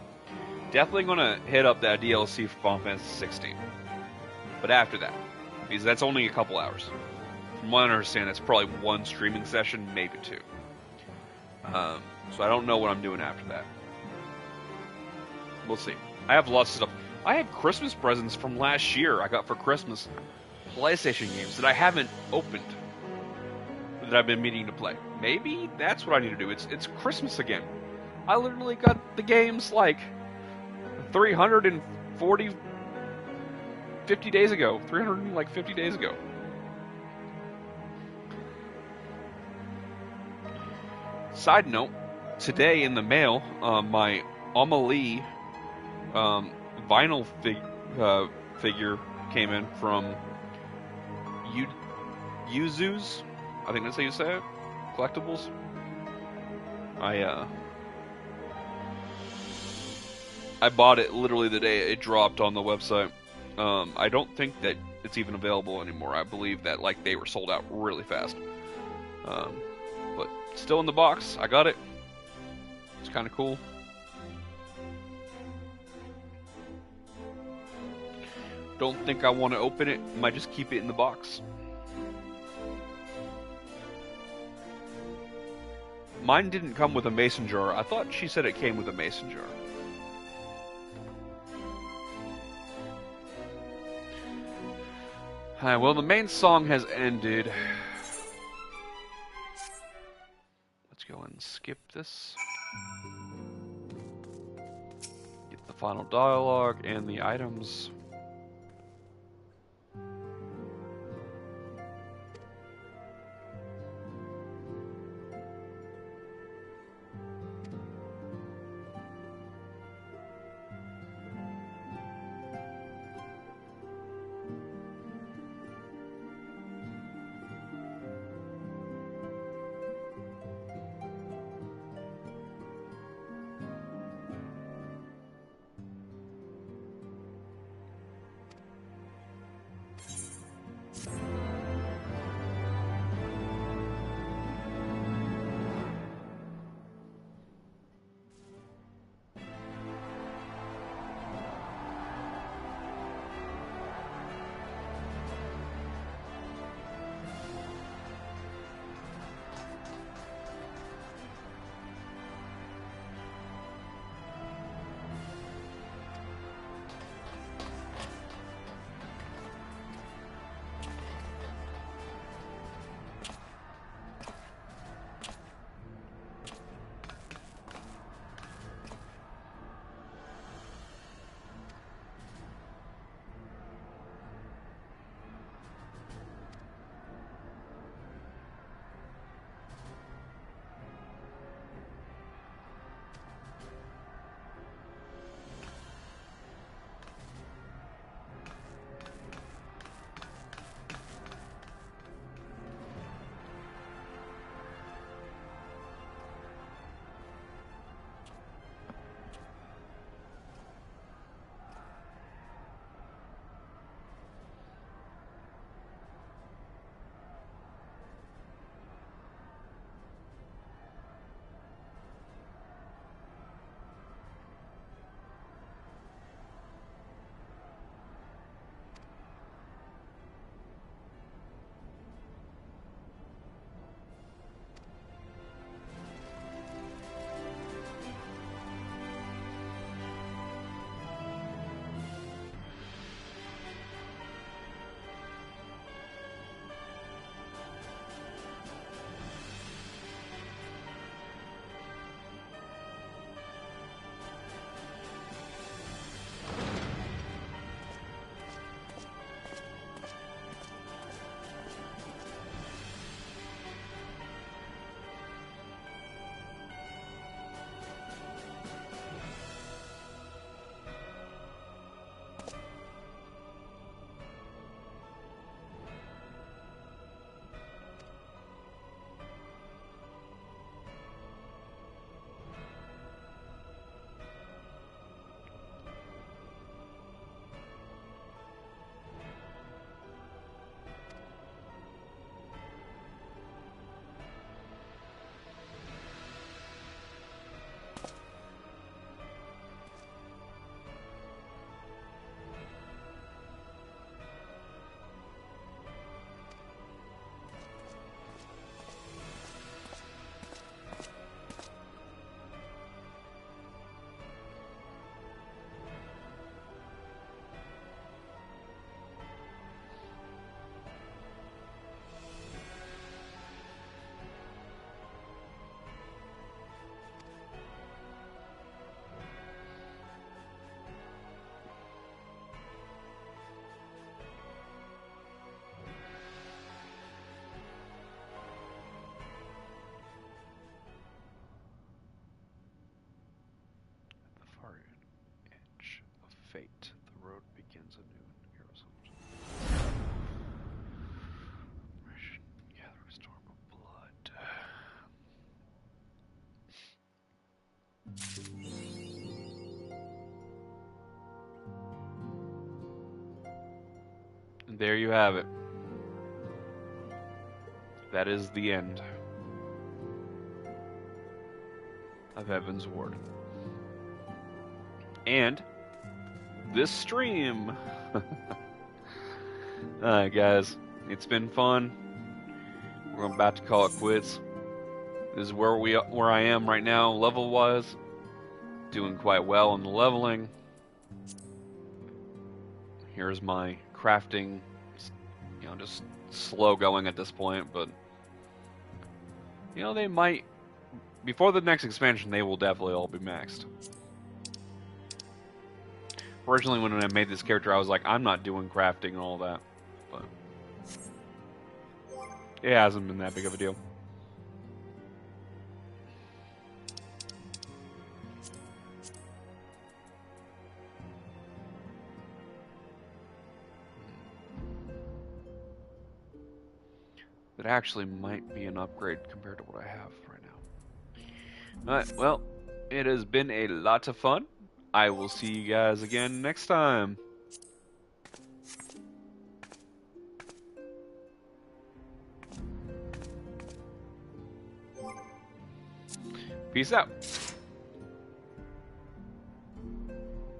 Definitely going to hit up that DLC for Final Fantasy 16. But after that, because that's only a couple hours. From what I understand, that's probably one streaming session, maybe two. So I don't know what I'm doing after that. We'll see. I have lots of stuff. I had Christmas presents from last year I got for Christmas. PlayStation games that I haven't opened. That I've been meaning to play. Maybe that's what I need to do. It's Christmas again. I literally got the games like 50 days ago. 350 days ago. Side note, today in the mail, my Amelie vinyl figure came in from Yuzu's. I think that's how you say it. Collectibles. I bought it literally the day it dropped on the website. I don't think that it's even available anymore. I believe that they were sold out really fast. But still in the box. I got it. It's kind of cool. Don't think I want to open it. Might just keep it in the box. Mine didn't come with a mason jar. I thought she said it came with a mason jar. Alright, well, the main song has ended. Let's go and skip this. Get the final dialogue and the items. there you have it. That is the end of Heavensward. And this stream. Alright guys, it's been fun. We're about to call it quits. This is where I am right now, level wise. Doing quite well in the leveling. Here's my crafting, you know, just slow going at this point, but you know, they might, before the next expansion, they will definitely all be maxed. Originally, when I made this character, I was like, I'm not doing crafting and all that, but it hasn't been that big of a deal. That actually might be an upgrade compared to what I have right now. Alright, well, it has been a lot of fun. I will see you guys again next time. Peace out.